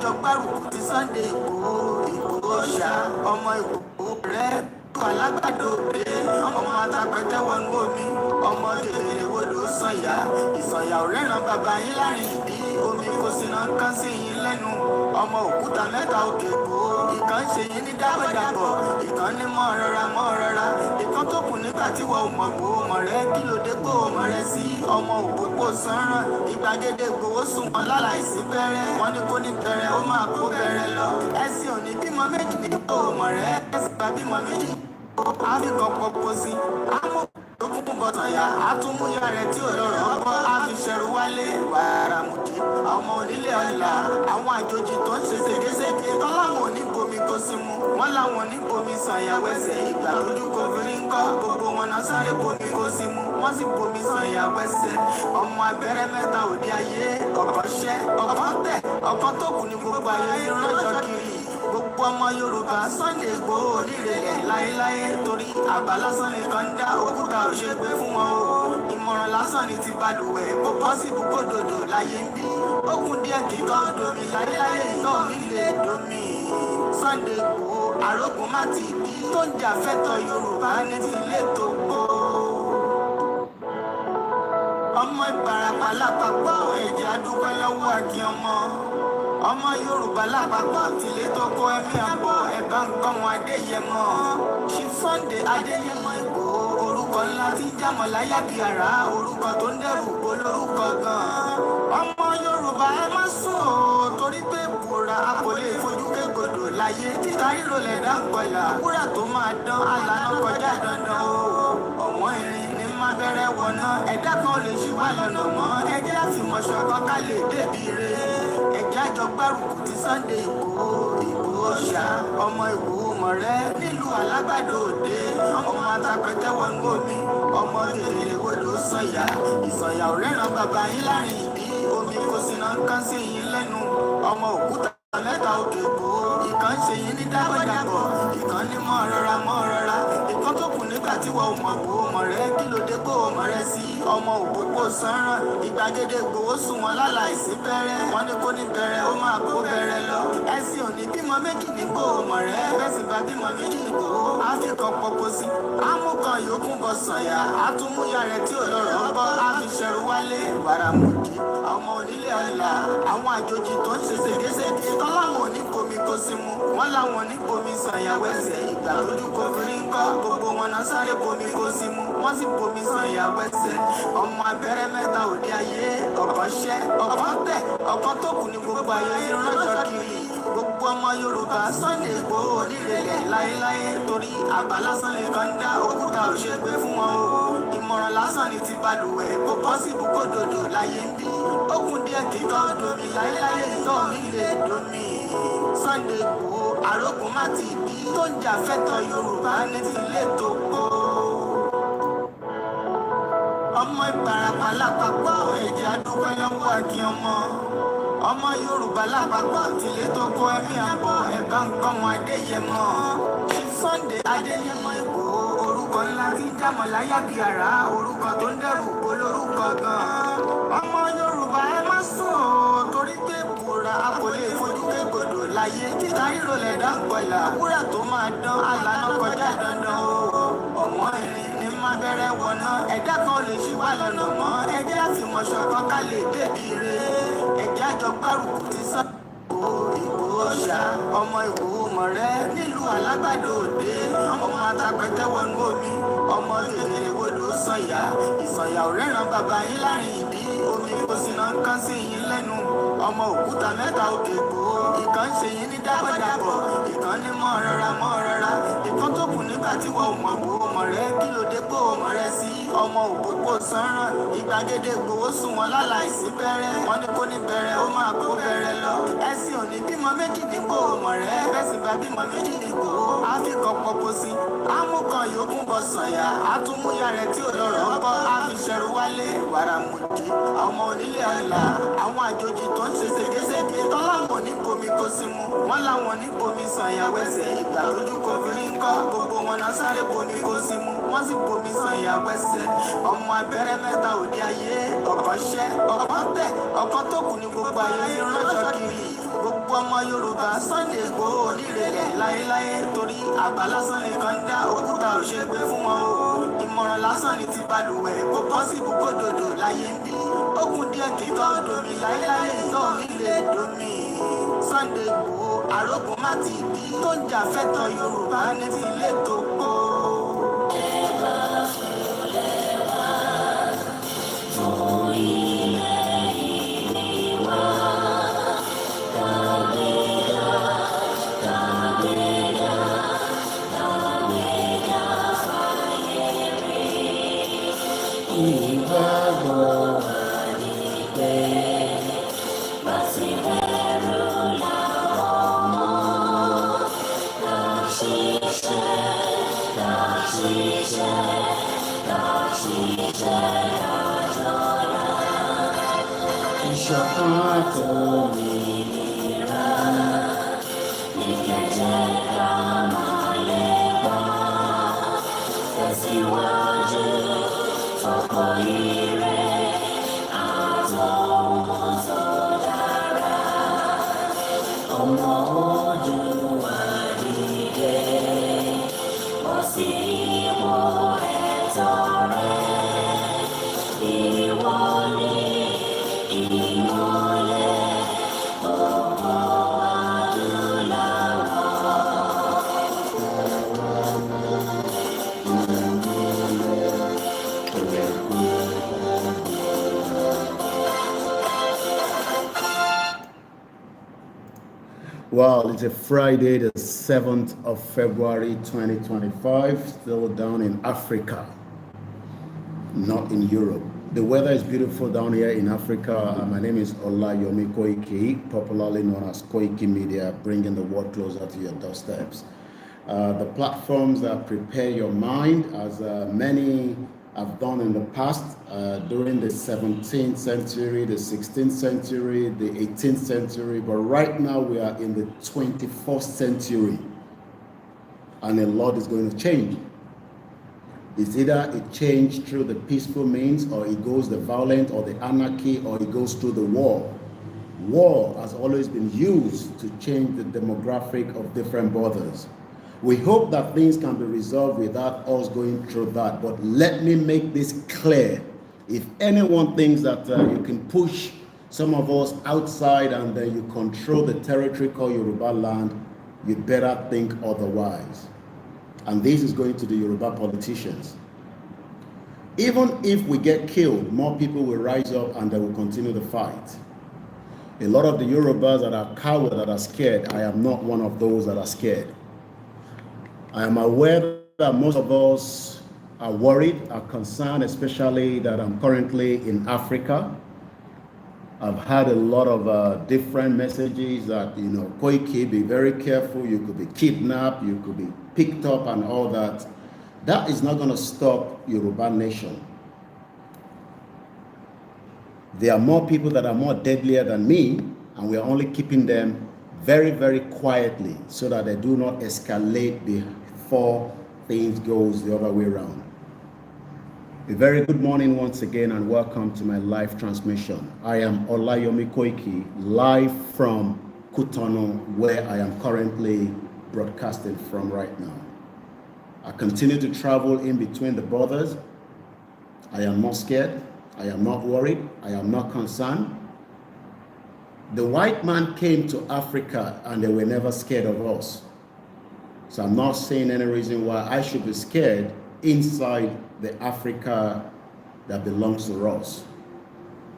àjọ gbárùkù ti Sunday Ìgbòho ṣá ọmọ Ìgbòho rẹ̀ alágbàdo òde ọmọ atapẹtẹ wọnú omi ọmọ tètè wodò sànyà ìsànyà ò rẹ́ràn bàbá yín láàrin ìdí omi kò sì náà kán sí yín lẹ́nu ọmọ òkúta mẹ́ta òkè kó ìkan ṣe yín ní dábọ̀dàbọ̀ ìkan ní mọ́ rọra ìkan tó kù nígbà tí wọ́n mọ̀ gbó mọ̀ rẹ́ kí ló dé gbó mọ̀ rẹ́ sí ọmọ òpópó sanran ìgbàgede gbowó sùn wọn láláìsí bẹ̀rẹ̀ wọn ní kó ní bẹ̀rẹ̀ ó máa kó bẹ̀rẹ̀ lọ ẹ̀sìn òní bímọ méjì ní gbó mọ̀ rẹ́ ẹ̀sìn bá bímọ méjì àfikàn pọ̀pọ̀ sí àmọ́ òkùnkùn bọ̀tàyà àtúmúyà rẹ̀ tí ò lọ́rọ̀ ọgbọ́ àfiṣẹ́rù wálé wàrà mùkí ọmọ onílé ọ̀la àwọn àjòjì tó ń ṣe ségesège tọ́láwọn oníbomi kó sí mu wọ́n láwọn oníbomi sànyàwó ẹsẹ̀ ìgbà lójú kò fi rí ń kọ́ gbogbo wọn náà sáré bomi kó sí mu wọ́n sì bomi sànyàwó ẹsẹ̀ ọmọ abẹ́rẹ́ mẹ́ta òde ayé ọ̀kan ṣẹ́ ọ̀kan tẹ̀ ọ̀kan tó kù ní gbogbo ayé ránṣọ kiri gbogbo ọmọ Yorùbá Sunday Ìgbòho onírèlè láéláé torí àbá lásán nìkan ń dá òkúta òṣègbè fún wọn o ìmọ̀ràn lásán ni ti balùwẹ̀ kó pọ́sibú kó dòdò láyé ń bí ó kún díẹ̀ kí kọ́ domi láéláé ìtọ́ mi lè domi Sunday Ìgbòho arógun má ti bí tó ń jà fẹ́tọ̀ Yorùbá ní tilé tó gbó ọmọ Ìbàràpá lápapọ̀ ẹ̀jẹ̀ adúpẹ́ lọ́wọ́ àkí ọmọ Yorùbá lápapọ̀ tìlé tó kó ẹ̀mí àbọ̀ ẹ̀bá ń gbọ́ wọn Adéyẹmọ Chief Sunday Adéyẹmọ Ìgbòho orúkọ ńlá tí jámọ̀ láyà bí ara orúkọ tó ń dẹrù olórúkọ gan-an ọmọ Yorùbá ẹ má sùn o torí pé bùrà a kò lè fojú kégodò láyé títa ríro lẹ̀dá ń pọ̀lá wúrà tó máa dán alànà kọjá dandan o ọ̀wọ́n irin ní má bẹ̀rẹ̀ wọ̀nà ẹ̀dá kan lè ṣì wá lọ́nà mọ́ ẹjẹ́ àfìmọ̀ṣọ́ kan ká lè débi re ẹ̀jẹ̀ àjọ gbárùkù ti Sunday Ìgbòho ṣá ọmọ Ìgbòho mọ̀rẹ́ nílùú alágbàdo òde ọmọ atapẹtẹ wọnú omi ọmọ tètè wodò sànyà ìsànyà ò rẹ́ràn bàbá yín láàrin ìdí omi kò sì náà kán sí yín lẹ́nu ọmọ òkúta mẹ́ta òkè kó ìkan ṣe yín ní dábọ̀dàbọ̀ ìkan ní mọ́ rọra ìkan tó kù nígbà tí wọ́n mọ̀ gbó mọ̀ rẹ́ kí ló dé gbó mọ̀ rẹ́ sí ọmọ òpópó sanran ìgbàgede gbowó sùn wọn láláìsí bẹ̀rẹ̀ wọn ní kó ní bẹ̀rẹ̀ ó máa kó bẹ̀rẹ̀ lọ ẹ̀sìn òní bímọ méjì ní gbó mọ̀ rẹ́ bẹ́sì bá bímọ méjì ní gbó àfikàn pọ̀pọ̀ sí àmúkan yòókù bọ̀ sànyà àtúmúyà rẹ̀ tí ò lọ́rọ̀ ọgbọ́ àfiṣẹ́rù wálé wàrà mùkí ọmọ onílé ọ̀la àwọn àjòjì tó ń ṣe ségesège tọ́láwọn oníbomi kó sí mu wọ́n láwọn oníbomi sànyàwó ẹsẹ̀ ìgbà lójú kò fi rí ń kọ́ gbogbo wọn náà sáré bomi kó sí mu wọ́n sì bomi sànyàwó ẹsẹ̀ ọmọ abẹ́rẹ́ mẹ́ta òde ayé ọ̀kan ṣẹ́ ọ̀kan tẹ̀ ọ̀kan tó kù ní gbogbo ayé ránṣọ kiri gbogbo ọmọ Yorùbá Sunday Ìgbòho onírèlè láéláé torí àbá lásán nìkan ń dá òkúta òṣègbè fún wọn o ìmọ̀ràn lásán ni ti balùwẹ̀ kó pọ́sibú kó dòdò láyé ń bí ó kún díẹ̀ kí kọ́ domi láéláé ìtọ́ mi lè domi Sunday Ìgbòho arógun má ti bí tó ń jà fẹ́tọ̀ Yorùbá ní tilé tó gbó ọmọ Ìbàràpá lápapọ̀ ẹ̀jẹ̀ adúpẹ́ lọ́wọ́ àkí ọmọ Yorùbá lápapọ̀ tìlé tó kó ẹ̀mí àbọ̀ ẹ̀bá ń gbọ́ wọn Adéyẹmọ Chief Sunday Adéyẹmọ Ìgbòho orúkọ ńlá tí jámọ̀ láyà bí ara orúkọ tó ń dẹrù olórúkọ gan-an ọmọ Yorùbá ẹ má sùn o torí pé bùrà a kò lè fojú kégodò láyé títa ríro lẹ̀dá ń pọ̀lá wúrà tó máa dán alànà kọjá dandan o ọ̀wọ́n irin ní má bẹ̀rẹ̀ wọ̀nà ẹ̀dá kan lè ṣì wá lọ́nà mọ́ ẹjẹ́ àfìmọ̀ṣọ́ kan ká lè débi re ẹ̀jẹ̀ àjọ gbárùkù ti Sunday Ìgbòho ṣá ọmọ Ìgbòho mọ̀rẹ́ nílùú alágbàdo òde ọmọ atapẹtẹ wọnú omi ọmọ tètè wodò sànyà ìsànyà ò rẹ́ràn bàbá yín láàrin ìdí omi kò sì náà kán sí yín lẹ́nu ọmọ òkúta mẹ́ta òkè kó ìkan ṣe yín ní dábọ̀dàbọ̀ ìkan ní mọ́ rọra ìkan tó kù nígbà tí wọ́n mọ̀ gbó mọ̀ rẹ́ kí ló dé gbó mọ̀ rẹ́ sí ọmọ òpópó sanran ìgbàgede gbowó sùn wọn láláìsí bẹ̀rẹ̀ wọn ní kó ní bẹ̀rẹ̀ ó máa kó bẹ̀rẹ̀ lọ ẹ̀sìn òní bímọ méjì ní gbó mọ̀ rẹ́ bẹ́sì bá bímọ méjì ní gbó àfikàn pọ̀pọ̀ sí àmúkan yòókù bọ̀ sànyà àtúmúyà rẹ̀ tí ò lọ́rọ̀ ọgbọ́ àfiṣẹ́rù wálé wàrà mùkí ọmọ onílé ọ̀la àwọn àjòjì tó ń ṣe ségesège tọ́láwọn oníbomi kó sí mu wọ́n láwọn oníbomi sànyàwó ẹsẹ̀ ìgbà lójú kò fi rí ń kọ́ gbogbo wọn náà sáré bomi kó sí mu wọ́n sì bomi sànyàwó ẹsẹ̀ ọmọ abẹ́rẹ́ mẹ́ta òde ayé ọ̀kan ṣẹ́ ọ̀kan tẹ̀ ọ̀kan tó kù ní gbogbo ayé ránṣọ kiri gbogbo ọmọ Yorùbá Sunday Igboho onírèlè láéláé torí àgbà lásán nìkan dá òkúta òṣègbè fún wọn o. Ìmọ̀ràn lásán ni ti balùwẹ̀ kó pọ́sibú kó dòdò láyé ń bí. Ó kún díẹ̀ kí tọ́ domi láéláé ìtọ́ mi lè domi. Sunday Igboho arógun má ti bí tó ń jà fẹ́tọ̀ Yorùbá ní tilé tó kó. Well, it's a Friday, the 7th of February 2025, still down in Africa, not in Europe. The weather is beautiful down here in Africa. My name is OLAYOMI KOIKI, popularly known as Koikimedia, bringing the world closer to your doorsteps. The platforms that prepare your mind, as many have done in the past, during the 17th century, the 16th century, the 18th century, but right now we are in the 21st century, and a lot is going to change. It's either it change through the peaceful means, or it goes the violent, or the anarchy, or it goes through the war. War has always been used to change the demographic of different borders. We hope that things can be resolved without us going through that. But let me make this clear. If anyone thinks that you can push some of us outside and then you control the territory called Yoruba land, you better think otherwise. And this is going to the Yoruba politicians. Even if we get killed, more people will rise up and they will continue the fight. A lot of the Yorubas that are cowards, that are scared, I am not one of those that are scared. I am aware that most of us are worried, are concerned, especially that I'm currently in Africa. I've had a lot of different messages that, Koiki, be very careful, you could be kidnapped, you could be picked up and all that. That is not going to stop Yoruba nation. There are more people that are more deadlier than me, and we are only keeping them very, very quietly so that they do not escalate before things goes the other way around. A very good morning once again, and welcome to my live transmission. I am OLAYOMI KOIKI, live from Cotonou, where I am currently broadcasting from right now. I continue to travel in between the borders. I am not scared. I am not worried. I am not concerned. The white man came to Africa and they were never scared of us. So I'm not saying any reason why I should be scared inside the Africa that belongs to us.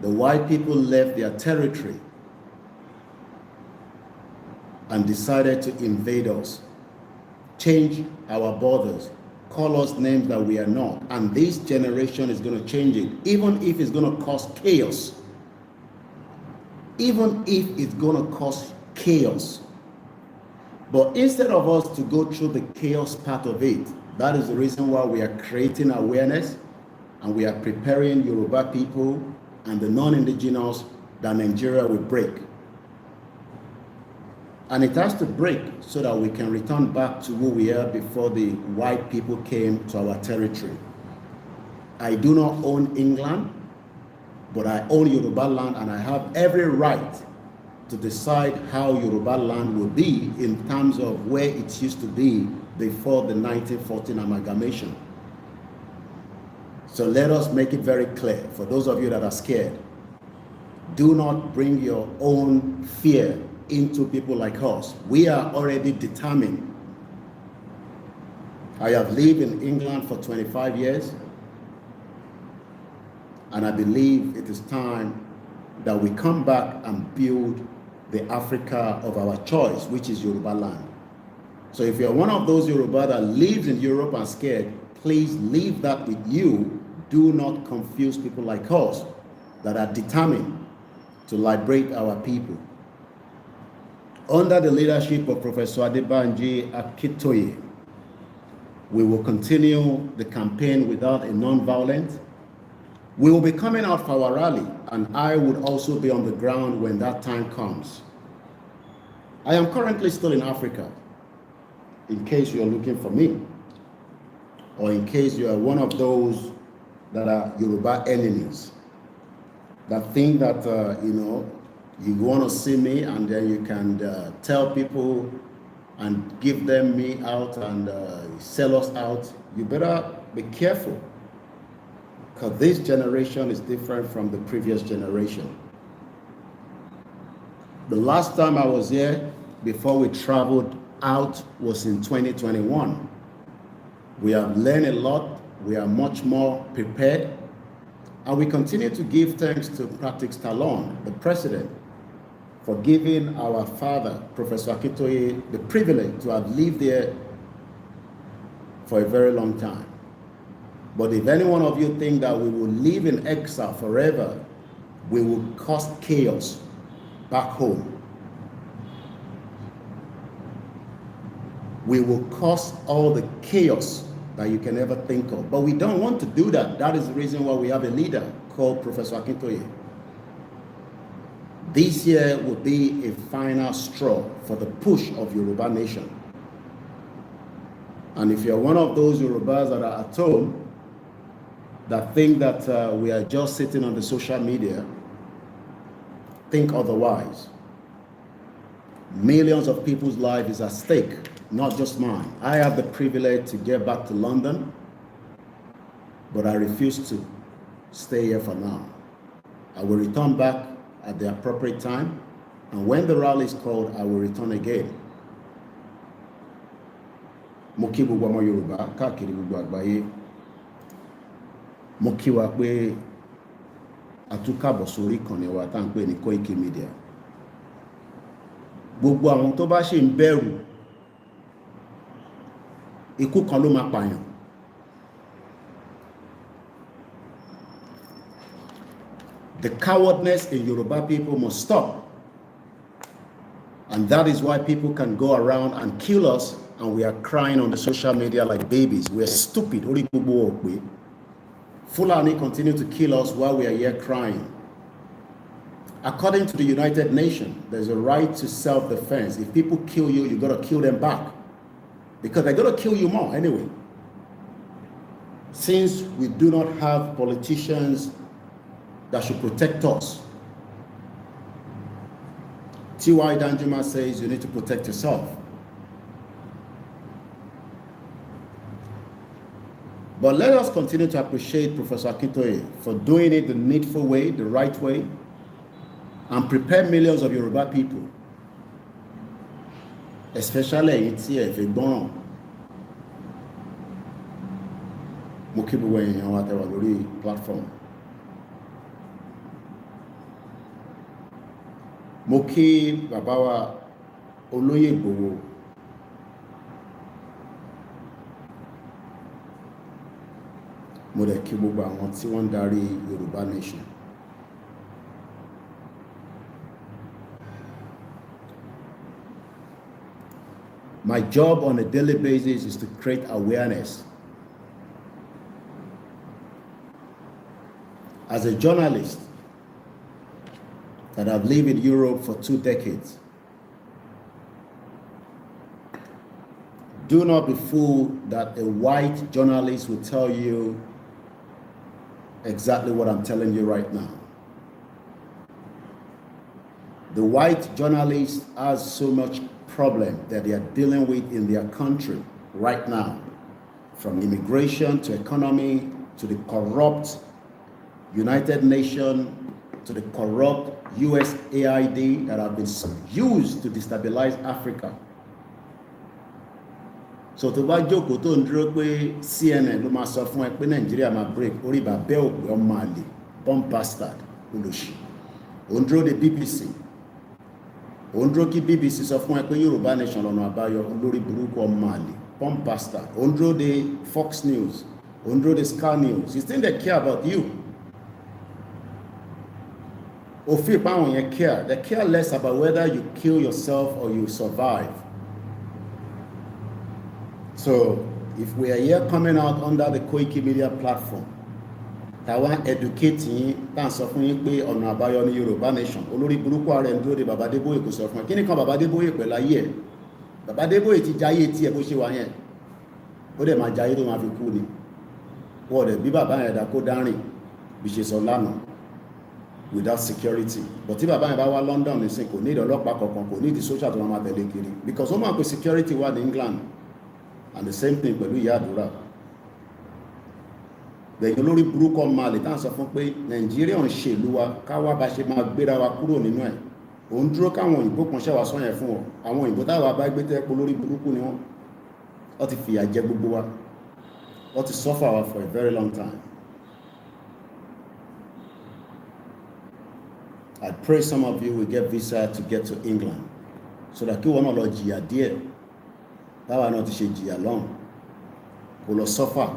The white people left their territory and decided to invade us, change our borders, call us names that we are not. And this generation is going to change it, even if it's going to cause chaos. Even if it's going to cause chaos. But instead of us to go through the chaos part of it, that is the reason why we are creating awareness and we are preparing Yoruba people and the non-indigenous that Nigeria will break. And it has to break so that we can return back to who we are before the white people came to our territory. I do not own England, but I own Yoruba land, and I have every right to decide how Yoruba land will be in terms of where it used to be before the 1914 amalgamation. So let us make it very clear for those of you that are scared. Do not bring your own fear into people like us. We are already determined. I have lived in England for 25 years, and I believe it is time that we come back and build the Africa of our choice, which is Yoruba land. So if you're one of those Yoruba that lives in Europe and scared, please leave that with you. Do not confuse people like us that are determined to liberate our people. Under the leadership of Professor Adebanji Akintoye, we will continue the campaign without a non-violent. We will be coming out for our rally, and I would also be on the ground when that time comes. I am currently still in Africa, in case you are looking for me, or in case you are one of those that are Yoruba enemies, that think that, you want to see me and then you can tell people and give them me out and sell us out. You better be careful, because this generation is different from the previous generation. The last time I was here, before we traveled out, was in 2021. We have learned a lot. We are much more prepared. And we continue to give thanks to Pratik Talon, the president, for giving our father, Professor Akintoye, the privilege to have lived there for a very long time. But if any one of you think that we will live in exile forever, we will cause chaos back home. We will cause all the chaos that you can ever think of. But we don't want to do that. That is the reason why we have a leader called Professor Akintoye. This year will be a final straw for the push of Yoruba nation. And if you're one of those Yorubas that are at home, that think that we are just sitting on the social media, think otherwise. Millions of people's lives is at stake, not just mine. I have the privilege to get back to London, but I refuse to stay here for now. I will return back at the appropriate time, and when the rally is called, I will return again. Mo kí gbogbo ọmọ Yorùbá káàkiri gbogbo àgbáyé. Mo kí wa pé àtúnkàbọ̀ sórí ìkànnì wa tá ń pè ní Koikimedia. Gbogbo àwọn tó bá ṣe ń bẹ̀rù ikú kan ló máa pààyàn. The cowardness in Yoruba people must stop. And that is why people can go around and kill us, and we are crying on the social media like babies. We are stupid. Fulani continue to kill us while we are here crying. According to the United Nations, there's a right to self-defense. If people kill you, you got to kill them back, because they're going to kill you more anyway. Since we do not have politicians that should protect us, T.Y. Danjuma says you need to protect yourself. But let us continue to appreciate Professor Akintoye for doing it the needful way, the right way, and prepare millions of Yoruba people, especially in TF, Mukibuwe and whatever platform. Moki Babawa Oloye Bowo. Mo dẹ̀ kí gbogbo àwọn tí wọ́n ń darí Yorùbá nation. My job on a daily basis is to create awareness. As a journalist that have lived in Europe for 2 decades, do not be fooled that a white journalist will tell you exactly what I'm telling you right now. The white journalists has so much problem that they are dealing with in their country right now, from immigration to economy to the corrupt United Nations to the corrupt USAID that have been used to destabilize Africa. So to bá jókòó tó ń dúró pé CNN ló máa sọ fún ẹ pé Nàìjíríà máa break orí bàbá òpè ọmọ àlè bomb bastard olóṣì. Ó ń dúró de BBC. Ó ń dúró kí BBC sọ fún ẹ pé Yorùbá nation lọ́nà àbáyọ olórí burúkú ọmọ àlè bomb bastard. Ó ń dúró de Fox News. Ó ń dúró de Sky News. You think they care about you? Ofi Pawon you care. They care less about whether you kill yourself or you survive. So if we are here coming out under the Koikimedia platform, Taiwan educating, that's of me pé ọ̀nà àbáyọ ní Yoruba nation. Olórí burúkú ààrẹ ń dúró de Baba Adébóyè kò sọ fún ẹ. Kí ni kan Baba Adébóyè pẹ̀lú ayé ẹ̀? Baba Adébóyè ti jayé tí ẹ bó ṣe wà yẹn. Ó dẹ̀ máa jayé tó máa fi kú ni. Wọ́n dẹ̀ bí bàbá yẹn dá kó dárìn bí ṣe sọ lánàá without security. But tí bàbá yẹn bá wá London nísìn kò ní ọlọ́pàá kankan, kò ní ìdí social tó máa tẹ̀lé kiri. Because ó máa pe security wà ní England. And the same thing pẹ̀lú ìyá àdúrà. Bẹ̀yìn olórí burúkú ọmọ àlè tá à ń sọ fún pé Nàìjíríà ń ṣe ìlú wa káwá bá ṣe máa gbéra wa kúrò nínú ẹ̀. Òun dúró káwọn òyìnbó kan ṣẹ̀wá sọ́yẹn fún ọ. Àwọn òyìnbó táwa bá gbé tẹ́pọ̀ lórí burúkú ni wọ́n. Wọ́n ti fìyà jẹ gbogbo wa. Wọ́n ti suffer wa for a very long time. I pray some of you will get visa to get to England so that kí wọ́n náà lọ jìyà díẹ̀. Báwa náà ti ṣe jìyà lọ́hùn. Kò lọ suffer.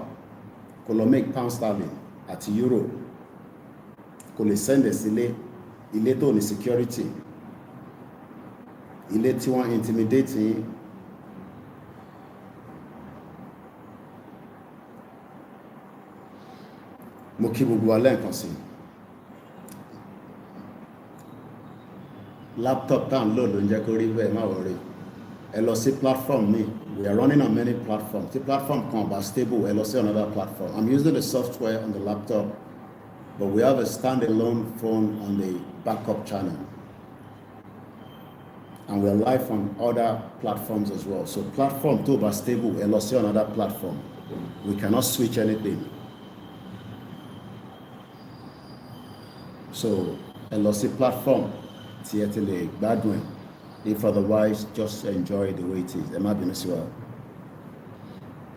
Kò lọ make pound sterling àti euro. Kò lè send ẹ̀ sílé. Ilé tó ní security. Ilé tí wọ́n intimidate yín. Mo kí gbogbo alẹ́ nǹkan sí. Laptop tá à ń lò ló ń jẹ́ kó rí bẹ́ẹ̀ má wọrí. Ẹ lọ sí platform mi. We are running on many platforms. The platform kan bá stable, ẹ lọ sí another platform. I'm using the software on the laptop, but we have a standalone phone on the backup channel. And we are live on other platforms as well. So platform tó bá stable, ẹ lọ sí another platform. We cannot switch anything. So ẹ lọ sí platform tí ẹ ti lè gbádùn ẹ̀. If otherwise, just enjoy the way it is. There might be as well.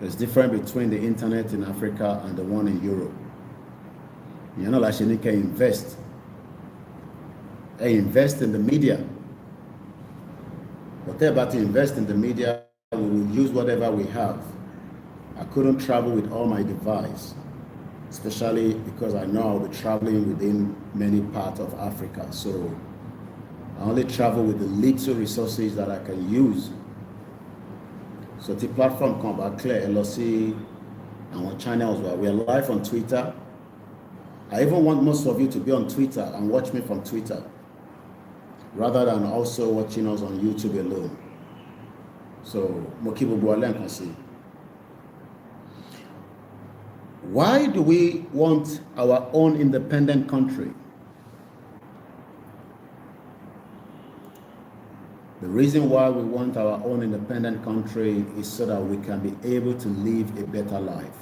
There's difference between the internet in Africa and the one in Europe. You know, like you can invest. Invest in the media. Whatever to invest in the media, we will use whatever we have. I couldn't travel with all my device, especially because I know I'll be traveling within many parts of Africa. So I only travel with the little resources that I can use. So the platform come back clear, LOC, our channels where we are live on Twitter. I even want most of you to be on Twitter and watch me from Twitter, rather than also watching us on YouTube alone. So Mokibu Bualen can see. Why do we want our own independent country? The reason why we want our own independent country is so that we can be able to live a better life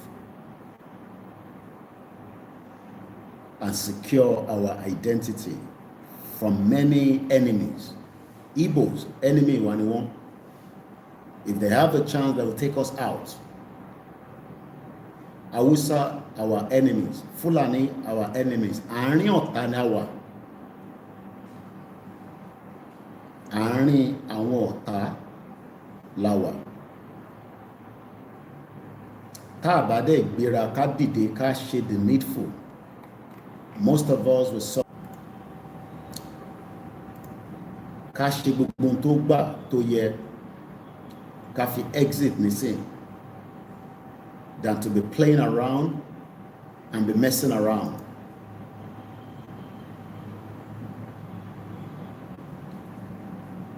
and secure our identity from many enemies. Igbos, enemy one. If they have the chance, they will take us out. Hausa, our enemies. Fulani, our enemies. Àárín ọ̀tá ni a wà. Àárín àwọn ọ̀tá la wà. Tá a bá dé ìgbéra ká dìde ká ṣe the needful. Most of us will suffer. Ká ṣe gbogbo ohun tó gbà tó yẹ ká fi exit nísìn than to be playing around and be messing around.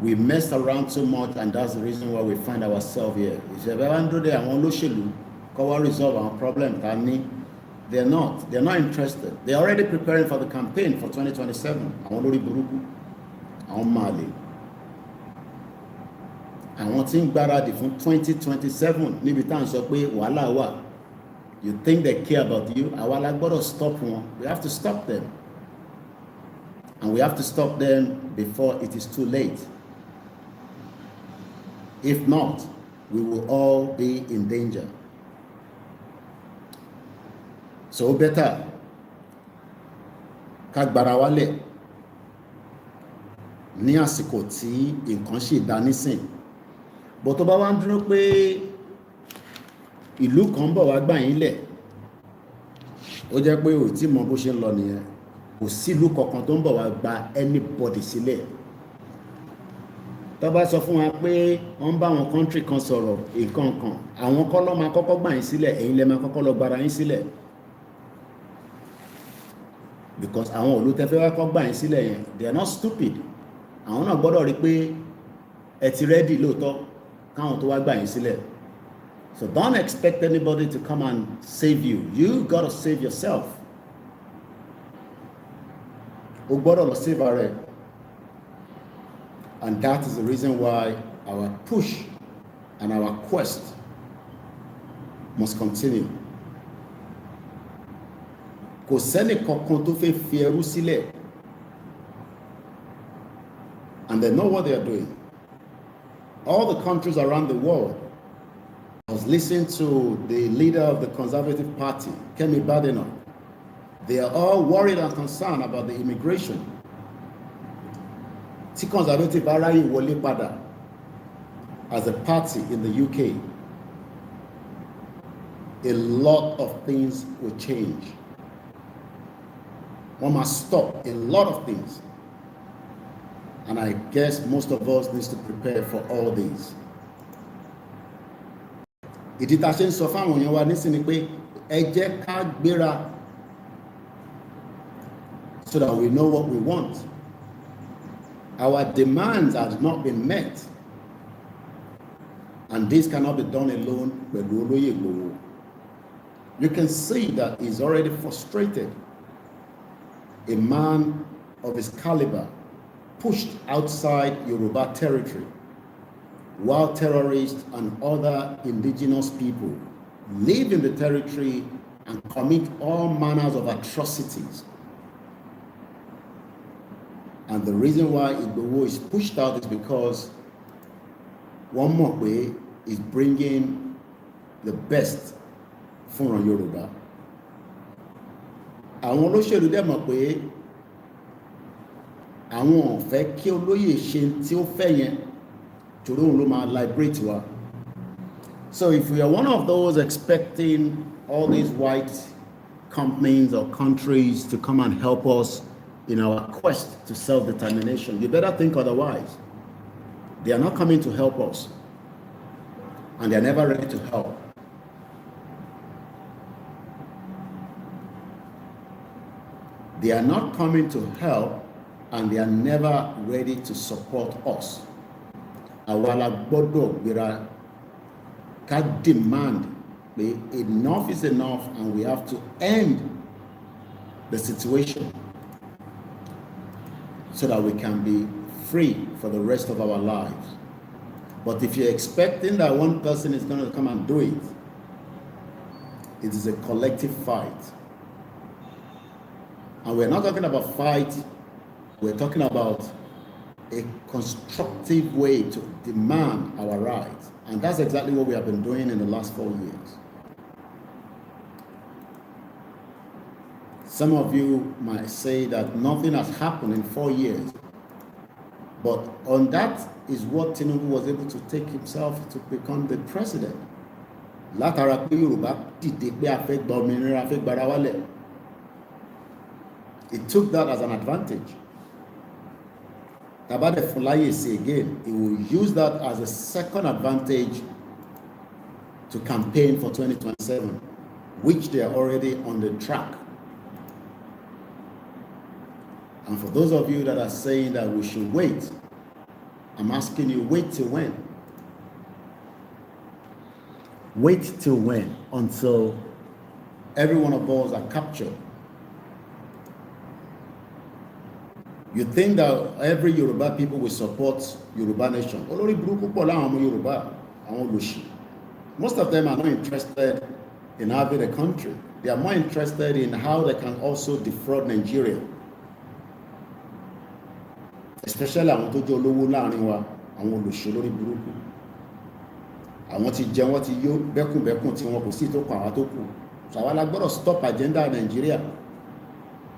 We messed around so much, and that's the reason why we find ourselves here. If you ever do that, I want to resolve our problem. They're not interested. They're already preparing for the campaign for 2027. I want to àwọn máa lè àwọn tí ń gbáradì fún 2027 níbi tá à ń sọ pé wàhálà wà. You think they care about you? Àwa la gbọ́dọ̀ stop wọn. We have to stop them. And we have to stop them before it is too late. If not, we will all be in danger. So better ká gbára wálẹ̀ ní àsìkò tí nǹkan ṣì dá nísìn. Bó tó bá wá ń dúró pé ìlú kan bọ̀ wá gbà yín lẹ̀, ó jẹ́ pé ò tí mọ bó ṣe ń lọ nìyẹn. Kò sí ìlú kankan tó ń bọ̀ wá gba anybody sílẹ̀. Tó bá sọ fún wa pé wọ́n bá àwọn country kan sọ̀rọ̀ nǹkan kan, àwọn kọ́ ló máa kọ́kọ́ gbà yín sílẹ̀, ẹ̀yin lẹ máa kọ́kọ́ lọ gbára yín sílẹ̀. Because àwọn olùtẹ́fẹ́ wá kọ́ gbà yín sílẹ̀ yẹn, they are not stupid. Àwọn náà gbọ́dọ̀ rí pé ẹ ti ready lóòótọ́ káwọn tó wá gbà yín sílẹ̀. So don't expect anybody to come and save you. You got to save yourself. O gbọ́dọ̀ lọ save ara ẹ. And that is the reason why our push and our quest must continue. Kò sẹ́ni kankan tó fẹ́ fi ẹrú sílẹ̀. And they know what they are doing. All the countries around the world, I was listening to the leader of the Conservative Party, Kemi Badenoch. They are all worried and concerned about the immigration. Tí Conservative aráyè wọlé padà as a party in the UK, a lot of things will change. One must stop a lot of things. And I guess most of us need to prepare for all these. Ìdí tá a ṣe ń sọ fáwọn èèyàn wa nísìnyí pé ẹ jẹ́ ká gbéra so that we know what we want. Our demands have not been met. And this cannot be done alone. You can see that he's already frustrated. A man of his caliber pushed outside Yoruba territory, while terrorists and other indigenous people live in the territory and commit all manners of atrocities. And the reason why Igboho is pushed out is because one more way is bringing the best from Yoruba. Àwọn olóṣèlú dẹ̀ mọ̀ pé àwọn ò fẹ́ kí olóyè ṣe tí ó fẹ́ yẹn torí òun ló máa liberate wa. So if we are one of those expecting all these white companies or countries to come and help us in our quest to self-determination, you better think otherwise. They are not coming to help us, and they are never ready to help. They are not coming to help, and they are never ready to support us. Àwa la gbọ́dọ̀ gbéra ká demand pé enough is enough, and we have to end the situation so that we can be free for the rest of our lives. But if you're expecting that one person is going to come and do it, it is a collective fight. And we're not talking about fight, we're talking about a constructive way to demand our rights. And that's exactly what we have been doing in the last 4 years. Some of you might say that nothing has happened in 4 years. But on that is what Tinubu was able to take himself to become the president. Látara pé Yorùbá dìde pé a fẹ́ gba òmìnira, a fẹ́ gbára wálẹ̀. He took that as an advantage. Tabade Fulaye say again, he will use that as a second advantage to campaign for 2027, which they are already on the track. And for those of you that are saying that we should wait, I'm asking you, wait till when? Wait till when? Until every one of us are captured. You think that every Yoruba people will support Yoruba nation? Olórí burúkú pọ̀ láwọn ọmọ Yorùbá, àwọn olóṣì. Most of them are not interested in having a country. They are more interested in how they can also defraud Nigeria. Especially àwọn tó jẹ́ olówó láàrin wa, àwọn olóṣì olórí burúkú. Àwọn tí jẹ wọ́n ti yó bẹ́kùnbẹ́kùn tí wọn kò sí tó kọ àwọn tó kù. So àwa la gbọ́dọ̀ stop agenda in Nigeria.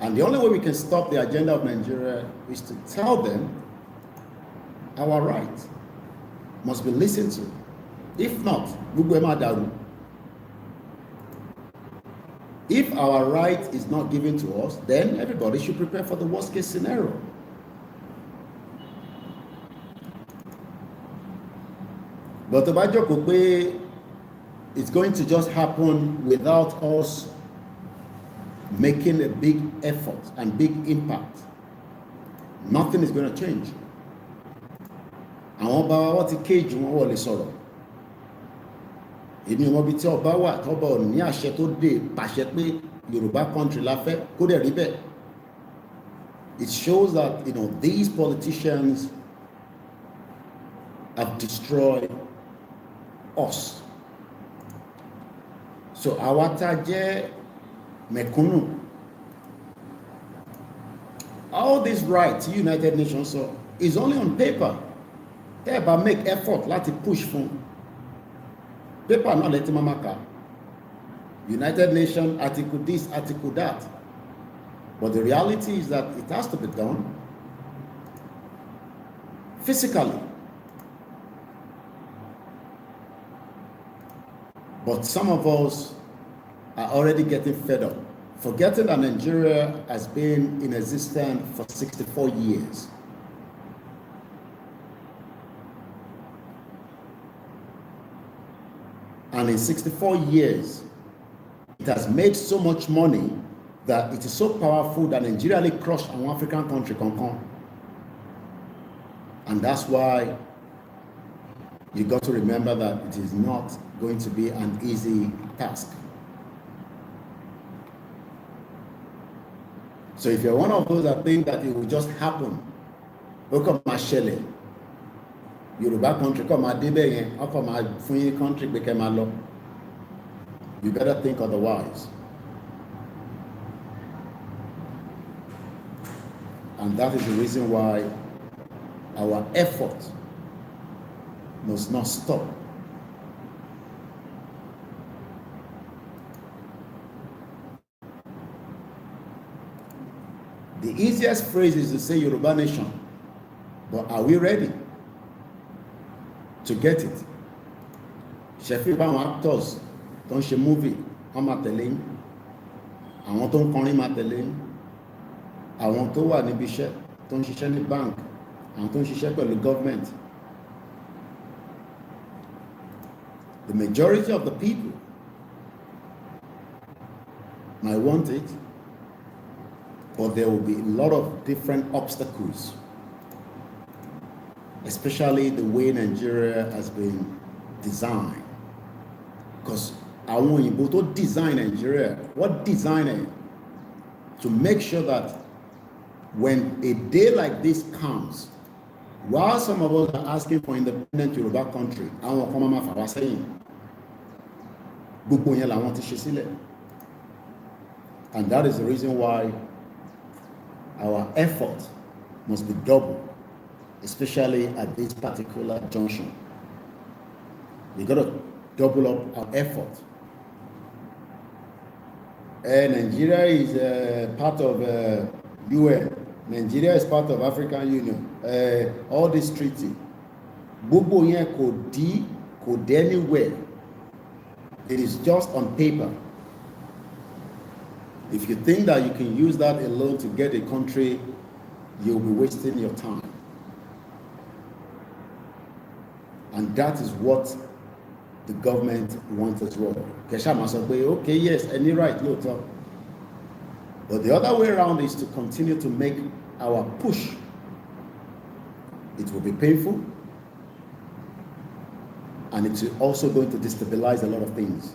And the only way we can stop the agenda of Nigeria is to tell them our right must be listened to. If not, gbogbo ẹ máa dàrú. If our right is not given to us, then everybody should prepare for the worst case scenario. But the bá pé it's going to just happen without us making a big effort and big impact, nothing is going to change. Àwọn ọba wa ti kéjì wọn wọlé sọ̀rọ̀. Èmi wọn bí tí ọba wà tọ́ba ò ní àṣẹ tó dé pàṣẹ pé Yorùbá country la fẹ́ kó dẹ̀ rí bẹ́ẹ̀. It shows that these politicians have destroyed us. So àwa tá jẹ́ mẹ̀kúnnù, all these rights United Nations is only on paper. Tẹ́ ẹ bá make effort láti push fún paper náà lẹ́tí máa kà. United Nations article this, article that. But the reality is that it has to be done physically. But some of us are already getting fed up, forgetting that Nigeria has been in existence for 64 years. And in 64 years, it has made so much money that it is so powerful that Nigeria really crushed an African country can come. And that's why you got to remember that it is not going to be an easy task. So if you're one of those that think that it will just happen, look at Mashele, Yoruba country, come at Debe, up on my free country became a law. You better think otherwise. And that is the reason why our effort must not stop. The easiest phrase is to say Yoruba nation, but are we ready to get it? Ṣẹ̀fí báwọn actors tó ń ṣe movie wọ́n máa tẹ̀lé yín, àwọn tó ń kọrin máa tẹ̀lé yín, àwọn tó wà níbi iṣẹ́ tó ń ṣiṣẹ́ ní bank, àwọn tó ń ṣiṣẹ́ pẹ̀lú government. The majority of the people might want it, but there will be a lot of different obstacles, especially the way Nigeria has been designed. Because àwọn òyìnbó tó design Nigeria, what design it to make sure that when a day like this comes, while some of us are asking for independent Yoruba country, àwọn kan máa fà wá sẹ́yìn. Gbogbo yẹn làwọn ti ṣe sílẹ̀. And that is the reason why our effort must be double, especially at this particular junction. We got to double up our effort. Nigeria is part of UN. Nigeria is part of African Union. All this treaty. Gbogbo yẹn kò dé anywhere. It is just on paper. If you think that you can use that alone to get a country, you'll be wasting your time. And that is what the government wants as well. Keshama said, okay, yes, any right, lóòótọ́. But the other way around is to continue to make our push. It will be painful, and it's also going to destabilize a lot of things.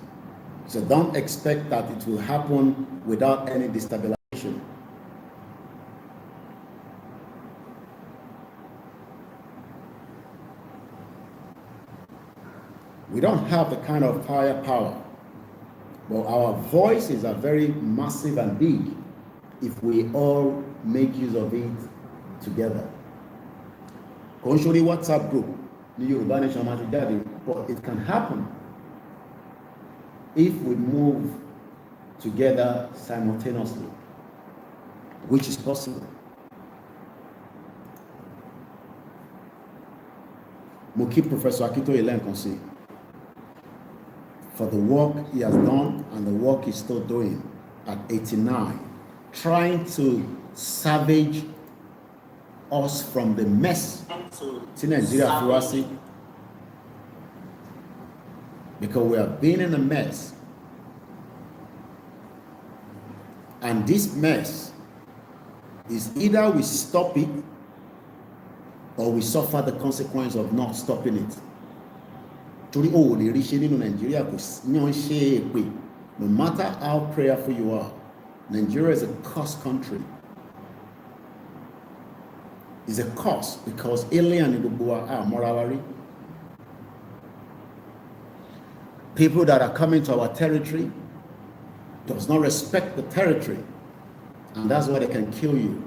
So don't expect that it will happen without any destabilization. We don't have the kind of firepower, but our voices are very massive and big if we all make use of it together. Controlling WhatsApp group, the Yoruba Nation máa ti jáde, but it can happen if we move together simultaneously, which is possible. Mo kí Professor Akintoye lẹ́ẹ̀kan sí for the work he has done and the work he's still doing at 89, trying to salvage us from the mess tí Nigeria fi wá sí, because we have been in a mess, and this mess is either we stop it or we suffer the consequence of not stopping it. Torí o lè rí ṣe nínú Nigeria kò yàn ṣe èpè. No matter how prayerful you are, Nigeria is a cursed country. It's a curse because alien in gbogbo wa mọ́ra wa rí. People that are coming to our territory does not respect the territory, and that's why they can kill you.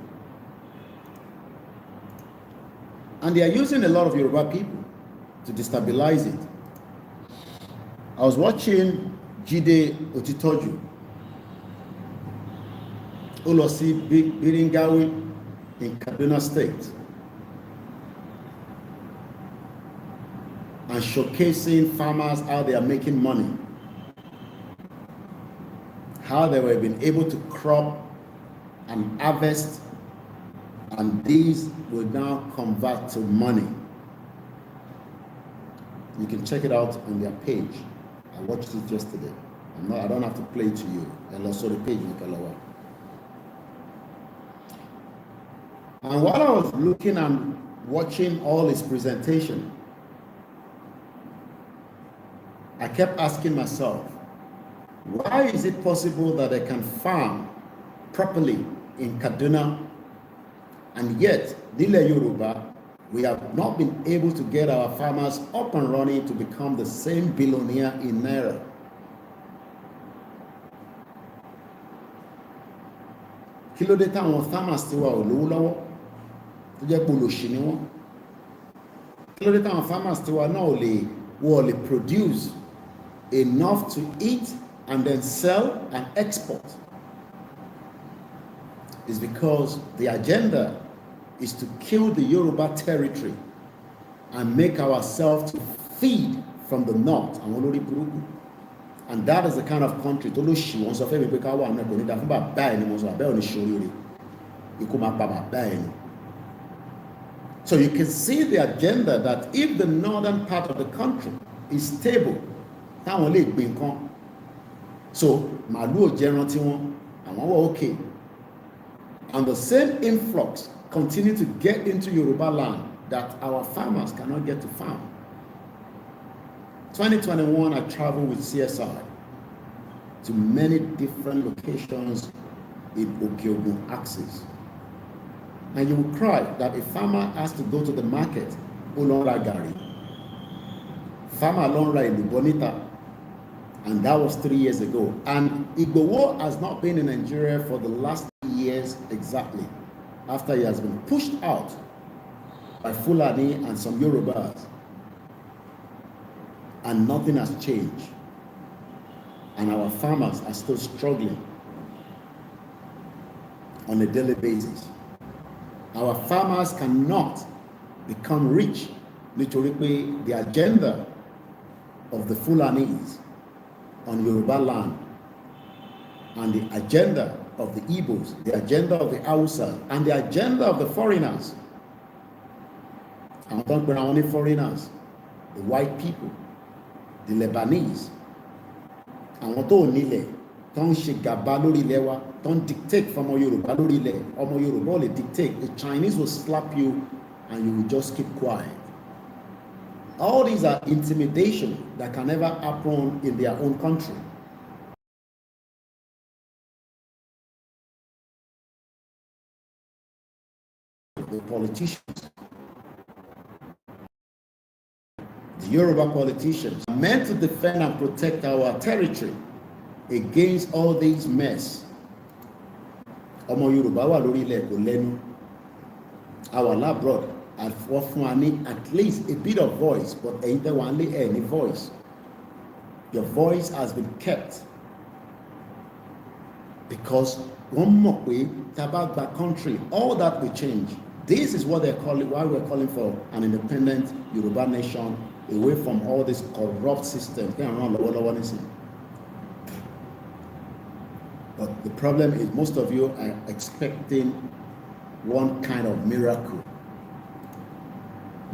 And they are using a lot of Yoruba people to destabilize it. I was watching Jide Otitoju, Olosi Biringawi in Kaduna State, and showcasing farmers how they are making money, how they were being able to crop and harvest, and these will now convert to money. You can check it out on their page. I watched it yesterday. I don't have to play it to you. And also the page, Nikalawa. And while I was looking and watching all his presentation, I kept asking myself, why is it possible that I can farm properly in Kaduna, and yet, Nile Yoruba, we have not been able to get our farmers up and running to become the same billionaire in Naira? Kí ló dé táwọn farmers ti wà ò lówó lọ́wọ́ tó jẹ́ pé olòṣì ni wọ́n? Kí ló dé táwọn farmers ti wà náà wọ́n lè produce enough to eat and then sell and export? It's because the agenda is to kill the Yoruba territory and make ourselves to feed from the north. And that is the kind of country tó ló ṣì wọ́n sọ fẹ́ mi pé ká wà náà kò ní dá fún bàbá ẹ̀ ni mo sọ àbẹ́ ò ní ṣoríire ikú máa pa bàbá ẹ̀ ni. So you can see the agenda that if the northern part of the country is stable, táwọn lè gbé nǹkan, so màálù ò jẹran tí àwọn wà okay, and the same influx continue to get into Yoruba land that our farmers cannot get to farm. 2021, I traveled with CSI to many different locations in Okeogun axis. And you will cry that a farmer has to go to the market, Olonra Gari. Farmer Olonra in Bonita, and that was 3 years ago. And Igbowo has not been in Nigeria for the last years exactly, after he has been pushed out by Fulani and some Yorubas, and nothing has changed, and our farmers are still struggling on a daily basis. Our farmers cannot become rich nítorí pé the agenda of the Fulanis on Yoruba land and the agenda of the Igbos, the agenda of the Hausa, and the agenda of the foreigners. And don't bring only foreigners, the white people, the Lebanese, and what all nílẹ̀ tó ń ṣe gàba lórí ilẹ̀ wa, tó ń dictate for ọmọ Yorùbá lórí ilẹ̀, ọmọ Yorùbá ò lè dictate. The Chinese will slap you and you will just keep quiet. All these are intimidation that can never happen in their own country. The politicians, the Yoruba politicians are meant to defend and protect our territory against all these mess. Ọmọ Yorùbá wà lórí ilẹ̀ kò lẹ́nu. Our abroad and fún at least a bit of voice, but ẹ̀yin tẹ́ wà ní any voice. Your voice has been kept because wọ́n mọ̀ pé tá bá gba country, all that will change. This is what they're calling, why we're calling for an independent Yoruba nation, away from all this corrupt system. But the problem is most of you are expecting one kind of miracle.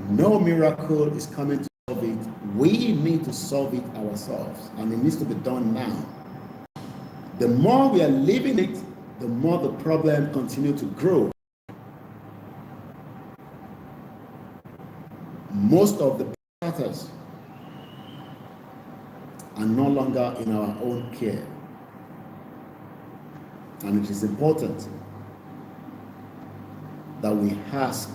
No miracle is coming to solve it. We need to solve it ourselves, and it needs to be done now. The more we are living it, the more the problem continues to grow. Most of the matters are no longer in our own care. And it is important that we ask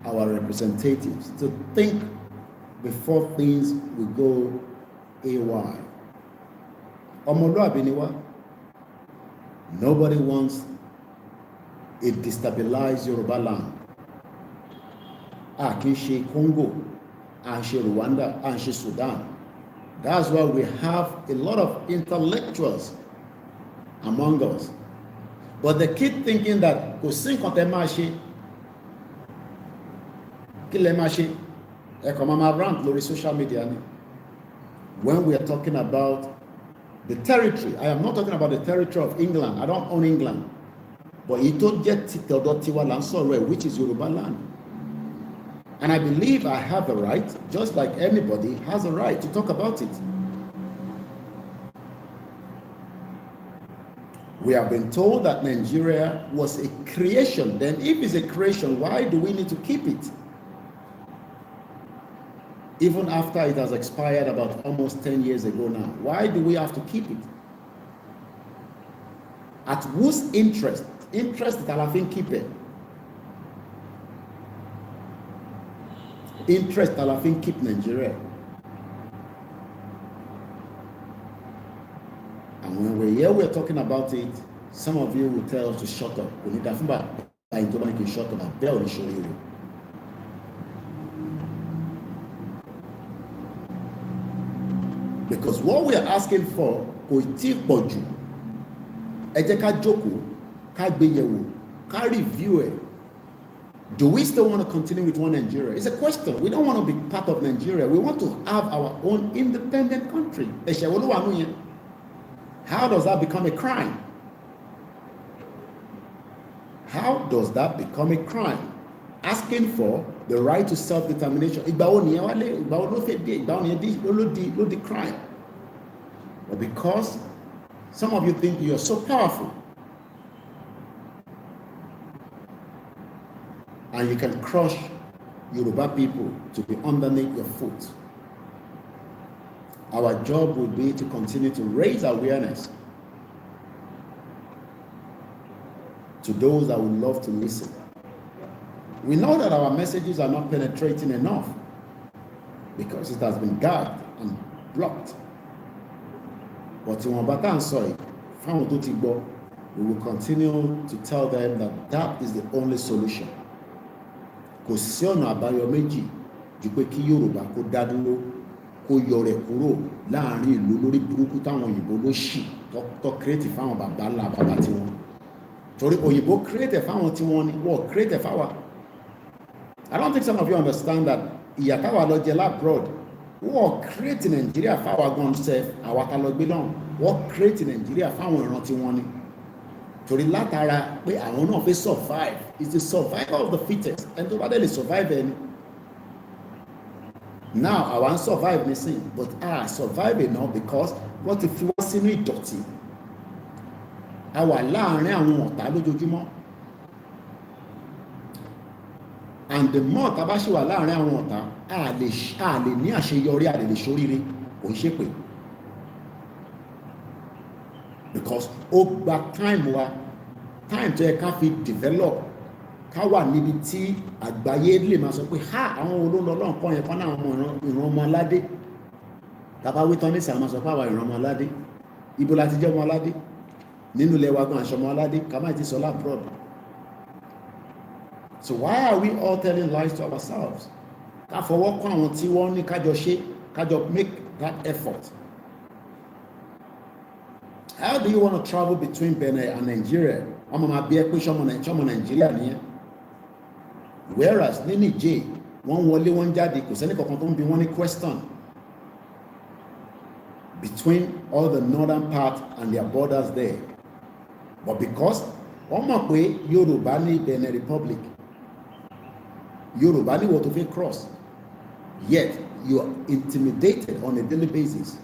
our representatives to think before things will go awry. Ọmọlúàbí ni wá. Nobody wants a destabilized Yoruba land. A kì í ṣe Congo, a ń ṣe Rwanda, a ń ṣe Sudan. That's why we have a lot of intellectuals among us. But they keep thinking that kò sí nǹkan tẹ́ máa ṣe. Kí lẹ máa ṣe? Ẹ kàn máa rant lórí social media ni. When we are talking about the territory, I am not talking about the territory of England. I don't own England. But it tó jẹ́ títọ̀dọ̀ tiwa là ń sọ̀rọ̀ ẹ̀, which is Yoruba land. And I believe I have a right, just like anybody has a right to talk about it. We have been told that Nigeria was a creation. Then if it's a creation, why do we need to keep it? Even after it has expired about almost 10 years ago now, why do we have to keep it? At whose interest? Interest that I think keep it. Interest that I think keep Nigeria. And when we're here, we're talking about it, some of you will tell us to shut up. We need to shut up. Because what we are asking for, kò tí pọ̀ jù. Ẹ jẹ́ ká jókòó, ká gbé yẹ̀wò, ká review it. Do we still want to continue with one Nigeria? It's a question. We don't want to be part of Nigeria. We want to have our own independent country. How does that become a crime? How does that become a crime? Asking for the right to self-determination. Crime. But because some of you think you're so powerful and you can crush Yoruba people to be underneath your foot, our job will be to continue to raise awareness to those that would love to listen. We know that our messages are not penetrating enough because it has been guarded and blocked. But we will continue to tell them that that is the only solution. Kò sí ọ̀nà àbáyọ méjì ju pé kí Yorùbá kó dá dúró, kó yọ rẹ̀ kúrò láàrin ìlú lórí burúkú táwọn òyìnbó ló ṣì tó create fáwọn bàbá ńlá bàbá tiwọn. Torí òyìnbó create fáwọn tiwọn ni wọ́n create fáwa. I don't think some of you understand that ìyà táwa lọ jẹ labroad, wọ́n create Nigeria fáwa gan self, àwa ta lọ gbé lọ́hùn, wọ́n create Nigeria fáwọn ìran tiwọn ni. Torí látara pé àwọn náà fẹ́ survive, it's the survival of the fittest, and tó bá dẹ̀ lè survive ẹni. Now àwa ń survive nísìn, but survive enough because wọ́n ti fi wá sínú ìdọ̀tí. A wà láàárín àwọn ọ̀tá lójoojúmọ́. And the more tá bá ṣì wà láàárín àwọn ọ̀tá, a lè ní àṣeyọrí, a lè ṣoríire, kò ń ṣépè. Because ó gba time wa, time tó yẹ ká fi develop ká wà níbi tí àgbáyé lè máa sọ pé ha àwọn olóńlọ lọ́n kọ́ yẹn kọ́nà àwọn ìran ọmọ aládé tàbá wí tán ní sàmà sọ pé àwọn ìran ọmọ aládé ibo láti jẹ́ ọmọ aládé nínú ilẹ̀ wa gan aṣọ ọmọ aládé ká má ti sọ lábroad. So why are we all telling lies to ourselves? Ká fọwọ́ kọ́ àwọn tí wọ́n ní kájọ ṣe kájọ make that effort. How do you want to travel between Benin and Nigeria? ọmọ máa bí ẹ pé ṣọmọ Nàìjíríà nìyẹn. Whereas ní Niger wọ́n wọlé wọ́n jáde kò sẹ́ni kankan tó ń bi wọ́n ní question between all the northern part and their borders there. But because wọ́n mọ̀ pé Yorùbá ní Benin Republic, Yorùbá ní wọ́n tó fi cross, yet you are intimidated on a daily basis.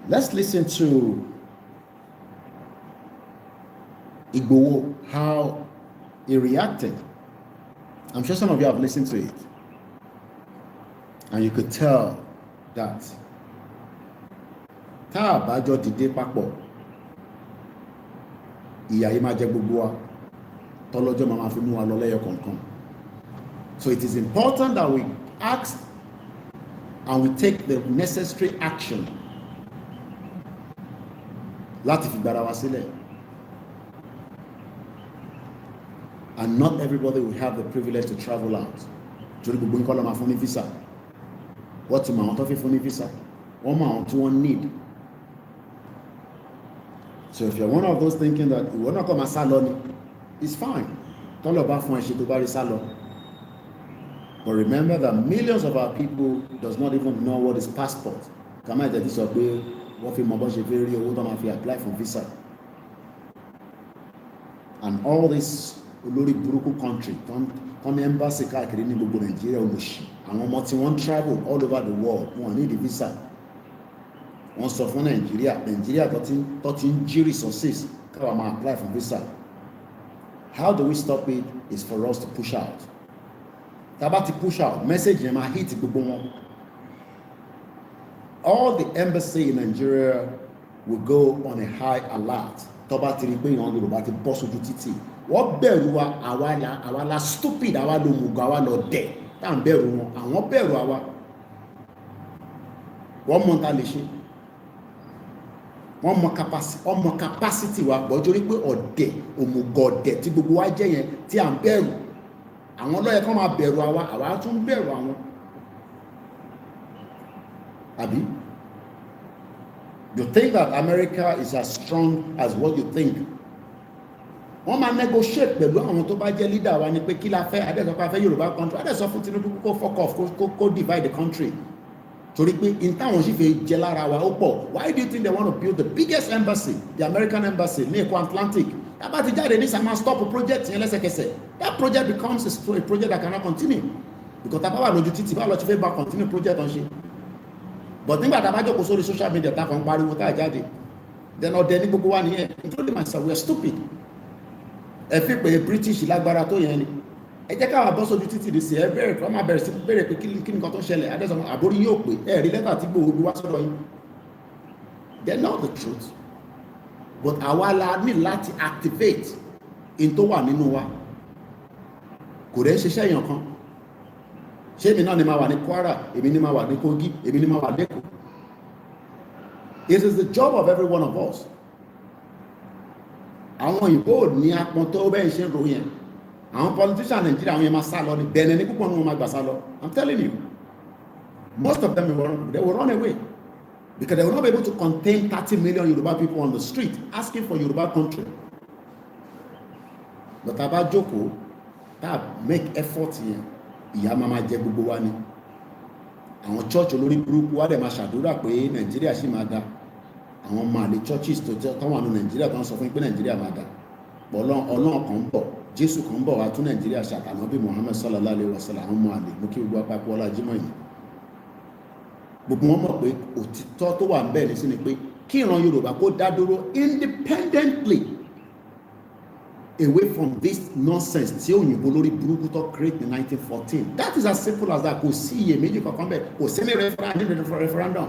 Let's listen to Igboho, how he reacted. I'm sure some of you have listened to it, and you could tell that tá a bá jọ dìde papọ̀ ìyà yìí máa jẹ gbogbo wa tọ́lọ́jọ́ máa fi mú wa lọ lẹ́yọ kọ̀ọ̀kan. So it is important that we ask and we take the necessary action láti fi gbára wa sílẹ̀. And not everybody will have the privilege to travel out. Torí gbogbo nǹkan ló máa fún ní visa. Wọ́n ti mọ àwọn tó fi fún ní visa. Wọ́n mọ àwọn tí wọ́n need. So if you're one of those thinking that ìwọ náà kọ́ máa sá lọ ni, it's fine. Tọ́lọ̀ bá fún ẹ ṣe tó bá rí sá lọ. But remember that millions of our people does not even know what is passport. Kàmá ìtẹ̀tí sọ pé wọ́n fi mọ bọ́ ṣe fẹ́ rí owó tó máa fi apply for visa. And all this olórí burúkú country come embassy káàkiri ní gbogbo Nàìjíríà olóṣì àwọn ọmọ tí wọ́n travel all over the world wọ́n ní the visa. Wọ́n sọ fún Nàìjíríà tó ti ń jí resources káwa máa apply for visa. How do we stop it? Is for us to push out. Tá bá ti push out, message yẹn máa hit gbogbo wọn. All the embassy in Nigeria will go on a high alert. Tó bá ti rí pé ìran Yorùbá ti bọ́ sójú títì. Wọ́n bẹ̀rù wa, àwa la stupid, àwa lo mùgọ̀, àwa lọ dẹ̀. Tá à ń bẹ̀rù wọn, àwọn bẹ̀rù àwa. Wọ́n mọ̀ ta lè ṣe. Wọ́n mọ capacity wa, bọ́jú rí pé ọ̀dẹ̀, òmùgọ̀ ọ̀dẹ̀ tí gbogbo wa jẹ́ yẹn tí à ń bẹ̀rù. Àwọn lọ́yẹ kan máa bẹ̀rù àwa tún bẹ̀rù àwọn. Àbí? You think that America is as strong as what you think. Wọ́n máa negotiate pẹ̀lú àwọn tó bá jẹ́ leader wa ni pé kí la fẹ́, adẹ́sọ pé a fẹ́ Yorùbá country, adẹ́sọ fún Tinubu kó fuck off, kó divide the country. Torí pé in táwọn sì fẹ́ jẹ lára wa ó pọ̀. Why do you think they want to build the biggest embassy, the American embassy ní Èkó Atlantic? Tábà ti jáde ní sàmà stop project yẹn lẹ́sẹ̀kẹsẹ̀. That project becomes a project that cannot continue. Because tábà wà lójú títì bá lọ ti fẹ́ bá continue project on ṣe. But nígbà tábà jókòó sórí social media tá kan pariwo tá jáde, then ọ̀dẹ̀ ní gbogbo wa nìyẹn, including myself, we are stupid. Ẹ fi pé British lágbára tó yẹn ni. Ẹ jẹ́ káwa bọ́ sójú títì sí ẹ bẹ̀rẹ̀ kọ́ máa bẹ̀rẹ̀ sí bẹ̀rẹ̀ pé kí nǹkan tó ṣẹlẹ̀ adẹ́sọ̀mọ́ àbórí yóò pé ẹ rí lẹ́tà tí gbòòrò gbé wá sọ́dọ̀ yín. They know the truth. But àwa la ní láti activate in tó wà nínú wa. Kò rẹ̀ ṣiṣẹ́ èèyàn kan. Ṣé èmi náà ni máa wà ní Kwara, èmi ni máa wà ní Kogi, èmi ni máa wà ní Èkó. It is the job of every one of us. Àwọn òyìnbó ò ní apọn tó bẹ́ẹ̀ ṣe ń ro yẹn. Àwọn politician Nigeria àwọn yẹn máa sá lọ ní Benin ní púpọ̀ ní wọn máa gbà sá lọ. I'm telling you, most of them they will run away because they will not be able to contain 30 million Yoruba people on the street asking for Yoruba country. But tá bá jókòó, tá make effort yẹn, ìyà máa jẹ gbogbo wa ni. Àwọn church olórí burúkú wa dẹ̀ máa ṣàdúrà pé Nàìjíríà sì máa da. Àwọn máa lè churches tó wà ní Nàìjíríà tó ń sọ fún pé Nàìjíríà máa da. Ọlọ́run kan ń bọ̀, Jésù kan ń bọ̀ wá tún Nàìjíríà ṣàtàná bí Muhammad sallallahu alaihi wasallam àwọn ọmọ àlè mú kí gbogbo apapọ̀ ọlá Jímọ̀ yìí. Gbogbo wọn mọ̀ pé òtítọ́ tó wà ń bẹ̀ ní sí ni pé kí ìran Yorùbá kó dá dúró independently. away from this nonsense tí òyìnbó lórí burúkú tó create in 1914. That is as simple as that. Kò sí iyèméjì kankan bẹ́ẹ̀, kò sí ní referendum.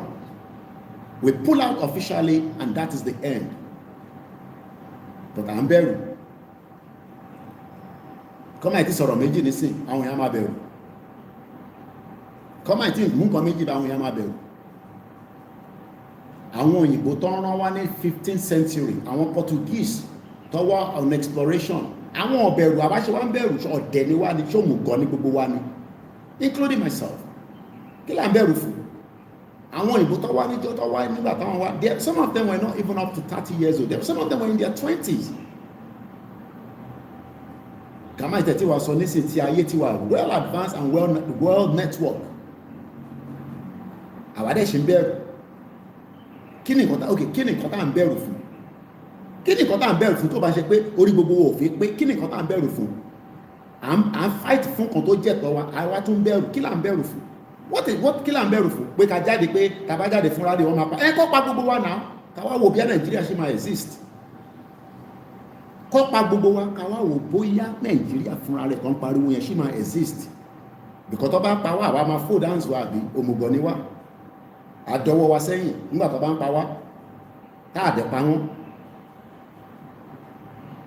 We pull out officially and that is the end. But à ń bẹ̀rù. Kọ́má ìtì sọ̀rọ̀ méjì nísìn, àwọn èèyàn máa bẹ̀rù. Kọ́má ìtì mú nǹkan méjì bá àwọn èèyàn máa bẹ̀rù. Àwọn òyìnbó tó ń rán wá ní 15th century, àwọn Portuguese tó wá on exploration, àwọn ọ̀bẹ̀rù àbáṣe wá ń bẹ̀rù ọ̀dẹ̀ ni wá ní ṣòmùgọ̀ ní gbogbo wa ní, including myself. Kí là ń bẹ̀rù fún? Àwọn òyìnbó tó wá níjọ́ tó wá nígbà táwọn wá, some of them were not even up to 30 years old, some of them were in their 20s. Kàmá ìtẹ̀tí wa sọ nísìn tí ayé ti wà well advanced and well network. Àwádẹ́ ṣe ń bẹ̀rù. Kí ni nǹkan tá à ń bẹ̀rù fún? Kí ni nǹkan tá à ń bẹ̀rù fún tó bá ṣe pé orí gbogbo òfin pé kí ni nǹkan tá à ń bẹ̀rù fún? À ń fight fún kan tó jẹ́ tọ́ wa, àwa tún bẹ̀rù. Kí là ń bẹ̀rù fún? Kí là ń bẹ̀rù fún? Pé ká jáde pé ká bá jáde fúnra rẹ̀ wọ́n máa pa. Kọ́ pa gbogbo wa náà. Ká wá wo bí Nàìjíríà ṣe máa exist. Kọ́ pa gbogbo wa ká wá wo bóyá Nàìjíríà fúnra rẹ̀ kan pariwo yẹn ṣì máa exist. Because tó bá pa wá, àwa máa fold hands wa àbí òmùgọ̀ ni wá. Àdọ́wọ́ wa sẹ́yìn nígbà tó bá ń pa wá. Táàdẹ̀ pa wọ́n.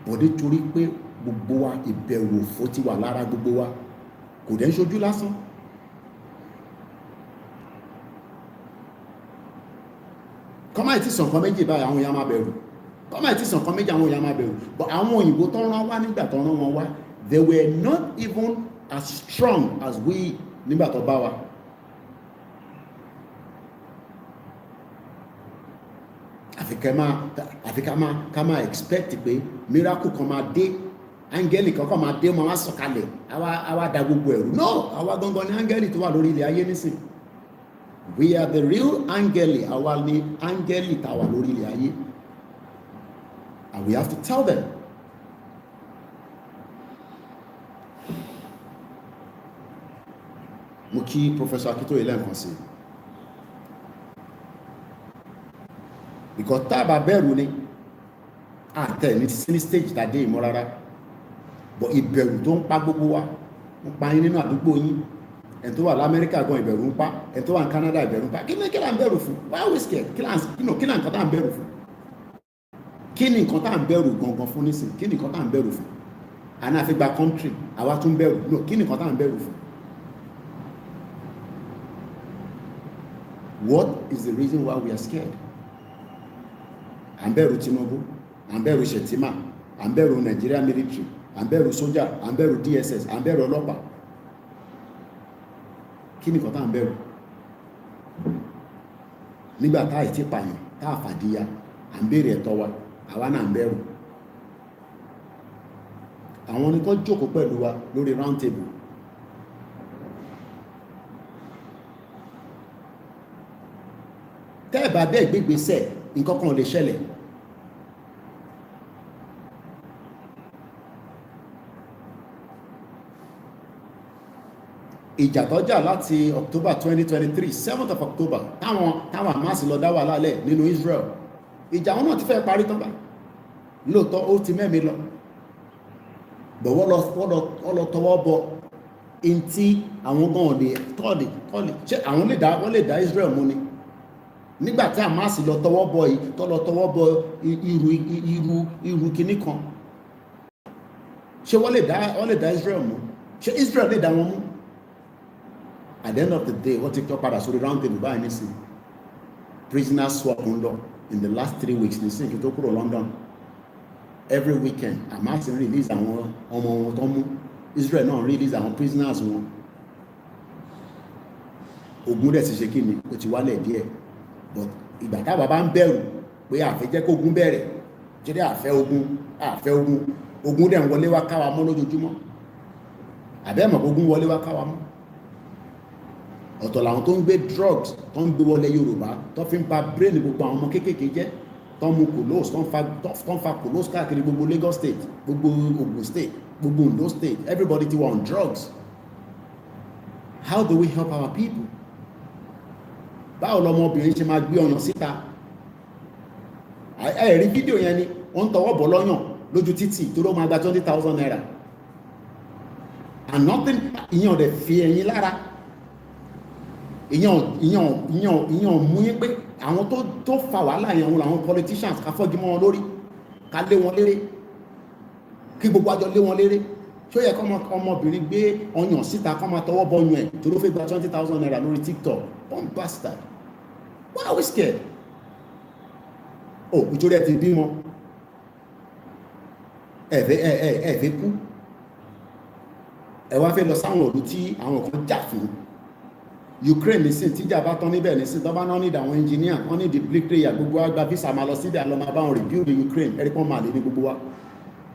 Bọ̀dé torí pé gbogbo wa ìbẹ̀rù òfò ti wà lára gbogbo wa kò dẹ̀ ń ṣojú lásán. Kọ́má ìtì sàn kan méjì báyìí àwọn èèyàn máa bẹ̀rù. Kọ́má ìtì sàn kan méjì àwọn èèyàn máa bẹ̀rù. But àwọn òyìnbó tó rán wá nígbà tó rán wọn wá, they were not even as strong as we nígbà tó bá wa. Àfi ká máa expect pé miracle kan máa dé, áńgẹ́lì kankan máa dé, máa sọ̀kalẹ̀, àwa da gbogbo ẹ̀rù. No, àwa gangan ni áńgẹ́lì tó wà lórí ilẹ̀ ayé nísìn. We are the real áńgẹ́lì, àwa ni áńgẹ́lì tá wà lórí ilẹ̀ ayé. And we have to tell them. Mo kí Professor Akitoye lẹ́ẹ̀kan sí. Because tá a bá bẹ̀rù ni àtẹ̀ ní sí ní stage tàdé ìmọ̀ rárá, but ìbẹ̀rù tó ń pa gbogbo wa ń pa yín nínú àdúgbò yín, ẹ̀ tó wà l'Amẹ́ríkà gan ìbẹ̀rù ń pa, ẹ̀ tó wà ní Canada ìbẹ̀rù ń pa. Kí là ń bẹ̀rù fún? Why are we scared? Kí là ń nǹkan tá à ń bẹ̀rù fún? Kí ni nǹkan tá à ń bẹ̀rù gangan fún nísìn? Kí ni nǹkan tá à ń bẹ̀rù fún? Àná àfi gba country àwa tún bẹ̀rù. No, kí ni nǹkan tá à ń bẹ̀rù fún? What is the reason why we are scared? À ń bẹ̀rù Tinubu, à ń bẹ̀rù Shetima, à ń bẹ̀rù Nigeria military, à ń bẹ̀rù sójà, à ń bẹ̀rù DSS, à ń bẹ̀rù ọlọ́pàá. Kí ni nǹkan tá à ń bẹ̀rù? Nígbà tá àìtí pààyàn, tá àfàdíyà, à ń béèrè ẹ̀tọ́ wa, àwa náà ń bẹ̀rù. Àwọn ni kó jókòó pẹ̀lú wa lórí round table. Tẹ́ ẹ̀ bá bẹ́ẹ̀ gbégbésẹ̀, nǹkan kan ò lè ṣẹlẹ̀. Ìjà tó jà láti October 2023, 7th of October, táwọn Hamas lọ dá wà lálẹ̀ nínú Israel. Ìjà wọn náà ti fẹ́ parí tán bá. Lóòótọ́ ó ti mẹ́mi lọ. Bọ̀ wọ́n lọ tọwọ́ bọ in tí àwọn gan lè tọ́lì. Ṣé wọ́n lè dá Israel mú ni? Nígbàtí Hamas lọ tọwọ́ bọ yìí, tó lọ tọwọ́ bọ irú kìíní kan. Ṣé wọ́n lè dá Israel mú? Ṣé Israel lè dá wọn mú? At the end of the day, wọ́n ti tọ́ padà sórí round table báyìí nísìn. Prisoners swap ń lọ in the last 3 weeks nísìn kí tó kúrò London. Every weekend, Hamas ń release àwọn ọmọ wọn tó mú. Israel náà release àwọn prisoners wọn. Ogun dẹ̀ ti ṣe kí ni, ó ti wálẹ̀ díẹ̀. But ìgbà táwa bá ń bẹ̀rù pé àfẹ́ jẹ́ kógun bẹ̀rẹ̀, jẹ́dẹ́ àfẹ́ ogun dẹ̀ ń wọlé wá káwa mọ́ lójoojúmọ́. Àbẹ́mọ̀ ogun wọlé wá káwa mọ́. Ọ̀tọ̀ làwọn tó ń gbé drugs tó ń gbé wọlé Yorùbá tó fi ń pa brain gbogbo àwọn ọmọ kéékèèké jẹ́, tó ń mu kolos, tó ń fa kolos káàkiri gbogbo Lagos state, gbogbo Ogun state, gbogbo Ondo state. Everybody ti wà on drugs. How do we help our people? Báwo lọmọbìnrin ṣe máa gbé ọyàn síta? Ẹ̀rí fídíò yẹn ni wọ́n ń tọwọ́ bọ̀ lọ́yàn lójú títì tó ló máa gba 20,000 naira and nothing ìyẹn ò dẹ̀ fi ẹ̀yin lára ìyẹn mú yín pé àwọn tó fa wàhálà yẹn wọn làwọn politicians ká fọ́gi mọ́ wọn lórí ká lé wọn léré kí gbogbo àjọ lé wọn léré ṣó yẹ kọ́ ọmọbìnrin gbé ọyàn síta kọ́ máa tọwọ́ bọ́yàn ẹ̀ tó ló fẹ́ gba 20,000 naira lórí TikTok one bastard. Why are we scared? Oh, nítorí ẹ ti bímọ ẹ̀fẹ́ kú ẹ wá fẹ́ lọ sáwọn òlú tí àwọn kan jà fún Ukraine nísìn tíjà bá tán níbẹ̀ nísìn tó bá náà ní àwọn engineer wọ́n ní the bricklayer gbogbo wa gba visa máa lọ síbẹ̀ àlọ́ máa bá wọn rebuild Ukraine ẹ̀rí pọ́n máa lè ní gbogbo wa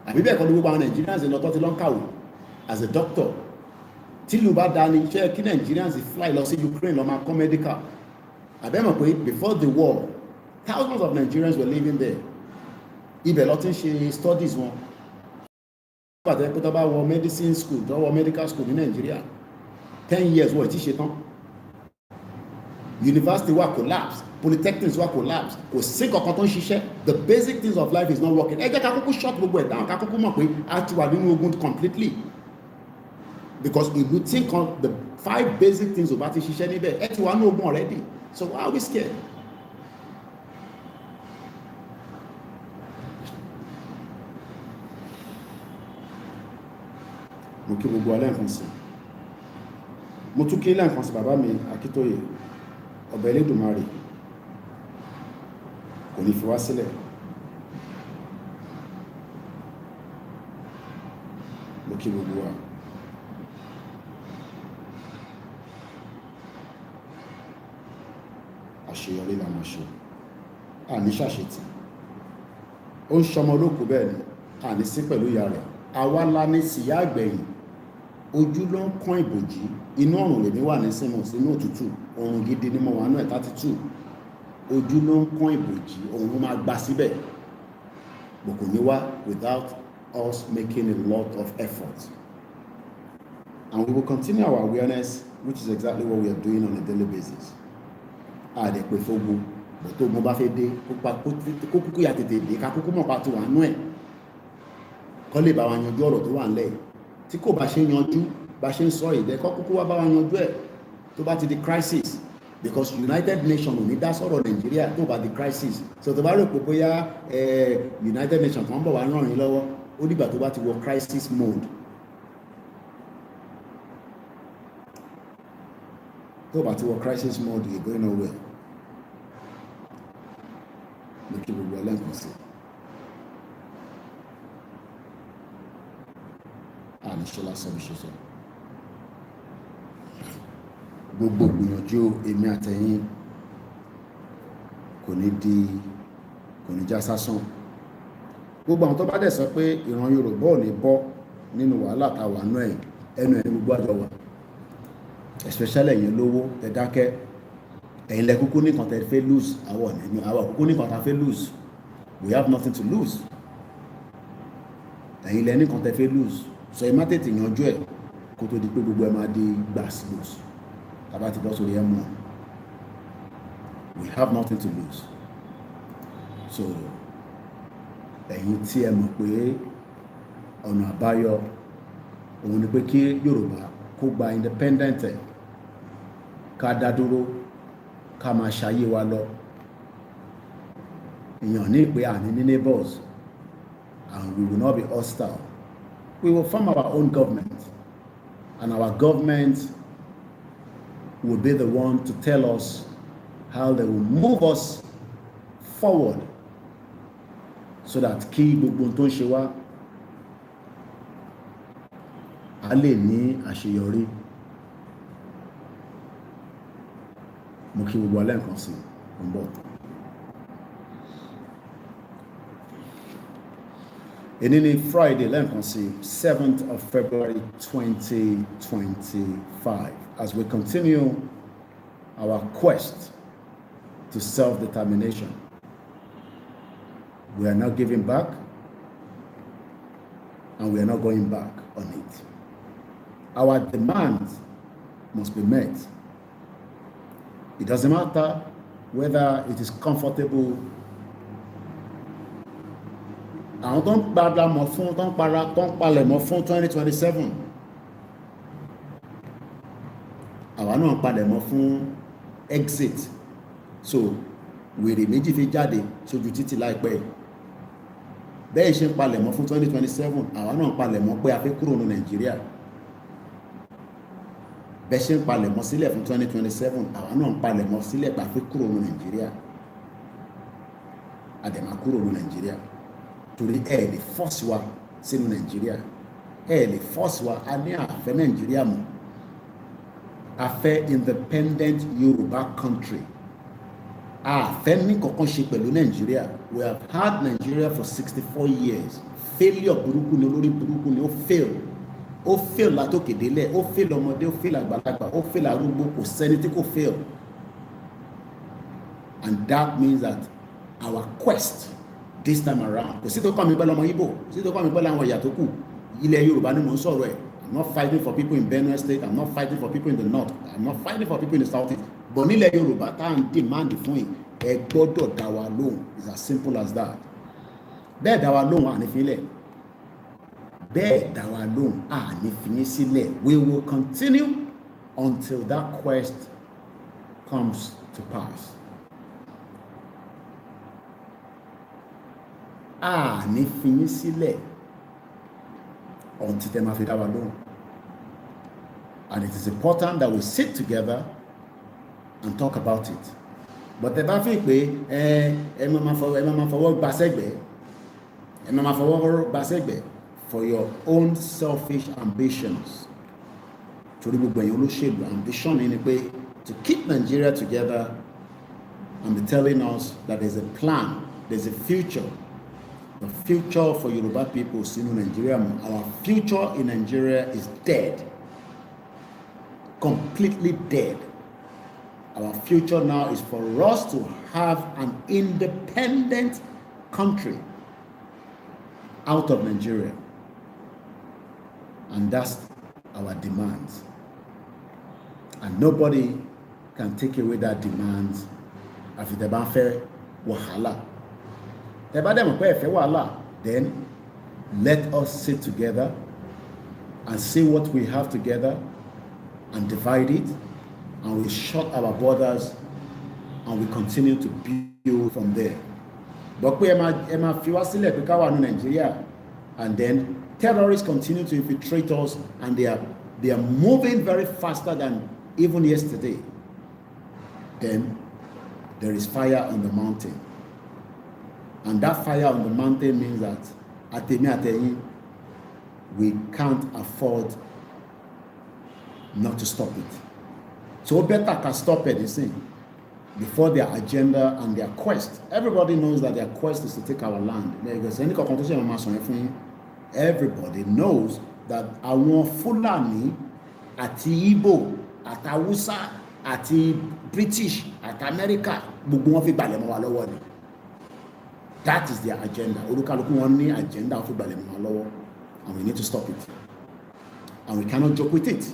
àbí bẹ́ẹ̀ kọ́ ní gbogbo àwọn Nigerians lọ́tọ́ ti lọ́n kàwé as a doctor tí ìlú bá dání ṣe kí Nigerians fly lọ sí Ukraine lọ máa kọ́ medical àbẹ́mọ̀ pé before the war thousands of Nigerians were living there ibẹ̀ lọ ti ń ṣe studies wọn pàtẹ́ pé tó bá wọ medicine school tó wọ medical school ní Nigeria 10 years wọ́n ti ṣe tán university wa collapse polytechnics wa collapse kò sí kankan tó ń ṣiṣẹ́ the basic things of life is not working ẹ jẹ́ ká kúkú shut gbogbo ẹ̀ down ká kúkú mọ̀ pé a ti wà nínú ogun completely because ìlú tí kan the 5 basic things ò bá ti ṣiṣẹ́ níbẹ̀ ẹ ti wà ní ogun already so why are we scared? mo kí gbogbo alẹ́ nǹkan sí mo tún kí lẹ́ǹkan sí bàbá mi Akíntóyè ọba Elédùmarè kò ní fi wá sílẹ̀ mo kí gbogbo wa àṣeyọrí la máa ṣe àní ṣàṣetì ó ń ṣọmọ olókùú bẹ́ẹ̀ ni àní sí pẹ̀lú ìyá rẹ̀ àwa la ní síyá àgbẹ̀yìn ojú ló ń kán ìbòjì inú ọ̀run lèmi wà ní símọ̀ sínú òtútù ọ̀run gidi ní mo wà ní 32 ojú ló ń kán ìbòjì òun máa gba síbẹ̀ bò kò ní wá without us making a lot of effort and we will continue our awareness which is exactly what we are doing on a daily basis àdẹ̀pẹ̀ fógun bò tó mo bá fẹ́ dé kó kúkú yà tètè dé ká kúkú mọ̀ pa tó wà nú ẹ̀ kọ́ lè bá wa yanjú ọ̀rọ̀ tó wà ńlẹ̀ tí kò bá ṣe yanjú bá ṣe ń sọ ìdẹ́ kọ́ kúkú wá bá wa yanjú ẹ̀ tó bá ti di crisis because United Nations ò ní dá sọ̀rọ̀ Nàìjíríà tó bá di crisis so tó bá rò pé bóyá United Nations kan bọ̀ wá ràn yín lọ́wọ́ ó dìgbà tó bá ti wọ crisis mode tó bá ti wọ crisis mode you're going nowhere mo kí gbogbo ẹlẹ́ǹkan sí àníṣe lásán bí ṣe sọ gbogbo gbìyànjú èmi àtẹ̀yìn kò ní já sásán gbogbo àwọn tó bá dẹ̀ sọ pé ìran Yorùbá ò ní bọ́ nínú wàhálà táwà náà ẹnu ẹni gbogbo àjọ wa especially ẹ̀yin lówó ẹ dákẹ́ ẹ̀yin lẹ kúkú nìkan tẹ fẹ́ lose àwọn kúkú nìkan ta fẹ́ lose we have nothing to lose ẹ̀yin lẹ nìkan tẹ fẹ́ lose so ẹ má tètè yanjú ẹ̀ kó tó di pé gbogbo ẹ máa di gbàsígbòs tàbá ti bọ́ sórí ẹ mọ́ we have nothing to lose so ẹ̀yin tí ẹ mọ̀ pé ọ̀nà àbáyọ òun ni pé kí Yorùbá kó gba independent ẹ̀ ká dá dúró ká máa ṣayé wa lọ èèyàn ní pé àní ní neighbors and we will not be hostile we will form our own government and our government will be the one to tell us how they will move us forward so that kí gbogbo tó ń ṣe wá a lè ní àṣeyọrí mo kí gbogbo alẹ́ nǹkan sí ń bọ̀ èní ni Friday lẹ́ǹkan sí 7th of February 2025 as we continue our quest to self-determination. We are not giving back and we are not going back on it. Our demands must be met. It doesn't matter whether it is comfortable àwọn tó ń padà mọ̀ fún tó ń palẹ̀ mọ́ fún 2027 àwa náà palẹ̀ mọ́ fún exit. So wèrè méjì fi jáde sójú títì láìpẹ́ bẹ́ẹ̀ ṣe ń palẹ̀ mọ́ fún 2027 àwa náà palẹ̀ mọ́ pé a fẹ́ kúrò ní Nàìjíríà. Bẹ́ẹ̀ ṣe ń palẹ̀ mọ́ sílẹ̀ fún 2027 àwa náà palẹ̀ mọ́ sílẹ̀ pé a fẹ́ kúrò ní Nàìjíríà. Àdèmà kúrò ní Nàìjíríà torí ẹ lè force wa sínú Nàìjíríà, ẹ lè force wa a ní àfẹ́ Nàìjíríà mọ́, a fẹ́ independent Yoruba country, a fẹ́ ní kankan ṣe pẹ̀lú Nàìjíríà. We have had Nigeria for 64 years. Failure burúkú ni, olórí burúkú ni, ó fail látòkè délẹ̀, ó fail ọmọdé, ó fail àgbàlagbà, ó fail arúgbó, kò sẹ́ni tí kò fail. And that means that our quest this time around, kò sí tó kọ́ mi pẹ̀lú ọmọ Igbo, kò sí tó kọ́ mi pẹ̀lú àwọn ìyà tó kù, ilẹ̀ Yorùbá ni mò ń sọ̀rọ̀ ẹ̀. I'm not fighting for people in Benue State, I'm not fighting for people in the north, I'm not fighting for people in the south. But nílẹ̀ Yorùbá tá à ń demand fún yìí, ẹ gbọ́dọ̀ dá wa lóhùn. It's as simple as that. Bẹ́ẹ̀ dá wa lóhùn àní fílẹ̀, bẹ́ẹ̀ dá wa lóhùn àní fìyín sílẹ̀. We will continue until that quest comes to pass. Àní fìyín sílẹ̀ until tẹ́ máa fi dá wa lóhùn. And it is important that we sit together and talk about it. But tẹ́ bá fi pé ẹ máa fọwọ́ gbàsẹ́gbẹ̀ for your own selfish ambitions. Torí gbogbo ẹ̀yin olóṣèlú ambition ni pé to keep Nigeria together and be telling us that there's a plan, there's a future. The future for Yoruba people sínú Nigeria, our future in Nigeria is dead. Completely dead. Our future now is for us to have an independent country out of Nigeria. And that's our demands. And nobody can take away that demand àfi tẹ́ bá fẹ́ wàhálà. Tẹ́ bá dẹ̀ mọ̀ pé ẹ fẹ́ wàhálà, then let us sit together and see what we have together and divide it, and we shut our borders and we continue to build from there. But pé ẹ máa fi wá sílẹ̀ pé ká wà ní Nàìjíríà, and then terrorists continue to infiltrate us, and they are moving very faster than even yesterday. Then there is fire on the mountain, and that fire on the mountain means that àtẹ̀yìn we can't afford not to stop it. So better can stop it, you see, before their agenda and their quest. Everybody knows that their quest is to take our land. Everybody knows that àwọn Fúlàní àti Igbo àti Hausa àti British àti America gbogbo wọn fi gbalẹ̀ mọ́ wa lọ́wọ́ ni. That is their agenda. Olúkálùkù wọn ní agenda wọn fi gbalẹ̀ mọ́ wa lọ́wọ́, and we need to stop it, and we cannot joke with it.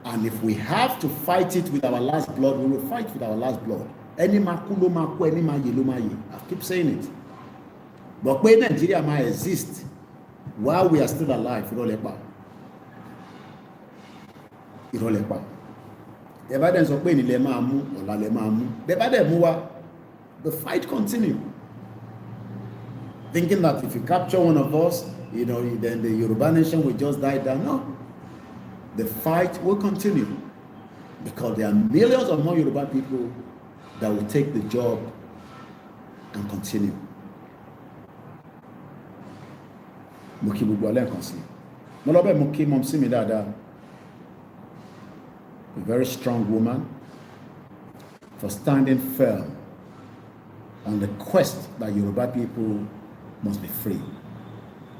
And if we have to fight it with our last blood, we will fight with our last blood. Ẹni máa kú ló máa kú, ẹni máa yè ló máa yè. I keep saying it. But pé Nigeria máa exist while we are still alive, ìrọ̀lẹ́pà. Ẹ bá dẹ̀ sọ pé ìnílẹ̀ máa mú, ọ̀la lẹ̀ máa mú. Ẹ bá dẹ̀ mú wa, the fight continue. Thinking that if you capture one of us, then the Yoruba nation will just die down. No. The fight will continue, because there are millions of more Yoruba people that will take the job and continue. Mo kí gbogbo alẹ́ kan sí. Mo lọ bẹ́ẹ̀ mo kí mọ̀ sí mi dáadáa. A very strong woman for standing firm on the quest that Yoruba people must be free.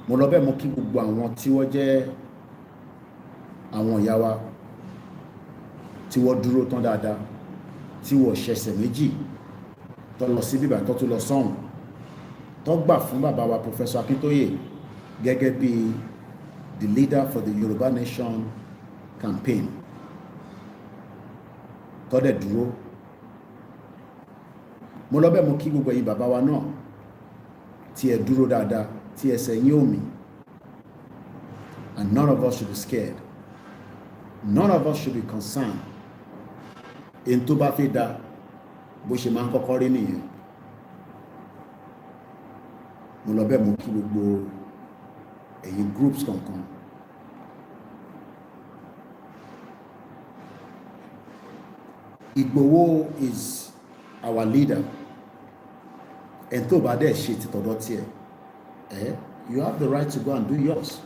Mo lọ bẹ́ẹ̀ mo kí gbogbo àwọn tí wọ́n jẹ́ àwọn ìyá wa tí wọ́n dúró tán dáadáa, tí wọ́n ṣẹ̀ṣẹ̀ méjì tó lọ sí bíbá tó tún lọ sọ́hùn, tó gbà fún bàbá wa Professor Akintoye gẹ́gẹ́ bí the leader for the Yoruba Nation campaign, tó dẹ̀ dúró. Mo lọ bẹ́ẹ̀ mo kí gbogbo ẹ̀yin bàbá wa náà tí ẹ dúró dáadáa, tí ẹsẹ̀ yín ò mì. And none of us should be scared. None of us should be concerned. In tó bá fẹ́ dá bó ṣe máa ń kọ́kọ́ rí nìyẹn. Mo lọ bẹ́ẹ̀ mo kí gbogbo ẹ̀yin groups kankan. Igboho is our leader. And tó bá dẹ̀ ṣe títọ̀dọ̀ tiẹ̀, you have the right to go and do yours.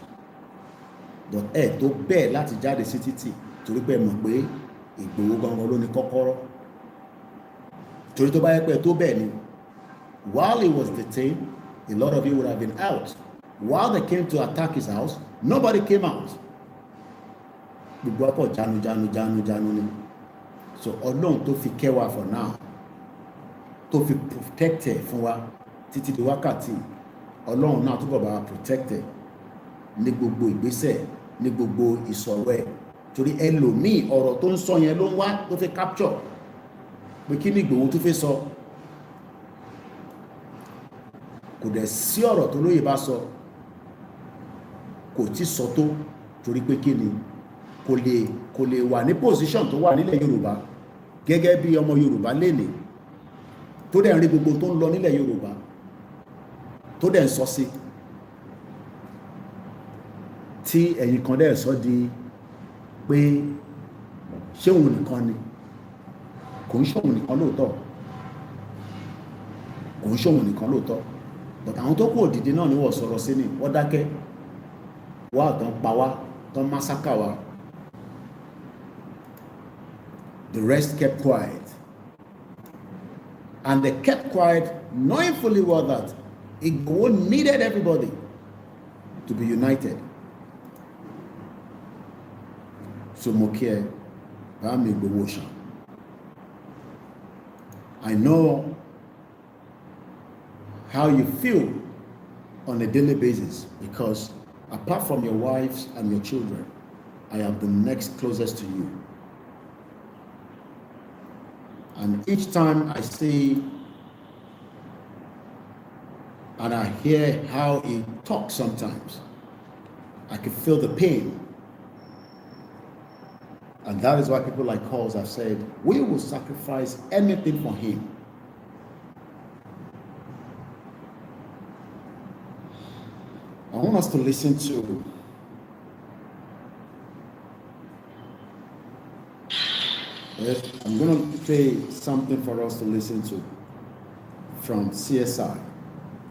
But tó bẹ́ẹ̀ láti jáde sí títì torí pé mọ̀ pé Igboho gangan ló ní kọ́kọ́rọ́. Torí tó bá yẹ pé tó bẹ́ẹ̀ ni, while he was detained, a lot of you would have been out. While they came to attack his house, nobody came out. Gbogbo ọkọ̀ jánu ni. So Ọlọ́run tó fi kẹ́ wa for now, tó fi protect ẹ̀ fún wa títí di wákàtí, Ọlọ́run náà túbọ̀ bá wa protect ẹ̀ ní gbogbo ìgbésẹ̀, ní gbogbo ìsọ̀rọ̀ ẹ̀. Torí ẹlòmíì ọ̀rọ̀ tó ń sọ yẹn ló ń wá tó fi capture pé kí ni Ìgbòho tó fẹ́ sọ. Kò dẹ̀ sí ọ̀rọ̀ tó lóye bá sọ kò tí sọ tó, torí pé kí ni kò lè wà ní position tó wà nílẹ̀ Yorùbá gẹ́gẹ́ bí ọmọ Yorùbá lénìí tó dẹ̀ ń rí gbogbo tó ń lọ nílẹ̀ Yorùbá tó dẹ̀ ń sọ sí, tí ẹ̀yin kan dẹ̀ sọ di pé ṣé òun nìkan ni, kò ń ṣòun nìkan lóòótọ́, kò ń ṣòun nìkan lóòótọ́, but àwọn tó kù òdìdí náà ni wọ́n sọ̀rọ̀ sí ni wọ́n dákẹ́, wá tán pa wá tán másákà wá. The rest kept quiet. And they kept quiet knowing fully well that Igboho needed everybody to be united. So Mokie, I know how you feel on a daily basis, because apart from your wives and your children, I am the next closest to you. And each time I see and I hear how he talks sometimes, I can feel the pain. And that is why people like us have said, we will sacrifice anything for him. I want us to listen to I'm going to play something for us to listen to from CSI.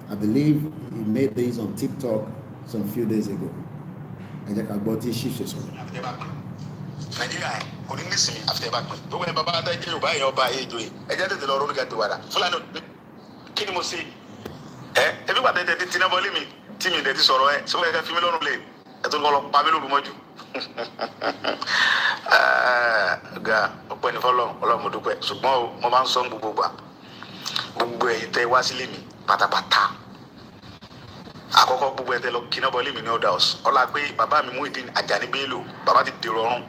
I believe he made this on TikTok some few days ago. Nigeria, kò ní nísìnyí after back me gbogbo ẹ bàbá adájọ́ Yorùbá yẹn ọba ayé ìjòyè ẹjẹ tètè lọ rọrùn gàdé wàrà Fúlàní kí ni mo ṣe ẹbí wà tètè ti tiná bọlé mi tí mi dẹ ti sọ̀rọ̀ sọ ẹ fi mi lọ́rùn lé ẹ tó lọ pa mí lóru mọ́jú ga ọpẹ́ ní fọlọ Ọlọ́run mo dúpẹ́ ṣùgbọ́n mo máa ń sọ gbogbo gbà gbogbo ẹ̀yin tẹ́ wá sílé mi pátápátá àkọ́kọ́ gbogbo ẹ tẹ́ lọ kíná bọlé mi ní ọdà ọs ọlá pé bàbá mi Muyideen Ajani Bello bàbá ti dèrò ọ̀run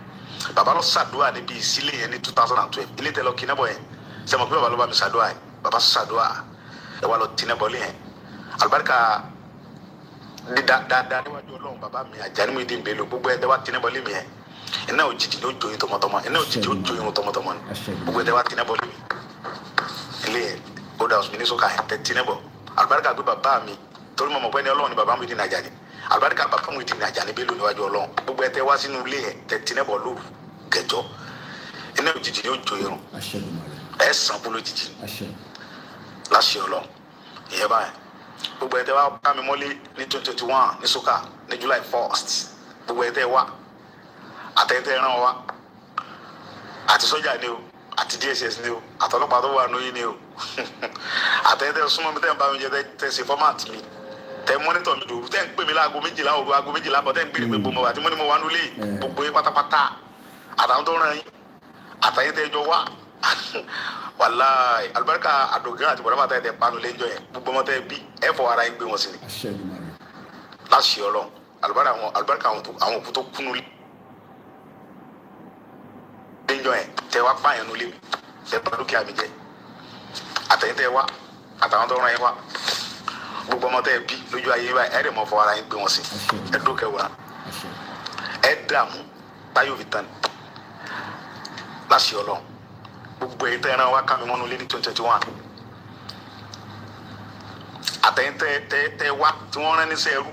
bàbá lọ ṣàdúrà níbi ìsílẹ̀ yẹn ní 2012 ilé tẹ́ lọ kíná bọ yẹn sẹmọ pé bàbá ló bá mi ṣàdúrà yẹn bàbá ṣàdúrà ẹ wá lọ tíná bọlé yẹn àlùbáríkà ní dáadáa níwájú Ọlọ́run bàbá mi Ajani Muyideen Bello gbogbo ẹ tẹ́ wá tíná bọlé mi yẹn iná òjijì ló joyin tọmọtọmọ iná òjijì ó joyin tọmọtọmọ ni gbogbo ẹ tẹ́ wá tíná bọlé mi ilé yẹn ó dà ọsùn ní sọkà yẹn tẹ́ tíná bọ àlùbáríkà gbé bàbá mi torí mo mọ̀ pé ní Ọlọ́run ni bàbá Muyideen Ajani àlùbáríkà bàbá Muyideen Ajani Bello níwájú Ọlọ́run gbogbo ẹ tẹ́ wá sínú ilé yẹn tẹ́ tíná bọ lóru kẹjọ iná òjijì ni ó joyin ẹ sàn bolo jìjì láṣẹ Ọlọ́run ìyẹn báyìí gbogbo ẹ tẹ́ wá bá mi mọ́lé ní 2021 ní sọkà ní July 1st gbogbo ẹ tẹ́ wá àtẹ̀tẹ̀ ràn wá àti sọ́jà ni o àti DSS ni o àtọlọ́pàá tó wà lóyún ni o àtẹ̀tẹ̀ súnmọ́ mi tẹ́ ń bá mi jẹ tẹ́ ṣe fọ́màtì mi tẹ́ mọ́nítọ̀ mi dòwú tẹ́ ń pè mí láago 12 òru aago 12 bọ̀ tẹ́ ń pè mí gbogbo àti mo ní mo wà nulẹ̀ gbogbo yín pátápátá àtàwọn tó ràn yín àtẹ̀tẹ̀ jọ wá wàláì àlùbáríkà àdògán àti bọ̀dá bàtà ẹ̀ panu lẹ́jọ́ yẹn gbogbo ọmọ tẹ́ bí ẹ̀ fọ ara yín gbé wọn sí ni láṣẹ Ọlọ́run àlùbáríkà àwọn òkú tó kúnú lẹ́jọ́ yẹn tẹ́ wá pààyàn nulẹ̀ mi tẹ́ bá dúkìá mi jẹ́ àtẹ̀yìn tẹ́ wá àtàwọn tó ràn yín wá gbogbo ọmọ tẹ́ bí lójú ayé báyìí ẹ dẹ̀ mọ́ fọ ara yín gbé wọn sí ẹ dókè wá ẹ dààmú táyọ̀ fi tán láṣẹ Ọlọ́run gbogbo èyí tẹ́ ẹran wá ká mi mọ́nú lé ní 2021 àtẹ̀yìn tẹ́ wá tí wọ́n rán níṣẹ́ ẹrú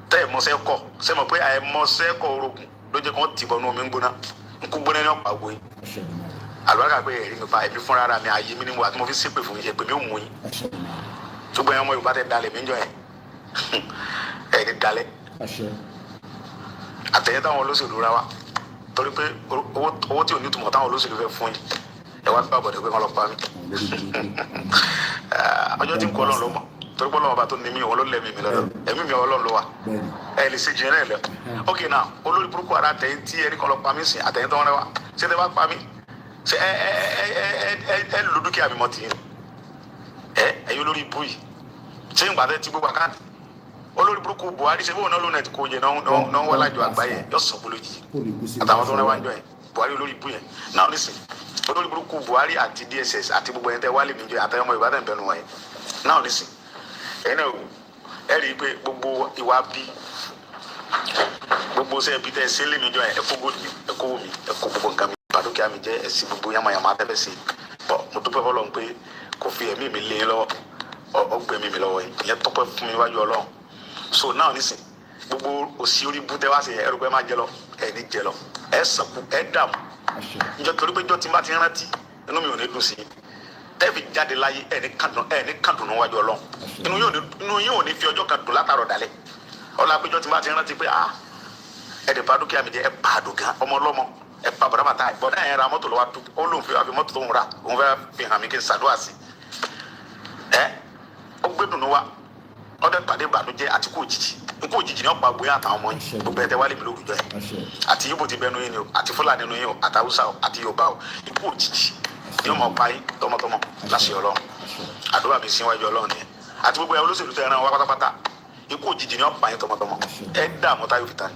tẹ́ ẹ̀ mọ́ṣẹ́ kọ̀ ṣe mọ̀ pé àìmọ́ṣẹ́ kọ̀ orogún ló jẹ́ kí wọ́n tì bọ́nú omi ń gbóná ń kú gbóná ní ọ̀pá àgbo yìí àlùbáríkà pé ẹ̀rí mi fa ẹ̀mí fúnra ara mi ààyè mi ni mo àti mo fi ṣépè fún yín ẹ̀pẹ̀ mi ò mú yín tó gbẹ̀yìn ọmọ Yorùbá tẹ́ dalẹ̀ mí jọ yẹn ẹ̀rí dalẹ̀ àtẹ̀yìn táwọn olóṣèlú ra wa torí pé owó tí ò ní túmọ̀ táwọn olóṣèlú fẹ́ fún yín ẹ wá gbà bọ̀dẹ̀ pé wọ́n lọ pa mí ọjọ́ tí ń kọ́ Ọlọ́run ló mọ̀ torí pé Ọlọ́run ọba tó ní mí òun ló lẹ́mí mi lọ́dọ̀ ẹ̀mí mi Ọlọ́run ló wà ẹ lè ṣe jù yẹn náà lọ ok now olórí burúkú ara àtẹ̀yìn tí ẹni kan lọ pa mí sìn àtẹ̀yìn tó ń rẹwà ṣé tẹ bá pa mí ṣe ẹ lò dúkìá mi mọ́ tì yín ẹ̀yin olórí ibú yìí ṣé ń gbàdẹ́ tí gbogbo àkáǹtì olórí burúkú Buhari ṣe bóun náà lónà kò yẹ náà wọ́n lájọ àgbáyé yọ sọ polójì àtàwọn tó ń rẹwà ń jọ yẹn Buhari olórí ibú yẹn náà nísìn olórí burúkú Buhari àti DSS àti gbogbo ẹni tẹ wálé mi jẹ àtàwọn ọmọ Ìbàdàn bẹnu wọn yẹn náà nísìn ẹ̀yin náà ẹ rí i pé gbogbo ìwà bí gbogbo sẹ bí tẹ ṣe lé mi jọ yẹn ẹkọ góòlù ẹkọ wò mí ẹkọ gbogbo nǹkan mi ìbàdókè àmì jẹ ẹsìn gbogbo yamayama tẹfẹ sí bọ mo dúpẹ́ fọ́lọ́run pé kò fi ẹ̀mí mi lé lọ́wọ́ ọgbẹ̀mí mi lọ́wọ́ yìí ìyẹn tọ́pẹ́ fún mi wájú Ọlọ́run so náà nísìn gbogbo òsì orí bú tẹ wá sí ẹrù pé má jẹ lọ ẹ ní jẹ lọ ẹ sàkú ẹ dààmú njọ torí pé jọ tí n bá ti rántí inú mi ò ní dùn sí i tẹ́ẹ̀fì jáde láyé ẹ ní kàdùn níwájú Ọlọ́run inú yín ò ní fi ọjọ́ kan dùn látàrọ̀ dalẹ̀ ọlọ́ àpéjọ tí n bá ti rántí pé ẹ dẹ̀ bá dúkìá mi jẹ ẹ bá a dùn gan ọmọ ọlọ́mọ ẹ pa bọ̀dá bàtà bọ̀dá yẹn ra mọ́tò lọ́wọ́ ó lóun fi mọ́tò tó ń ra òun fẹ́ fi hàn mí kí n ṣàdúrà sí ó gbé dùnú wa ọdẹ pàdé ìbànújẹ́ àti kú òjijì ní ọ̀pọ̀ àgbóyè àtàwọn ọmọ yìí gbogbo ẹ̀tẹ̀ wálé mi lórúkọ yẹn àti Yíbò ti bẹnu yín ni o àti Fúlàní nínú yín o àti Haúsá o àti Yorùbá o ikú òjijì ní ọmọ ọ̀pá yín tọmọtọmọ láṣẹ Ọlọ́run àdúrà mi síwájú Ọlọ́run nìyẹn àti gbogbo ẹ̀ olóṣèlú tẹ̀ ẹran wa pátápátá ikú òjijì ní ọ̀pá yín tọmọtọmọ ẹ̀ ń dààmú táyọ̀ fìtá ni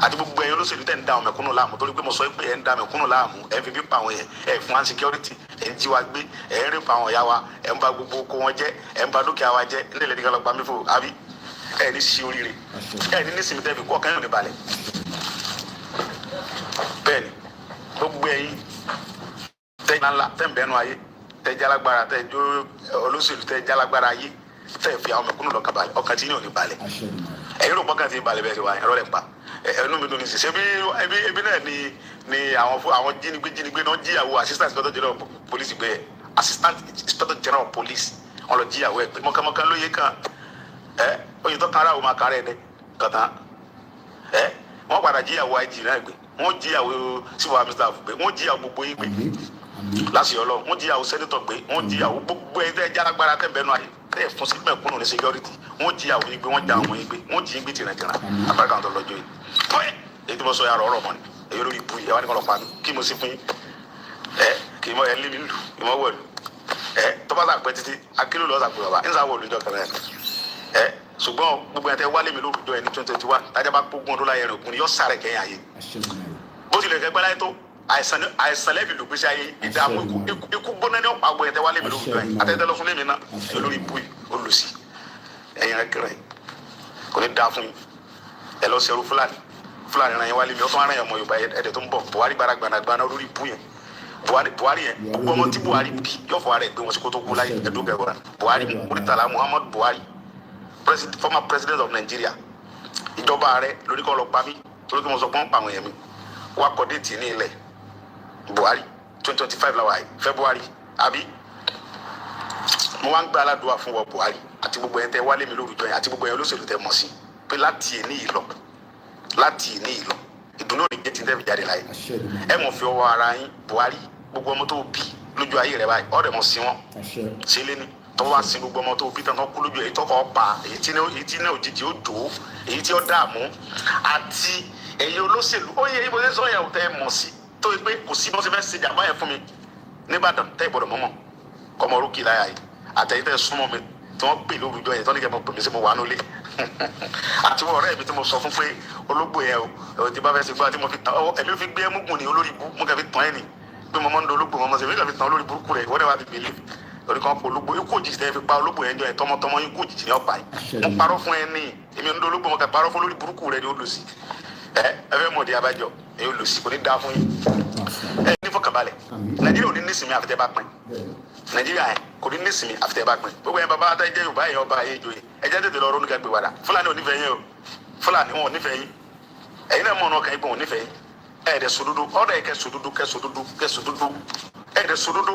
àti gbogbo ẹ̀ olóṣèlú tẹ̀ ń dààmú mẹ̀kúnnù láàmú torí pé mo sọ pé ẹ̀ ń dààmú mẹ̀kúnnù láàmú ẹ̀ fi bí pa àwọn yẹn ẹ̀ fún wa security ẹ̀ ń jí wa gbé ẹ̀ ń rí pa àwọn ìyá wa ẹ̀ ń ba gbogbo oko wọn jẹ́ ẹ̀ ń ba dúkìá wa jẹ́ ẹ̀ ń lè dìgbà lọ pa mí fò àbí ẹ̀ ní sí oríire ẹ̀ ní nísìmí tẹ́ fi kú ọ̀kan yóò ní balẹ̀ bẹ́ẹ̀ ni gbogbo ẹ̀yin tẹ́ ńlá tẹ́ ń bẹ́nu ayé tẹ́ jalagbára tẹ́ jó olóṣèlú tẹ́ jalagbára ayé tẹ́ fi àwọn mẹ̀kúnnù lọ́kàn balẹ̀ ọkàn tí yóò ní balẹ̀ ẹ̀yin ló pọ́kàn tí balẹ̀ bẹ́ẹ̀ ti wá ẹ̀rọ rẹ̀ ń pa ẹnu mi dùn ní sísè ebi náà ni àwọn jínigbé náà jíyàwó assistant inspector general police gbé assistant inspector general police wọn lọ jíyàwó ẹ pé mọ̀kànmọ̀kàn lóye kan oye tó kára o máa kára ẹ dẹ kàtà wọn padà jíyàwó IG náà gbé wọn jíyàwó civil army staff gbé wọn jíyàwó gbogbo yín gbé láti Ọlọ́run wọn jíyàwó senator gbé wọn jíyàwó gbogbo ẹ tẹ jálágbára tẹ bẹnu ayé tẹ fún sí mẹ̀kúnnù ní security wọn jíyàwó yín gbé wọn já àwọn yín gbé wọn jí yín gbé tìrìntìrìn àbáríkà àwọn tó lọ́jọ́ yìí fún èyí tí mo sọ yàrá ọ̀rọ̀ mọ ni èyí lórí ibu yìí ẹ wá ní kọ́ lọ pa mí kí mo sì fún yín kì í mọ ẹ lé mi lù kì í mọ wọlú tọ́ba sà pẹ́ títí akíló lọ́ọ́ sàpè bàbá ń sà wọlú ìjọ kẹrẹ ṣùgbọ́n gbogbo ẹ̀ tẹ́ wálé mi lórúkọ ẹ̀ ní 2021 tájà bá gbógun ọdún láyé rẹ̀ òkun ni yóò sáré kẹ́yìn ayé bó tilẹ̀ kẹ́gbẹ́ láyé tó àìsàn lẹ́bi lògbèsè ayé ìdààmú ikú gbóná ní ọ̀pá àgbo ẹ̀ tẹ́ wálé mi lórúkọ ẹ̀ àtẹ́tẹ́ lọ fún lèmi náà olórí ibú yìí olùsí ẹ̀yìn rẹ̀ kẹrẹ kò ní dáa fún yín ẹ lọ sẹ́rù Fúlàní ràn yín wálé mi ọ̀tún ara yẹn ọmọ Yorùbá ẹ̀dẹ̀ tó ń bọ̀ Buhari gbanagbana olórí ibú yẹn Buhari yẹn gbogbo ọmọ tí Buhari bí yóò fọ ara ẹ̀ gbé wọn sí kótó kú láyé ẹ̀dùn kẹwàá Buhari Murtala Muhammadu Buhari former president of Nigeria ìjọba rẹ̀ lórí kọ́ lọ pa mí torí kí mo sọ pé wọ́n pa àwọn èèyàn mi wá kọ́ déètì ní ilẹ̀ Buhari 2025 la wà yìí February àbí mo wá ń gba aládùúgbò fún wọn Buhari àti gbogbo ẹ̀yin tẹ́ wálé mi lórúkọ yẹn àti gbogbo ẹ̀yin olóṣèlú tẹ́ mọ̀ sí pé láti èní yìí lọ ìdùnnú òní jẹ́ ti tẹ́ fi jáde láyé ẹ mọ̀ fi ọwọ́ ara yín Buhari gbogbo ọmọ tó bí lójú ayé rẹ̀ báyìí ọ̀rẹ́ mọ̀ sí wọn sí lé ní tọ́wọ́ wá sí gbogbo ọmọ tó bí tán kú lójú èyí tọ́kọ̀ pa èyí tí ní òjijì ó dò ó èyí tí ó dààmú àti ẹ̀yin olóṣèlú ó yẹ ibo sẹ́sọ́ yẹn tẹ́ mọ̀ sí tó yẹ pé kò sí bọ́sẹ̀ fẹ́ ṣe jàmbá yẹn fún mi nìbàdàn tẹ́ ìgbọ́dọ̀ mọ́mọ́ kọ́mọ orúkì láyà yìí àtẹ̀yìn tẹ́ súnmọ́ mi tí wọ́n pè lórúkọ yẹn tí wọ́n ní kẹ́ mọ̀ pè mí sí mo wà nulẹ̀ àti wọ́n ọ̀rẹ́ mi tí mo sọ fún pé ológbò yẹn o tí bá fẹ́ ṣe gbọ́ àti mo fi tán ẹ̀mí fi gbé ẹmúgùn ní olórí ibú mo kẹ́ fi tán ẹ̀ nì pé mo mọ́ ń do ológbò mọ́ ṣe mí kẹ́ fi tán olórí burúkú rẹ̀ ìwọ́n dẹ̀ wá fi gbélé lórí kan kó ológbò ikú òjijì tẹ́ fi pa ológbò yẹn jọ ẹ̀ tọmọtọmọ ikú òjijì ní ọ̀pá yìí mo parọ́ fún ẹ ní èmi ń do ológbò mọ̀ kẹ́ parọ́ fún lórí burúkú rẹ ni ó lò sí ẹ fẹ́ mọ̀ di abájọ ẹ yóò lò sí kò ní dáa fún yín ẹ ní fọkànbalẹ̀ Nàìjíríà ò ní nísìmí àfitẹ́ bá pín Nàìjíríà yẹn kò ní nísìmí àfitẹ́ bá pín gbogbo yẹn bàbá àtẹ́jẹ́ Yorùbá yẹn ọba ayé ìjòyè ẹ jẹ́ tètè lọ ronú kẹ́ gbé wàdà Fúlàní ò nífẹ̀ẹ́ yín o Fúlàní wọn ò nífẹ̀ẹ́ yín ẹ̀yin náà mọ̀ ọ̀nà ọkàn yín pé wọn ò nífẹ̀ẹ́ yín ẹ̀ẹ́dẹ̀ sòdodo ọ̀dọ̀ yìí kẹ́ sòdodo ẹ̀ẹ́dẹ̀ sòdodo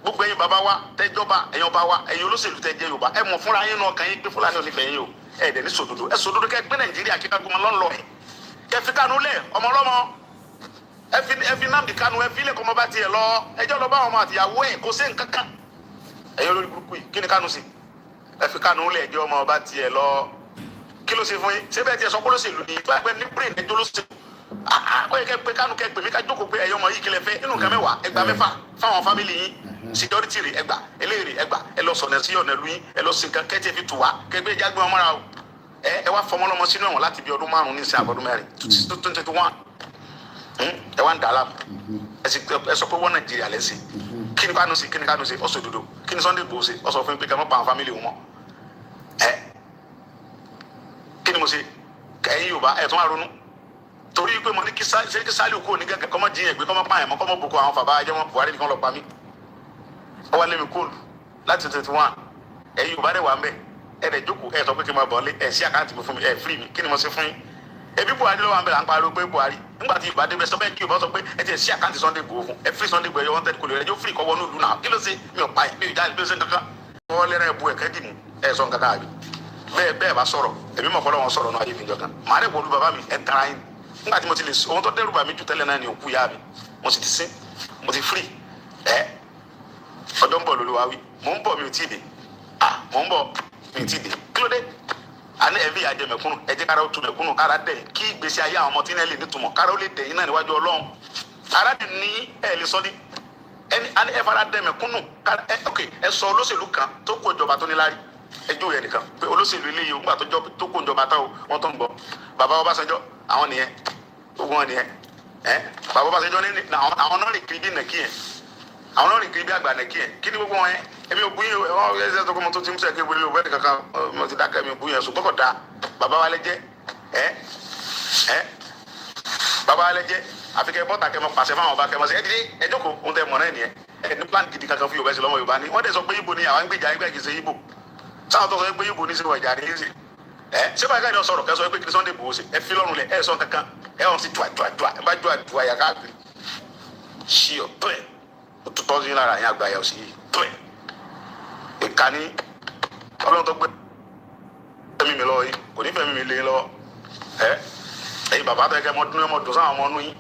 gbogbo ẹ̀yin bàbá wa tẹ́jọba ẹ̀yin ọba wa ẹ̀yin olóṣèlú tẹ́jẹ́ Yorùbá ẹ̀ mọ̀ fúnra yín náà kàn yín pé Fúlàní ò nífẹ̀ẹ́ yín o ẹ̀ẹ́dẹ̀ ní sòdodo ẹ̀ sòdodo kẹ́ gbé Nàìjíríà kíkà gbọmọ lọ́nlọ́ ẹ̀ kẹ́ fi Kánú lẹ̀ ọmọ ọlọ́mọ ẹ fi Nnamdi Kanu ẹ fi lẹ̀ kọ́mọ bá tiẹ̀ lọ ẹjọ́ lọ bá ọmọ àtìyàwó ẹ̀ kó sí nǹkan kan ẹ̀yin olórí burúkú yìí kí ni Kanu sí ẹ fi Kanu lẹ̀ ẹjọ́ ọmọ bá tiẹ̀ lọ kí ló ṣe fún yín ṣé bẹ́ẹ̀ tiẹ̀ sọ pé olóṣèlú ni tó ẹgbẹ́ ní brain ẹjọ́ olóṣèlú ó yẹ kẹ́ pé Kanu kẹ́ pè mí ká jókòó pé ẹ̀yọ́ ọmọ yìí kílẹ̀ fẹ́ inú nǹkan mẹ́wàá ẹgbàá mẹ́fà fáwọn fámìlì yín security rẹ̀ ẹgbà eléyìí ẹgbà ẹ lọ sọ̀nà sí ọ̀nà lu yín ẹ lọ sìnkàn kẹ́tì ẹ fi tù wá kẹgbẹ́ ìjà gbé wọn mọ́ra o ẹ wá fọmọ lọmọ sínú ẹ̀wọ̀n láti bí ọdún 5 ní ìsìn àbọ̀dún 4 2021 ẹ wá ń dà láàmú ẹ sọ pé wọ́n Nàìjíríà lẹ́sìn kí ni Kanu sí ọ̀sọ̀ òdodo kí ni Sunday Igboho sí ọ̀sọ̀ fún mi pé kẹ́ mọ́ pa àwọn fámìlì wọn ẹ kí ni mo ṣe ẹ̀yin Yorùbá ẹ̀ tún wá ronú torí pé mo ní kí Sálíù kúrò ní gẹ́gẹ́ kọ́mọ́ jiyàn gbé kọ́mọ́ pààyàn mọ́ kọ́mọ́ boko àwọn bàbá ajẹ́ wọn Buhari nìkan lọ pa mí ọ wá lé mi kóòlù láti 21 ẹ̀yin Yorùbá dẹ̀ wà ń bẹ̀ ẹ̀ dẹ̀ jókòó ẹ̀ sọ pé kí n máa bọ̀ ọ́lé ẹ̀ sí àkáǹtì mi fún mi ẹ̀ fírì mi kí ni mo ṣe fún yín ebi Buhari lọ́wọ́ à ń bẹ̀ là ń pariwo pé Buhari nígbà tí Yorùbá débẹ̀ sọ bẹ́ẹ̀ kí Yorùbá sọ pé ẹ ti ẹ̀ sí àkáǹtì Sunday Igboho fún ẹ fírì Sunday Igboho ẹ̀ wanted kò lè rẹ̀ jó fírì kọ́ wọnú ìlú náà kí ló ṣe mi ò pa ẹ̀ mi ò jáde bí ó ṣe kankan wọ́n lẹ́rẹ̀ ẹ̀ bu ẹ̀kẹ́ dì mú ẹ̀ sọ kankan àbí bẹ́ẹ̀ bá sọ̀rọ̀ èmi mọ̀ fọlọ́ wọn sọ̀rọ̀ náà ayé mi jọ kan màá rẹ̀ wọlú bàbá mi ẹ̀ tara yín nígbà tí mo ti lè ohun tó dẹ́rù bà mí jù tẹ́lẹ̀ náà ni òkú yá mi mo sì ti sín mo ti fírì ọjọ́ ń bọ̀ lórí wa wí mò ń bọ̀ mi ò tí ì dé mò ń bọ̀ mi ò tí ì dé kí ló dé àní ẹbí àjẹ mẹ̀kúnnù ẹ jẹ́ kára ó tu mẹ̀kúnnù kára dẹ̀ kí ìgbésí ayé àwọn ọmọ tí náà lè nítumọ̀ kára ó lè dẹ̀ yín náà níwájú Ọlọ́run ara dì ní ẹ lè sọ ní ẹni àní ẹ fara dẹ̀ mẹ̀kúnnù kára ẹ sọ olóṣèlú kan tó kó ìjọba tó níláárí ẹjọ́ yẹn nìkan pé olóṣèlú eléyìí ògbà tó kó ìjọba táwọn wọn tó ń bọ̀ bàbá Ọbásanjọ́ àwọn nìyẹn gbogbo wọn nìyẹn bàbá Ọbásanjọ́ ní àwọn náà rìn kiri bí nàkí yẹn àwọn náà rìn kiri bí àgbà nàkí yẹn kí ni gbogbo wọn yẹn èmi ò bú yín wọn ẹsẹ tó kọ mọ tó ti ń sẹ kébìrì ò bẹ́ẹ̀ kankan mo ti dákẹ́ mi ò bú yín ẹ̀sùn gbọ́kọ̀ da bàbá wa lẹ́jẹ́ bàbá wa lẹ́jẹ́ àfikẹ́ bọ́tà kẹ́ mọ pàṣẹ fáwọn ọba kẹ́ mọ sí ẹ dídé ẹ jókòó ohun tẹ mọ̀ náà nìyẹn ẹ ní plan gidi kankan fún Yorùbá ẹsẹ lọ́mọ Yorùbá ni wọ́n dẹ̀ sọ pé Ìgbò ni àwọn ń gbèjà ẹgbẹ́ kì í ṣe Ìgbò sáwọn tó sọ pé Ìgbò ní sí ìjà ní í ṣe ṣé báyìí káyọ̀ sọ̀rọ̀ kẹ́ sọ pé kí Sunday Igboho ṣe ẹ fi lọ́rùn lẹ̀ ẹ sọ kankan ẹ hàn sí jùà ẹ bá jùà yà káàkiri ṣí ọ pẹ́ o tó tọ́jú lára yẹn àgbà yà ó sì pẹ́ ìkànnì Ọlọ́run tó gbé fẹ́mi mi lọ́wọ́ yìí kò ní fẹ́mi mi lé lọ́wọ́ ẹ̀yin bàbá tó yẹ kẹ́ ọmọ dùn sáwọn ọmọ ọdún yìí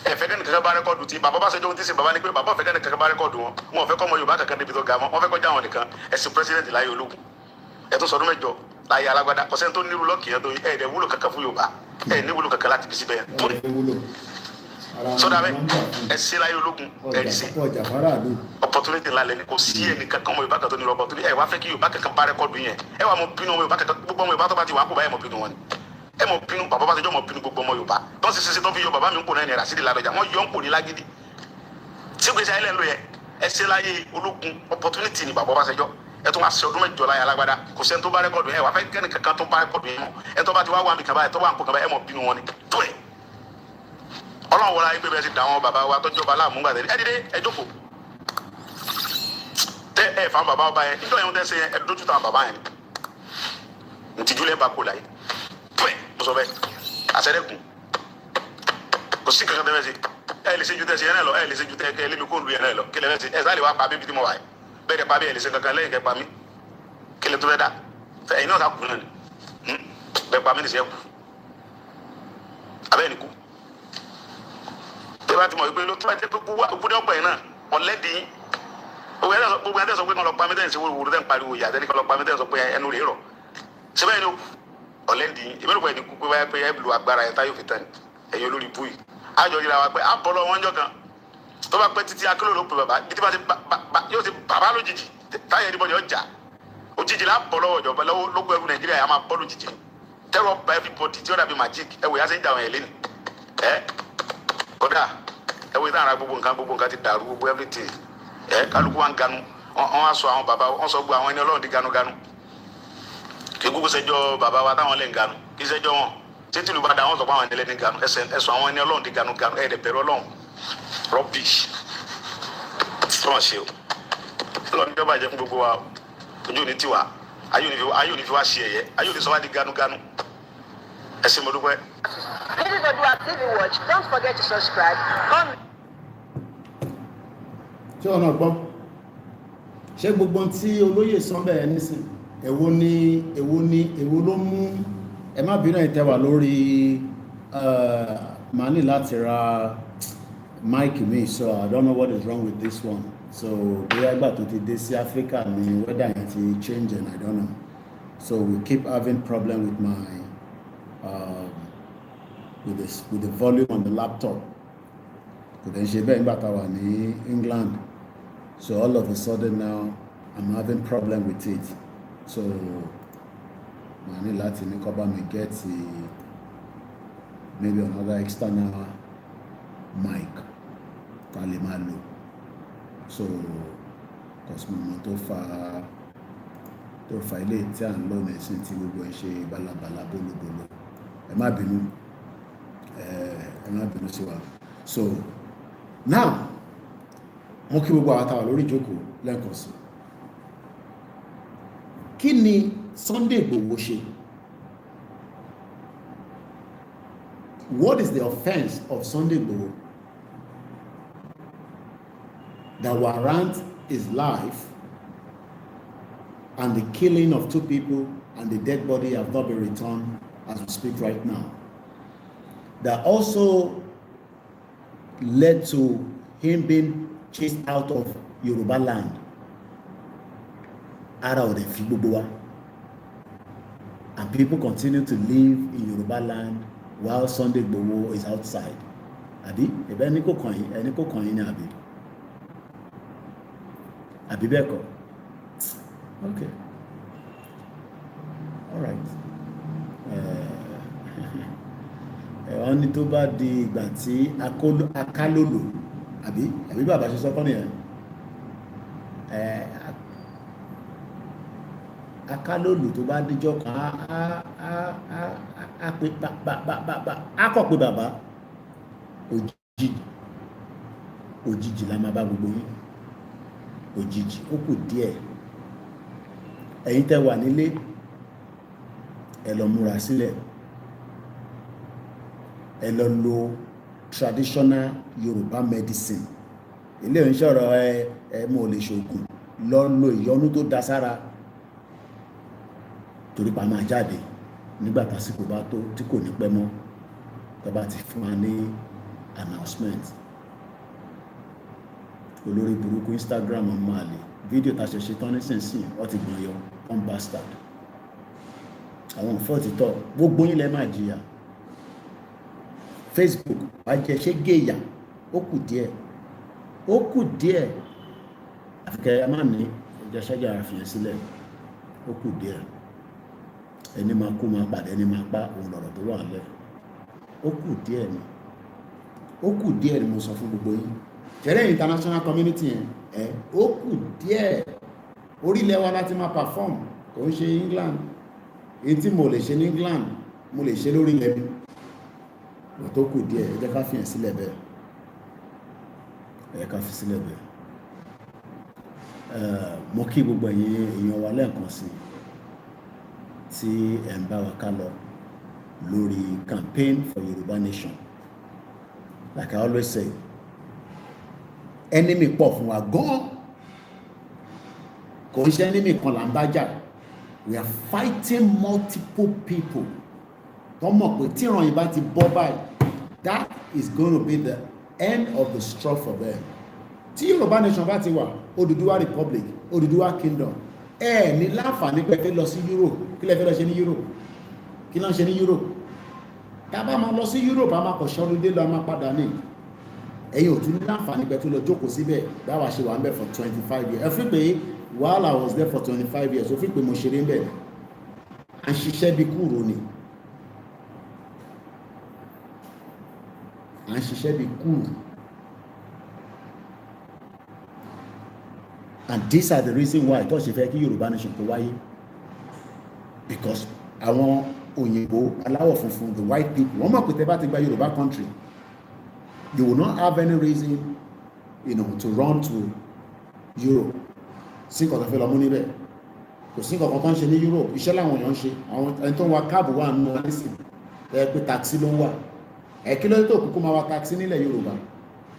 ẹ fẹ́ kẹ́ni kankan bá rẹ́kọ̀dù tí bàbá bá ṣe jókòó tí ṣe bàbá ni pé bàbá fẹ́ kẹ́ni kankan bá rẹ́kọ̀dù wọn fẹ́ kọ́ ọmọ Yorùbá kankan débi tó ga wọn fẹ́ kọjá àwọn nìkan ẹ̀sìn pírẹsidẹ̀ntì láyé ológun ẹ̀ tó sọdún mẹ́jọ láyé alágbádá kọ́sẹ́ tó nírú lọ́ọ̀kì yẹn tó ẹ̀ dẹ̀ wúlò kankan fún Yorùbá ẹ̀ ní wúlò kankan láti fi síbẹ̀ yẹn tó sọdọ abẹ ẹ ṣe láyé ológun ẹ rí ṣe opportunity ńlá lẹni kò sí ẹni kankan ọmọ Yorùbá kan tó ní opportunity ẹ wá fẹ́ kí Yorùbá kankan bá rẹ́kọ̀dù yẹn ẹ wà mọ bínú ọmọ Yorùbá kankan gbogbo ọmọ Yorùbá tó bá ti wà kó bá ẹ mọ bínú wọn ni ẹ mọ bínú bàbá bá ti jọ mọ bínú gbogbo ọmọ Yorùbá tó ń ṣiṣẹ́ tó fi yọ bàbá mi ń pò náà ní Rasidi Ládọjà wọ́n yọ ń pò ní Lágídí tí gbèsè ayé lẹ́nu yẹ ẹ ṣe láyé ológun opportunity ni bàbá bá ṣe jọ ẹ tún wá ṣe ọdún mẹ́jọ láyé alágbádá kò sẹ́ni tó bá rẹ́kọ̀dù yẹn wà fẹ́ kẹ́ni kankan tó bá rẹ́kọ̀dù yẹn mọ́ ẹ tó bá ti wá wà mí kaba ẹ tó wà ń pò kaba ẹ mọ bínú wọn ni tó ẹ Ọlọ́run wọlé ayé pé bẹ́ẹ̀ ti dà wọn bàbá wa tọ́jú ọba aláàmú gbàdé ẹ dídé ẹ jókòó tẹ ẹ fà bàbá ọba yẹn nítorí ẹ̀hún tẹ́sẹ̀ yẹn ẹ dójú tà bàbá yẹn ntìjú lẹ́ẹ̀ bá kó láyé pẹ́ mo sọ bẹ́ẹ̀ àṣẹ́dẹ́kùn kò sí kankan tẹ́fẹ́ sí ẹ lè ṣe ju tẹ́sẹ̀ yẹn náà lọ ẹ lè ṣe ju tẹ́ kẹ́ lébi kóòlù yẹn náà lọ kí lè fẹ́ sí ẹ sáré wá pa bíbi tí mo wà yìí bẹ́ẹ̀ dẹ̀ pa bí ẹ lè ṣe kankan lẹ́yìn kẹ́ pa mí kí lè tó fẹ́ dá ẹ̀yin náà ká kú náà ni bẹ́ẹ̀ pa mí nìṣẹ́ kú abẹ́ ni kú tẹ́lá ti mọ̀ pé ló tó bá jẹ́ pé kú ní ọ̀pọ̀ yẹn náà ọ̀lẹ́dìí gbogbo ẹni tẹ́ sọ pé kí wọ́n lọ pa mí tẹ́ ń ṣe wúruwúru tẹ́ ń pariwo ìyá tẹ́ ní kí wọ́n lọ pa mí tẹ́ ń sọ pé ẹnu rèé rọ̀ síbẹ̀ ni ọ̀lẹ́dìí ìbẹ́rù pẹ̀ ní kú pé wáyé pé ẹ lu agbára ẹ̀ táyọ̀ fi tán ẹ̀yin olórí ibú yìí àjọ yìí la wa pé àbọ̀lọ̀ wọn jọ kan tó bá pẹ́ títí akérò ló pe bàbá títí bá ti yóò ti bàbá lójijì táyà ẹnibọ̀dì ọjà òjijì la bọ̀ lọ́wọ́ ìjọba lóko ẹrú Nàìjíríà yà máa bọ́ lójijì tẹ́rọ bá everybody tí ó dàbí magic ẹ wò yá sẹ́yìn dàwọn ẹ̀ lẹ́nu kódà ẹ wo ìtàn ara gbogbo nǹkan ti dàrú gbogbo everything kálukú wa ń ganu wọ́n á sọ àwọn bàbá wọ́n sọ gbogbo àwọn ẹni Ọlọ́run di ganuganu kí gbogbo ṣẹjọ́ bàbá wa táwọn lè ń ganu kí ṣẹjọ́ wọn títí ló bá da wọn sọ pé àwọn ẹni lẹ́ni ganu ẹ̀sọ́ àwọn ẹni Ọlọ́run di ganuganu ẹ̀ẹ́dẹ̀ bẹ̀rù Ọlọ́run rubbish tí wọ́n ṣe o Ọlọ́run jọba jẹ́ fún gbogbo wa ojú ní tiwa ayé òní fi wá ṣe ẹ̀yẹ ayé òní sọ wá di ganuganu ẹ ṣé mo dúpẹ́. This is Odua TV Watch. Don't forget to subscribe. Ṣé ọ̀nà gbọ́? Ṣé gbogbo tí olóyè sọ bẹ́ẹ̀ nísìn? Èwo ló mú ẹ má bínú ìtẹ́wà lórí màá ní láti ra mic mi, so I don't know what is wrong with this one. So bóyá ìgbà tó ti dé sí Africa ni weather yẹn ti change and I don't know. So we keep having problem with my with the volume on the laptop. Kò dẹ̀ ń ṣe bẹ́ẹ̀ nígbà tá a wà ní England. So all of a sudden now I'm having problem with it. So màá ní láti ní kó bá mi get maybe another external mic ká lè máa lò. So cause mo mọ̀ tó fa ilé tí à ń lò nẹ̀sìn tí gbogbo ẹ̀ ṣe balabala bólúbólú. Ẹ má bínú sí wa. So now mo kí gbogbo àwọn àtàwà lórí ìjókòó lẹ́ẹ̀kan sí. Kí ni Sunday Igboho ṣe? What is the offense of Sunday Igboho that warrant his life and the killing of 2 people and the dead body have not been returned as we speak right now? That also led to him being chased out of Yoruba land. Ara ọ̀dẹ̀ fi gbogbo wa. And people continue to live in Yoruba land while Sunday Igboho is outside. Àbí? Ẹ̀bẹ̀ ẹni kò kàn yín ní àbí? Àbí bẹ́ẹ̀ kọ́? Okay. All right. Wọ́n ní tó bá di ìgbà tí akálòlò àbí bàbá ṣe sọ́kọ́ nìyẹn. Akálòlò tó bá díjọ́ kan á pé kọ̀ pé bàbá òjijì la máa bá gbogbo yín. Òjijì ó kù díẹ̀. Ẹ̀yin tẹ́ wà nílé ẹ lọ múra sílẹ̀. Ẹ lọ lo traditional Yoruba medicine. Ilé ìṣòro mo lè ṣògùn lọ lo ìyọnú tó dá sára torí pa máa jáde nígbà tásìkò bá tó tí kò ní pẹ́ mọ́ tó bá ti fún wa ní announcement. Olórí burúkú Instagram ọmọ àlè fídíò tá a ṣẹ̀ṣẹ̀ tán nísinsìnyí wọ́n ti gbọ̀n yọ on bastard. Àwọn fọ́ọ̀títọ́ gbogbo yín lẹ máa jìyà. Facebook ajẹ́ ṣé géèyà ó kù díẹ̀ àfikẹ́ ẹ má ní ẹjọ́ ṣẹ́jà àfihàn sílẹ̀ ó kù díẹ̀. Ẹni máa kú máa pàdé ẹni máa pa òun lọ̀rọ̀ tó wà lẹ̀. Ó kù díẹ̀ ni mo sọ fún gbogbo yín. Kẹ̀rẹ́ international community yẹn ó kù díẹ̀. Orílẹ̀ wa láti máa perform kò ń ṣe England. Èyí tí mo lè ṣe ní England mo lè ṣe lórí ilẹ̀ mi. Tó kù díẹ̀ ẹ jẹ́ ká fi hàn sílẹ̀ bẹ́ẹ̀. Mo kí gbogbo èèyàn wa lẹ́ẹ̀kan sí tí ẹ̀ ń bá wa ká lọ lórí campaign for Yoruba nation. Like I always say, enemy pọ̀ fún wa gan. Kò ń ṣe enemy kan là ń bá jà. We are fighting multiple people. Tọ́mọ̀ pé tí ìran yìí bá ti bọ́ báyìí, that is going to be the end of the straw for them. Tí Yoruba nation bá ti wà, Odùduwà republic, Odùduwà kingdom, ní láǹfààní pé fẹ́ lọ sí Europe. Kí lẹ fẹ́ lọ ṣe ní Europe? Kí ló ń ṣe ní Europe? Tá bá máa lọ sí Europe, a máa kọ̀ ṣọ́lúdé lọ, a máa padà ní. Ẹ̀yin ò tún ní láǹfààní pé tó lọ jókòó síbẹ̀ báwa ṣe wà ń bẹ̀ for 25 years. Ẹ fi pé while I was there for 25 years, ó fi pé mo ṣeré ń bẹ̀. À ń ṣiṣẹ́ bí kúrò ni. And these are the reason why tó ṣe fẹ́ kí Yorùbá nation kó wáyé, because àwọn òyìnbó aláwọ̀ funfun, the white people, wọ́n mọ̀ pé tẹ́ bá ti gba Yorùbá country, you will not have any reason, you know, to run to Europe. Sí nǹkan tó fẹ́ lọ mú níbẹ̀, kò sí nǹkan kan tó ń ṣe ní Europe, iṣẹ́ làwọn èèyàn ń ṣe. Àwọn ẹni tó ń wa káàbù wà nínú wọn nísìnyí, ẹ pé taxi ló ń wà. Ẹ kí ló dé tó kúkú máa wa taxi nílẹ̀ Yorùbá,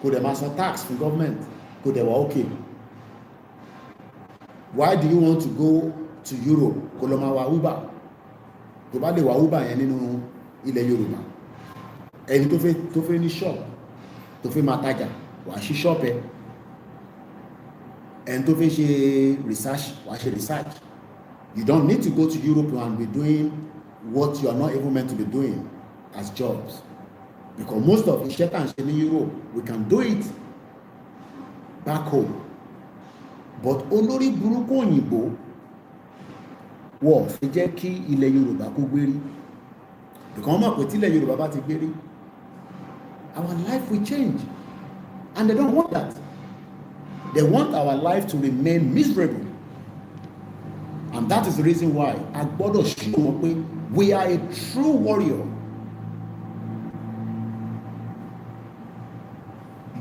kò dẹ̀ máa san tax fún government, kò dẹ̀ wá okay. Why do you want to go to Europe? Kó lọ máa wa Uber. Tó bá lè wa Uber yẹn nínú ilẹ̀ Yorùbá, ẹni tó fẹ́ ní shop, tó fẹ́ máa tajà, wàá ṣí shop ẹ. Ẹni tó fẹ́ ṣe research, wàá ṣe research. You don't need to go to Europe and be doing what you are not even meant to be doing as jobs. Because most of iṣẹ́ tá à ń ṣe ní Europe, we can do it back home. But olórí burúkú òyìnbó wọ́n fi jẹ́ kí ilẹ̀ Yorùbá kó gbérí. Because wọ́n mọ̀ pé tí ilẹ̀ Yorùbá bá ti gbérí, our life will change. And they don't want that. They want our life to remain miserable. And that is the reason why a gbọ́dọ̀ show wọn pé we are a true warrior.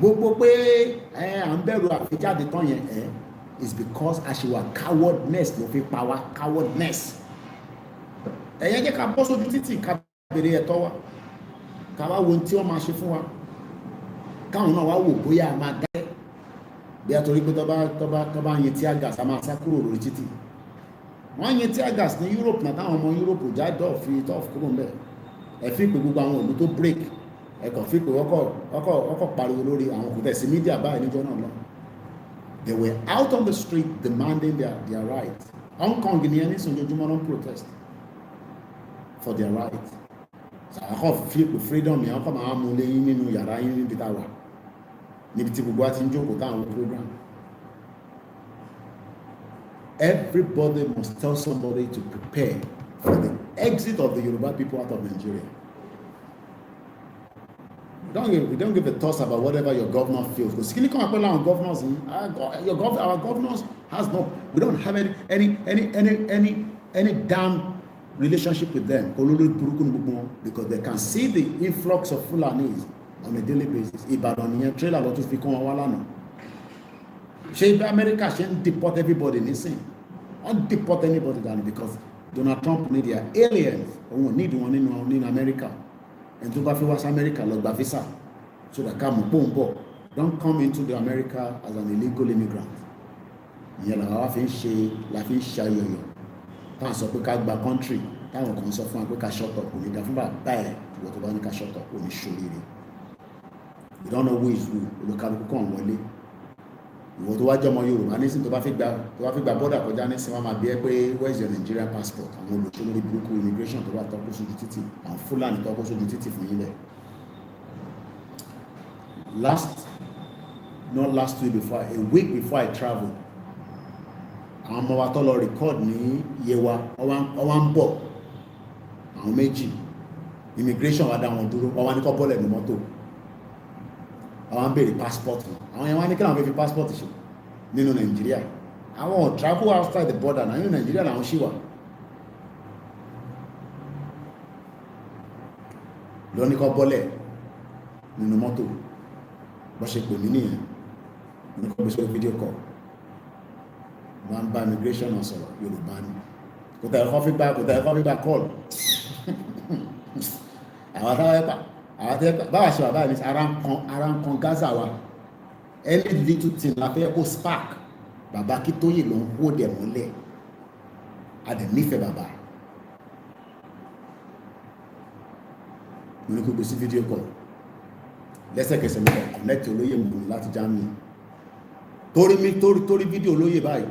Gbogbo pé à ń bẹ̀rù àfijáde tán yẹn is because a ṣe wà cowardness ló fi pa wá, cowardness. Ẹ̀yẹ́ jẹ́ ká bọ́ sójú títì ká béèrè ẹ̀tọ́ wa, ká wá wo ohun tí wọ́n máa ṣe fún wa, káwọn náà wá wò bóyá a máa dá bí a torí pé tó bá yin tear gas a máa sá kúrò lórí títì. Wọ́n yin tear gas ní Europe náà, táwọn ọmọ Europe jáde ọ̀fi tó kúrò ń bẹ̀. Ẹ fi pé gbogbo àwọn ìlú tó break, ẹ kàn fi pé ọkọ̀ pariwo lórí àwọn kò tẹ̀sí mídíà báyìí níjọ́ náà lọ. They were out on the street demanding their right. Hong Kong ní ẹni sùn ojoojúmọ́ ló ń protest for their right. Àwọn fi pé freedom yẹn kọ́ máa mú léyìn nínú yàrá yín níbi tá a wà, níbi tí gbogbo wa ti ń jókòó táwọn program. Everybody must tell somebody to prepare for the exit of the Yoruba people out of Nigeria. We don't give a toss about whatever your governor feels. Because our governors, our governors has no. We don't have any damn relationship with them because they can see the influx of Fulanis on a daily basis. Ibadan trailer lot of people walana. She America shouldn't deport everybody. Listen, don't deport anybody down because Donald Trump need their aliens. We need one in America. And to West America, like visa, so that don't come into the America as an illegal immigrant. Yẹ̀lá wa fi ń ṣe la fi ń ṣayọyọ. Táwọn sọ pé ká gba country, táwọn kan sọ fún wa pé ká shut up, kò ní dá fún bàbá ẹ̀ ìwọ tó bá ní ká shut up, kò ní ṣoríire. You don't know who is who, olùkàlùkù kàn wọlé. Ìwọ tó wá jẹ́ ọmọ Yorùbá nísìnyí tó bá fi gba border kọjá nísìnyí wọ́n máa bí ẹ pé where is your Nigerian passport? Àwọn olùṣọ́ lórí burúkú immigration tó bá tọ́kú sójú títì, àwọn Fúlàní tọ́kú sójú títì fún yín lẹ̀. Not last week, a week before I traveled, àwọn ọmọ wa tó lọ record ní Yewa, ọwá ń bọ̀, àwọn méjì, immigration wá dá wọn dúró, ọwá ní kọ́ bọ́lẹ̀ ní mọ́tò. Àwọn béèrè passport àwọn yẹn wá ní kí làwọn fẹ́ fi passport ṣe nínú Nàìjíríà. Àwọn travel outside the border náà nínú Nàìjíríà làwọn ṣì wà. Lọ́ní kọ́ bọ́lẹ̀ nínú mọ́tò bọ́ ṣe pè mí nìyẹn ní kọ́ bí sọ fídíò kọ́ wọ́n bá immigration náà sọ̀rọ̀ Yorùbá ni kò tẹ̀ ẹ̀kọ́ fi gba call àwọn táwọn ẹ̀pà báwa ṣe wà báyìí ní ara ń kan Gaza wa any little thing la fẹ́ kó spark bàbá kí Tóyè ló ń kó dẹ̀ mọ́lẹ̀ a dẹ̀ nífẹ̀ẹ́ bàbá mo ní kó gbé sí fídíò call lẹ́sẹ̀kẹsẹ̀ mo kàn connect olóyè mú láti Germany torí fídíò olóyè báyìí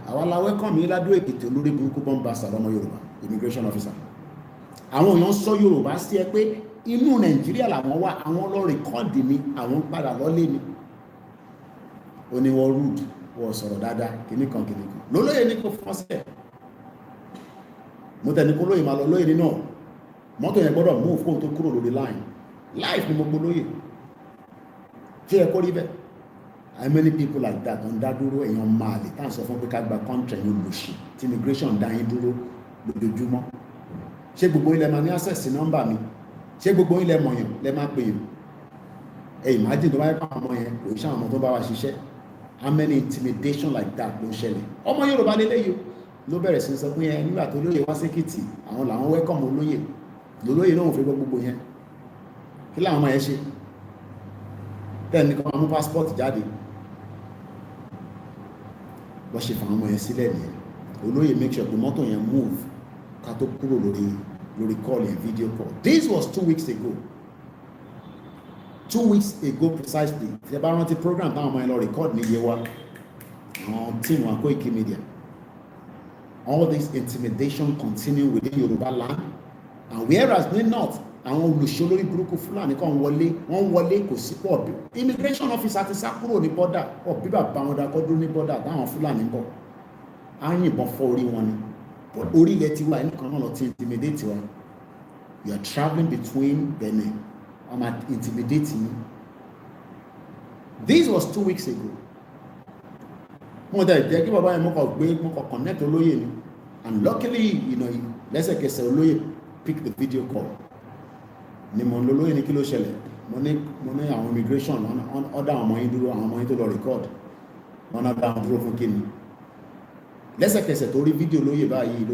àwọn aláwẹ́kàn mi ládùú Èkìtì olórí burúkú bọ́m̀bà sàrọ́mọ Yorùbá immigration officer àwọn èèyàn sọ Yorùbá sí ẹ pé inú Nàìjíríà làwọn wà àwọn lọ rìkọ́ọ̀dì mi àwọn padà lọ́lé mi ó ní wọ́n rude wọ́n sọ̀rọ̀ dáadáa kìnnìkan lólóyè ní kò fọ́n sílẹ̀ mo tẹ̀ ní kó lóyè máa lọ lóyè nínú mọ́tò yẹn gbọ́dọ̀ move kó tó kúrò lórí line life ni mo gbọ́ lóyè tí ẹ kó rí bẹ́ẹ̀ how many people like that on dá dúró èèyàn máa lè tá à ń sọ fún pé ká gba country yín lòṣì tí immigration dá yín dúró lójoojúmọ́ ṣé gbogbo ilẹ̀ máa ní access sí nọ́mbà mi ṣé gbogbo ilẹ̀ mọ̀yàn lẹ́ máa pè yàn ẹ imagine tó bá yẹ káwọn ọmọ yẹn kò ṣe àwọn ọmọ tó bá wa ṣiṣẹ́ how many intimidation like that ló ń ṣẹlẹ̀ ọmọ Yorùbá lélẹ́yìí ló bẹ̀rẹ̀ sí sọ pé ẹ nígbà tó lóye wá sékìtì àwọn làwọn welcome olóyè lólóyè náà ò fi gbogbo yẹn kí làwọn ọmọ yẹn ṣe bẹ́ẹ̀ ni kí wọ́n mú passport jáde wọ́n ṣe fàwọn ọmọ yẹn sílẹ̀ nìyẹn olóyè make sure pé mọ́tò yẹn move ká tó kúrò lórí call yẹn video call. This was 2 weeks ago. 2 weeks ago precisely ṣe bá rántí program táwọn ọmọ yẹn lọ record ní Yewa àwọn team wa Koikimedia. All this intimidation continue within Yoruba land and whereas they not àwọn olùṣolórí burúkú Fúlàní kan wọ́n wọlé kò sí pọ̀ bí immigration officer ti sá kúrò ní border pọ̀ bí bàbá wọn dákọ́dún ní border táwọn Fúlàní bọ̀ á yìnbọn fọ́ orí wọn ni orí ilẹ̀ tiwa ẹni kan náà lọ ti intimidate wa you are travelling between Benin I'm intimidating you. This was 2 weeks ago. Mo dẹ̀ jẹ́ kí bàbá yẹn mo kàn connect olóyè ni and luckily lẹ́sẹ̀kẹsẹ̀ olóyè pick the video call ni mo lólóyè ní kí ló ṣẹlẹ̀ mo ní àwọn immigration ọ̀dà àwọn ọmọ yín dúró àwọn ọmọ yín tó lọ record wọn náà bá wọn dúró fún kíni lẹ́sẹ̀kẹsẹ̀ tó rí fídíò lóyè báyìí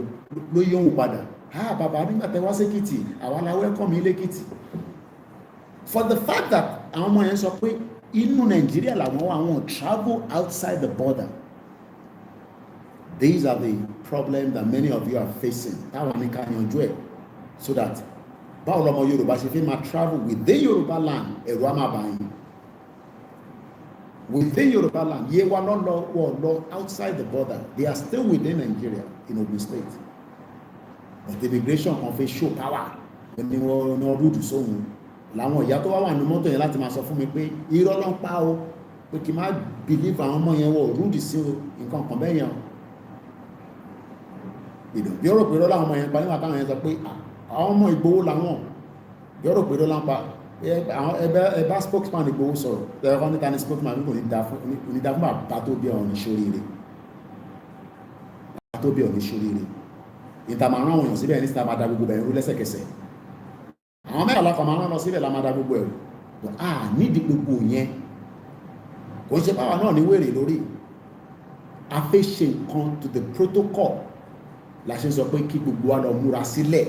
ló yí òun padà bàbá nígbà tẹ wá sékìtì àwa la welcome yín lẹ́kìtì for the fact that àwọn ọmọ yẹn sọ pé inú Nàìjíríà làwọn wà wọn travel outside the border. These are the problems that many of you are facing. Táwọn ní ká yanjú ẹ̀ so that báwo lọmọ Yorùbá ṣe fi máa travel within Yoruba land ẹ̀rọ á máa bá yín within Yoruba land Yewa lọ outside the border they are still within Nigeria in Ogun State but the immigration kan fẹ́ show power ẹni wọn rúdù sóhun làwọn ìyá tó wà ní mọ́tò yẹn láti máa sọ fún mi pé irọ́ ló ń pa o pé kí n má believe àwọn ọmọ yẹn wọ rúdù sí o nǹkan kan bẹ́ẹ̀ yẹn bí ọ̀rọ̀ pé irọ́ làwọn ọmọ yẹn pa nígbà táwọn yẹn sọ pé àwọn ọmọ Ìgbòho làwọn bí ọ̀rọ̀ pé irọ́ là ń pa ẹ bá spokesman Ìgbòho sọ̀rọ̀ ẹ̀rọ níta ní spokesman kò ní dá fún bàbá tó bí ọ̀rọ̀ ní ṣoríire bàbá tó bí ọ̀rọ̀ ní ṣoríire ìtàmà àwọn èèyàn síbẹ̀ ní síta máa da gbogbo bẹ̀rẹ̀ rú lẹ́sẹ̀kẹsẹ̀ àwọn mẹ́ta lápá máa rán síbẹ̀ la máa da gbogbo ẹ̀rù nídìí gbogbo yẹn kò ń ṣe báwa náà ní wèrè lórí a fẹ́ ṣe nǹkan to the protocol la ṣe sọ pé kí gbogbo wa lọ múra sílẹ̀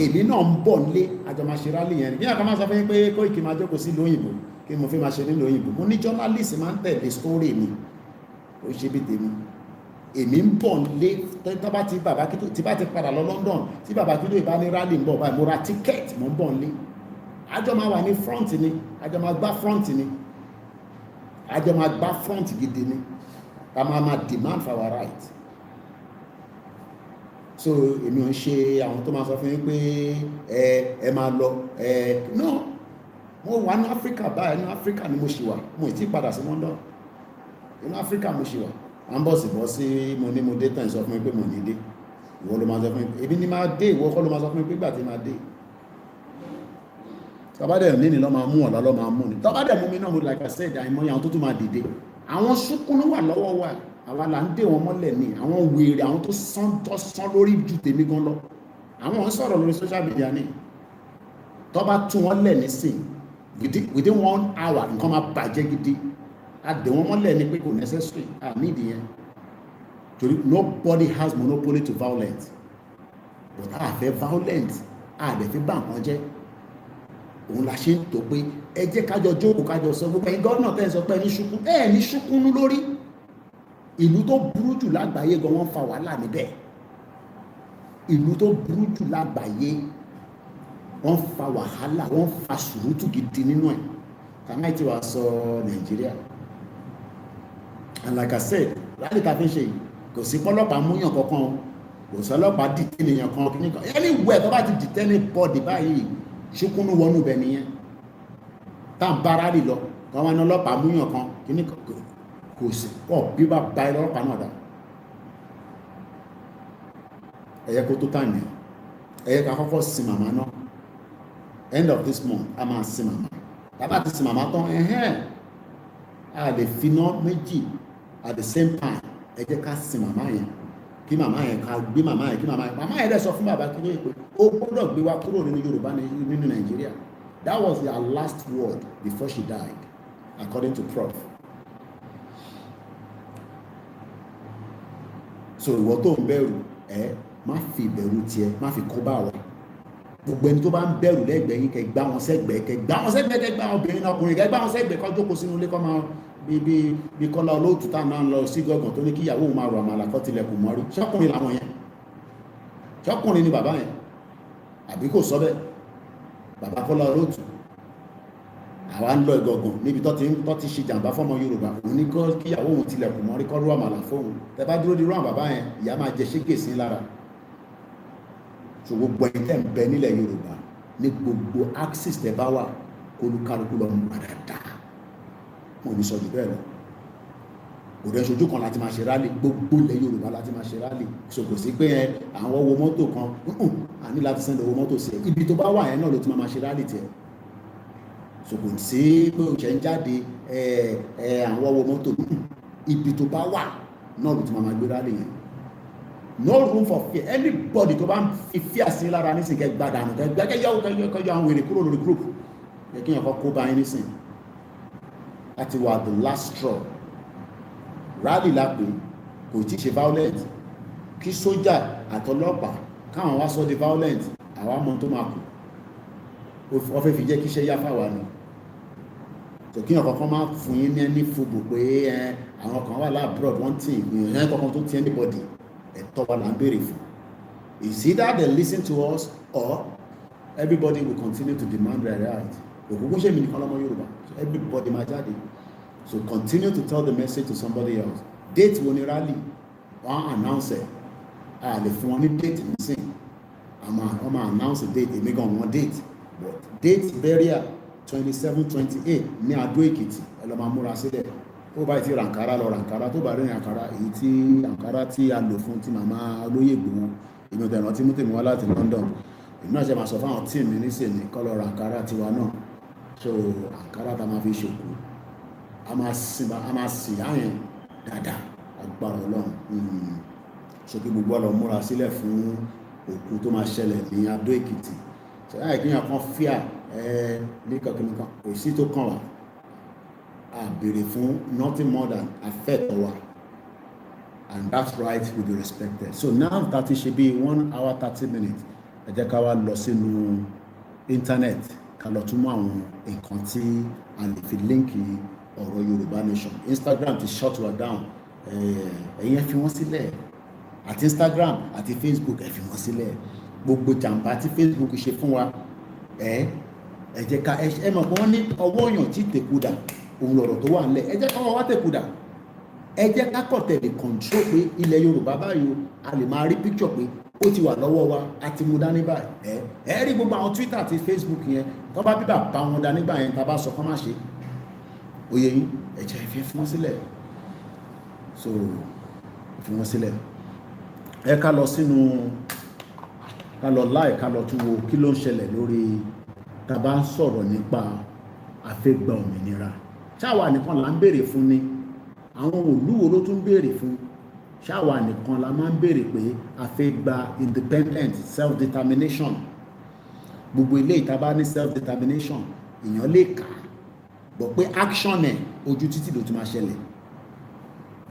èmi náà ń bọ̀ nílé àjọmáṣe rálì yẹn bí àkàmá sọ fún yín pé Koiki máa jókòó sí lóyìnbó kí mo fi máa ṣe nílò òyìnbó mo ní journalist máa ń tẹ̀lé story mi ó ṣe bí tèmi èmi ń bọ̀ nílé tó bá ti bàbá kí tí bá ti padà lọ London tí bàbá kí ló ìbá ní rálì ń bọ̀ báyìí mo ra ticket mo ń bọ̀ nílé àjọ máa wà ní front ni àjọ máa gbá front ni àjọ máa gbá front gidi ni ká máa demand for our right so èmi ò ń ṣe àwọn tó máa sọ fún yín pé ẹ máa lọ no mo wà ní Africa báyìí ní Africa ni mo ṣì wà mo ì tí padà sí London ní Africa mo ṣì wà à ń bọ̀ sí mo ní mo dé tán sọ fún mi pé mo ní dé ìwọ ló máa sọ fún mi ebi ní máa dé ìwọ kọ́ ló máa sọ fún mi pé gbà tí máa dé tọ́bádẹ̀ ní lọ́ máa mú ọ̀lá lọ́ máa mú ni tọ́bádẹ̀ mú mi náà mo like I said àìmọye àwọn tó tún máa dìde àwọn ṣúkúnú wà lọ́wọ́ wa àwa là ń dè wọn mọ́lẹ̀ ní àwọn wèrè àwọn tó sán lórí ju tèmi gan lọ àwọn ń sọ̀rọ̀ lórí social media ní tọ́ba tún wọn lẹ̀ nísìn within 1 hour nǹkan máa bàjẹ́ gidi a dè wọn mọ́lẹ̀ ní pé kò necessary need yẹn torí nobody has monopoly to violence but a fẹ́ violence a dẹ̀ fi bá nǹkan jẹ́ òun la ṣe ń tó pé ẹ jẹ́ kájọ jókòó kájọ sọ gbogbo ẹ̀yin gọ́ọ̀nà tẹ́ ẹ sọ pé ní ṣúkúnú lórí ìlú tó burú jù lágbàáyé gan wọ́n fa wàhálà níbẹ̀ ìlú tó burú jù lágbàáyé wọ́n fa wàhálà wọ́n fa sùúrùtù gidi nínú ẹ̀ kàmá tí wàá sọ Nàìjíríà and like I said láti ta fi ń ṣe yìí kò sí pọ́lọ́pàá múyàn kankan kò sọlọ́pàá dìtẹ́ nìyàn kan kí nìkan anywhere tó bá ti dìtẹ́ ní bọ́ọ̀dì báyìí ṣúkúnú wọnú bẹ̀ nìyẹn tá à ń bára rì lọ káwọn ọlọ́pàá múyàn kan kí nìkan kò sí pọ̀ bí bá ba ilé ọlọ́pàá náà dá ẹ̀yẹ kó tó tàn yẹn ẹ̀yẹ ká kọ́kọ́ sin màmá náà end of this month a máa sin màmá bàbá ti sin màmá tán a lè finá méjì at the same time. Ẹ jẹ́ ká sin màmá yẹn, kí màmá yẹn ká gbé màmá yẹn, kí màmá yẹn dẹ̀ sọ fún bàbá Akíntóyè pé ó gbọ́dọ̀ gbé wa kúrò nínú Yorùbá nínú Nàìjíríà. That was her last word before she died, according to Prof. So ìwọ tó ń bẹ̀rù má fi ìbẹ̀rù tiẹ̀ má fi kó bá wa. Gbogbo ẹni tó bá ń bẹ̀rù lẹ́gbẹ̀ẹ́ yín kẹ́ gbá wọn sẹ́gbẹ̀ẹ́, kẹ́ gbá wọn obìnrin ọkùnrin, kẹ́ gbá wọn sẹ́gbẹ̀ẹ́ kọ́ jókòó sínú ilé kọ́ máa bí Kọ́lá Olóòtú tá náà lọ sí gọ́gàn tó ní kí ìyàwó máa rọ àmàlà kọ́ tilẹ̀kùn mọ́rí. Ṣọ́kùnrin làwọn yẹn, ṣọ́kùnrin ni bàbá yẹn àbí kò sọ bẹ́ẹ̀? Bàbá Kọ́lá Olóòtú àwa ń lọ ìgọ̀gàn níbi tó ti ṣe jàǹbá fọ́mọ Yorùbá, òun ní kí ìyàwó òun tilẹ̀kùn mọ́rí kọ́ rú àmàlà fóun. Tẹ bá dúró di rú àwọn bàbá yẹn, ìyá máa jẹ ṣégè sí lára. So gbogbo ẹ̀yin tẹ́ ń bẹ nílẹ̀ Yorùbá ní gbogbo axis tẹ́ bá wà olúkálukú lọ mú padà dá. Mo ní sọ jù bẹ́ẹ̀ lọ. Òde ṣojú kan láti máa ṣe rálì, gbogbo ilẹ̀ Yorùbá láti máa ṣe rálì. So kò sí pé àwọn wo mọ́tò kan àní láti sẹ́ndẹ̀ owó mọ́tò sí ẹ. Ibi tó bá wà yẹn náà ló ti máa ṣe rálì tiẹ̀. So kò sí pé òṣè ń jáde àwọn wo mọ́tò, ibi tó bá wà náà ló ti máa gbé rálì yẹn. No room for fear. Anybody tó bá ń fi fear sí lára nísìnyí kẹ́ gbádànù kẹ́ yọ àwọn wèrè kúrò lórí group yẹ kí yẹn kọ́ kó bá yín nísìnyí. Láti wà the last straw. Rally lápè kò tí ì ṣe violent, kí sójà àtọlọ́pàá káwọn wá sọ di violent, àwa mọ tó máa kù. Wọ́n fẹ́ fi jẹ́ kí iṣẹ́ yá fáwa ni. Tòkí yẹn kankan máa fún yín ní ẹni fòbò pé àwọn kan wà láàbúrò wọ́n tì ìyẹn kankan tó ti anybody. Ẹ̀tọ́ wa là ń béèrè fún. Is either they listen to us or everybody will continue to demand their right. Òkùnkùn ṣe mi nìkan lọ́mọ Yorùbá. So everybody máa jáde. So continue to tell the message to somebody else. Date wo ni rally? Wọ́n announce ẹ̀. A lè fún wọn ní date nísìn. Wọ́n máa announce a date. Èmi gan wọn date. But date burial 27-28 ní Adó Èkìtì. Ẹ lọ máa múra sílẹ̀. Ó bá ti ràǹkárá lọ ràǹkárá, tó bá rí ràǹkárá èyí tí àǹkárá tí a lò fún ti màmá Olóyè Ìgbòho, èmi ọ̀tẹ̀ ìrántí mú tèmi wá láti London. Èmi náà ṣe máa sọ fáwọn tíì mi nísìnyí kọ́ lọ ràǹkárá tiwa náà. So àǹkárá tá a máa fi ṣòkú, a máa sì áyẹn dáadáa agbára Ọlọ́run. So kí gbogbo ọlọ́ múra sílẹ̀ fún òkú tó máa ṣẹlẹ̀ ní Adó Èkìtì. So láì kí yàn kan fíà ní kankan kò sí tó kàn wá. A béèrè fún nothing more than afẹ́tọ̀ wa, and that right will be respected. So now that it should be 1 hour 30 minutes, ẹ jẹ́ ká wá lọ sínú internet ká lọ túmọ̀ àwọn nǹkan tí a lè fi líǹkì ọ̀rọ̀ Yorùbá Nation. Instagram ti shut wa down, ẹ̀yin ẹ fi wọ́n sílẹ̀, àti Instagram àti Facebook ẹ fi wọ́n sílẹ̀. Gbogbo jàǹbá tí Facebook ṣe fún wa ẹ jẹ́ ká ẹ mọ̀ pé wọ́n ní ọwọ́ èèyàn tí tèkúdà òun lọ̀rọ̀ tó wà nílẹ̀. Ẹ jẹ́ káwọn wá tẹ̀kúdà, ẹ jẹ́ ká kọ̀ tẹ̀lé control pé ilẹ̀ Yorùbá báyìí a lè máa rí picture pé ó ti wà lọ́wọ́ wa, a ti mú dání báyìí. Ẹ rí gbogbo àwọn Twitter àti Facebook yẹn tó bá bíbà bá wọn dání báyẹn tá a bá sọ kọ́ má ṣe oyè yín, ẹ jẹ́ ìfẹ́ fún wọn sílẹ̀. So fún wọn sílẹ̀, ẹ ká lọ sínú ká lọ láì ká lọ tún wo kí ló ń ṣẹlẹ̀ lórí tá a bá ń sọ̀rọ̀ nípa àfẹ́gbà òmìnira. Ṣáwa nìkan là ń béèrè fún ni? Àwọn olúwo ló tún béèrè fún? Ṣáwa nìkan la máa ń béèrè pé a fẹ́ gba independent self determination? Gbogbo ilé ìta bá ní self determination èèyàn lè kà á, bọ̀ pé action ẹ̀ ojú títì ló ti máa ṣẹlẹ̀.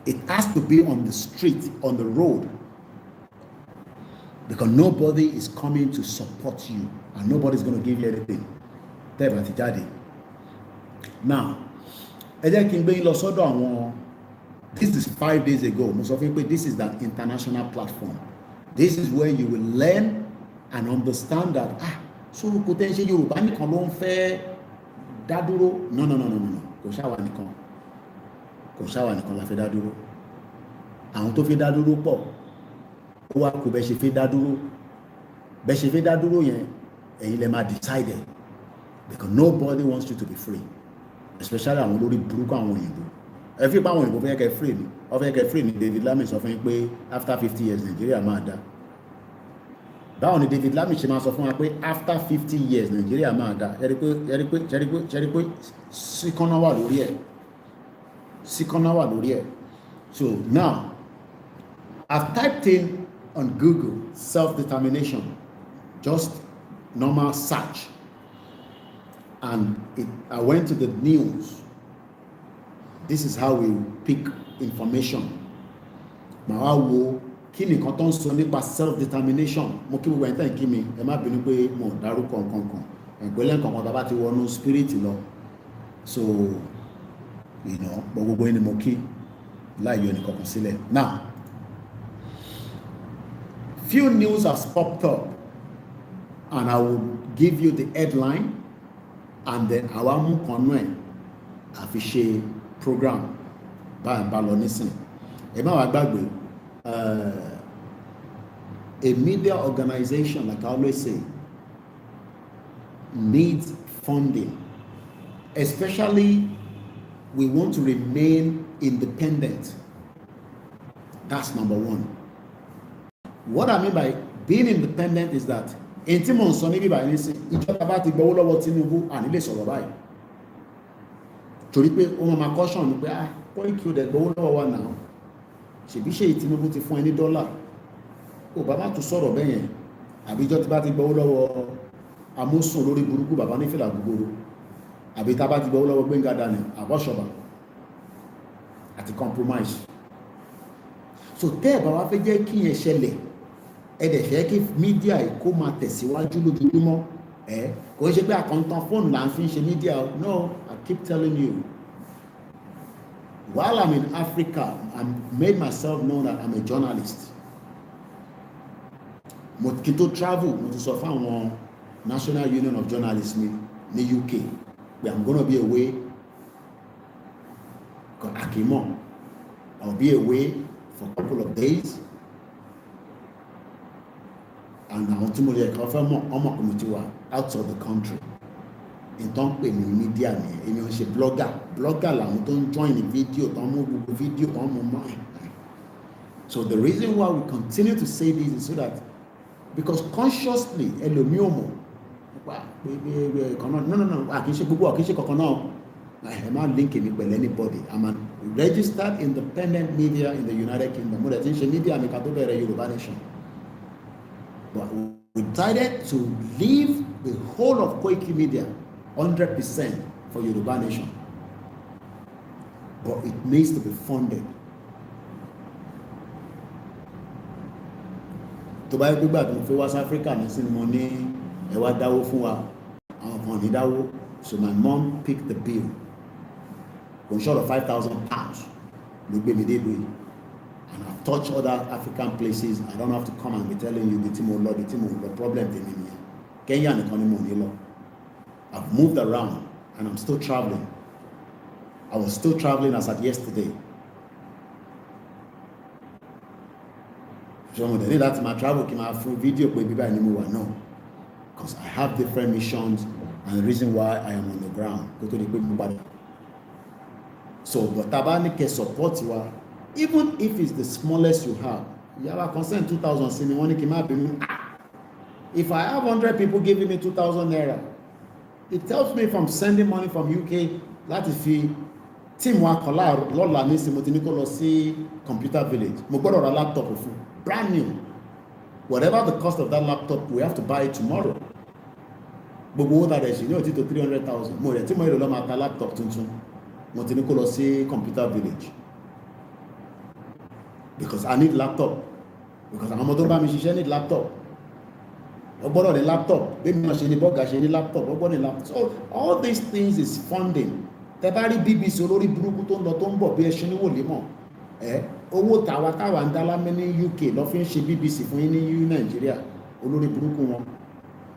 It has to be on the street, on the road, because nobody is coming to support you and nobody is going to give you anything. Tẹ́ ẹ bá ti jáde. Now, ẹ jẹ́ kí n gbé yín lọ sọ́dọ̀ àwọn. This is 5 days ago. Mo sọ fún yín pé this is an international platform. This is where you will learn and understand that so kò tẹ́ ń ṣe Yorùbá nìkan ló ń fẹ́ dá dúró. No. Kò ṣáwa nìkan la fẹ́ dá dúró. Àwọn tó fẹ́ dá dúró pọ̀. Ó wá kò bẹ́ ṣe fẹ́ dá dúró. Bẹ́ ṣe fẹ́ dá dúró yẹn ẹ̀yin lè máa decide, because nobody wants you to be free, especially àwọn olórí burúkú àwọn òyìnbó. Ẹ fi pa àwọn òyìnbó fẹ́ kẹ́ free ni, ọ fẹ́ kẹ́ free ni. David Lammy sọ fún yín pé after 50 years Nigeria máa dá. Báwo ni David Lammy ṣe máa sọ fún wa pé after 50 years Nigeria máa dá? Ṣẹ́rí pé síkánná wà lórí ẹ̀. Sikona wà lórí ẹ̀. So now I've typed in on Google self-determination, just normal search, and I went to the news. This is how we pick information. Màá wo kí ni nǹkan tó ń sọ nípa self-determination. Mo kí gbogbo ẹ̀ńtẹ́ kí mi ẹ má bínú pé mo dárúkọ nǹkan ìpínlẹ̀ nǹkan tá bá ti wọnú spirit lọ. So gbogbo ẹni mo kí láì yọ ẹnìkankan sílẹ̀. Now, few news has popped up, and I will give you the headline, and then àwa mú kan náà àfi ṣe program báyìí bá lọ nísìn. Ẹ má wá gbàgbé, a media organization, like I always say, needs funding. Especially, we want to remain independent. That's number one. What I mean by being independent is that in Timon Sonny by ìjọba bá ti gbowó lọ́wọ́ Tinubu àní lè sọ̀rọ̀ báyìí. Torí pé ó máa caution ni pé Koiki ó dẹ̀ gbowó lọ́wọ́ wa náà. Ṣèbí ṣe Tinubu ti fún ẹ ní dọ́là. Ó bàbá tún sọ̀rọ̀ bẹ́ẹ̀ yẹn. Àbí ìjọba bá ti gbowó lọ́wọ́ amósùn lórí burúkú bàbá ní fìlà gbogbo. Àbí tá bá ti gbowó lọ́wọ́ Gbénga Daniel àbọ̀ṣọ̀bà àti compromise. So tẹ́ ẹ̀ bá wá fẹ́ jẹ́ kí yẹn ṣẹlẹ̀, ẹ dẹ̀ fẹ́ kí mídíà kó máa tẹ̀síwájú lójoojúmọ́, kò ṣe pé àkọ́ntàn fóònù là ń fi ṣe mídíà. No, I keep telling you, while I'm in Africa, I made myself known that I'm a journalist. Mo kí tó travel, mo ti sọ fún àwọn National Union of Journalists ní UK pé I'm gonna be away Akimo. I'll be away for a couple of days, and àwọn tí mo lè kọ́ fẹ́ mọ̀ ọmọ committee wa outside the country. Nǹkan pè ní media ni èmi ò ṣe blogger làwọn tó ń join the video tó ń mú gbogbo video tó ń mú mọ́. So the reason why we continue to say this is so that, because consciously ẹlòmíì ò mọ̀ no àkíṣe gbogbo àkíṣe kankan náà. I am not linking it with anybody. I'm a registered independent media in the United Kingdom. Mo dẹ̀ ti ń ṣe media mi ká tó bẹ̀rẹ̀ Yoruba Nation. But we decided to leave the whole of Koikimedia 100% for Yoruba Nation. But it needs to be funded. Tó bá yẹ pé gbà tó ń fi West Africa ní sí ni mo ní ẹ wá dáwó fún wa, àwọn kan ní dáwó. So my mom picked the bill. Short of £5,000, and I've touched other African places. I don't have to come and be telling you the problem. Kenya and economy. I've moved around and I'm still traveling. I was still traveling as at yesterday. So that's my travel came out through video anymore. No, because I have different missions and the reason why I am on the ground. Go to the quick. So, but Tabanike support you, even if it's the smallest you have a concern 2,000. If I have 100 people giving me 2,000 naira, it helps me from sending money from UK. That is the team wa kola lola ni si mo ti ní kó lọ sí computer village. Mo gbọ́dọ̀ ra laptop fún brand new. Whatever the cost of that laptop, we have to buy it tomorrow. Gbogbo owó that is, ó ti tó 300,000. Mo rẹ̀ tí mo yẹ lọ máa ta laptop tuntun. Mo ti ní kó lọ sí computer village because I need laptop, because àwọn ọmọ tó bá mi ṣiṣẹ́ need laptop. Ó gbọ́dọ̀ ní laptop, bí mi náà ṣe ní bọ́gà ṣe ní laptop, ó gbọ́dọ̀ ní laptop. So all these things is funding. Tẹ́ bá rí BBC olórí burúkú tó ń lọ tó ń bọ̀ bí ẹṣin ní wòlé mọ̀, owó tàwa ń dá lámẹ́ ní UK lọ́ fi ń ṣe BBC fún yín ní Nàìjíríà, olórí burúkú wọn.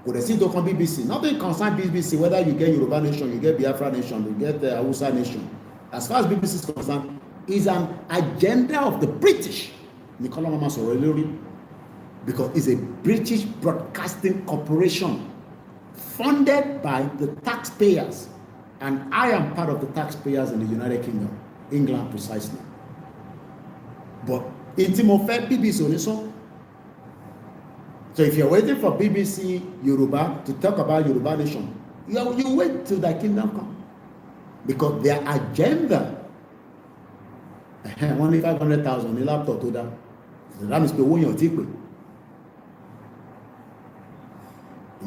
Kò dẹ̀ sí tó kan BBC. Nothing concern BBC whether you get Yoruba Nation, you get Biafra Nation, you get Hausa Nation. As far as BBC is concerned, is an agenda of the British. Nicola Mama Sorelori, because it's a British broadcasting corporation funded by the taxpayers, and I am part of the taxpayers in the United Kingdom, England precisely. But in Timofey, BBC Oniso. So if you're waiting for BBC Yoruba to talk about Yoruba Nation, you wait till the kingdom come. Because their agenda wọ́n ní 500,000 ní laptop tó dá, that means pé owó yàn tí pè,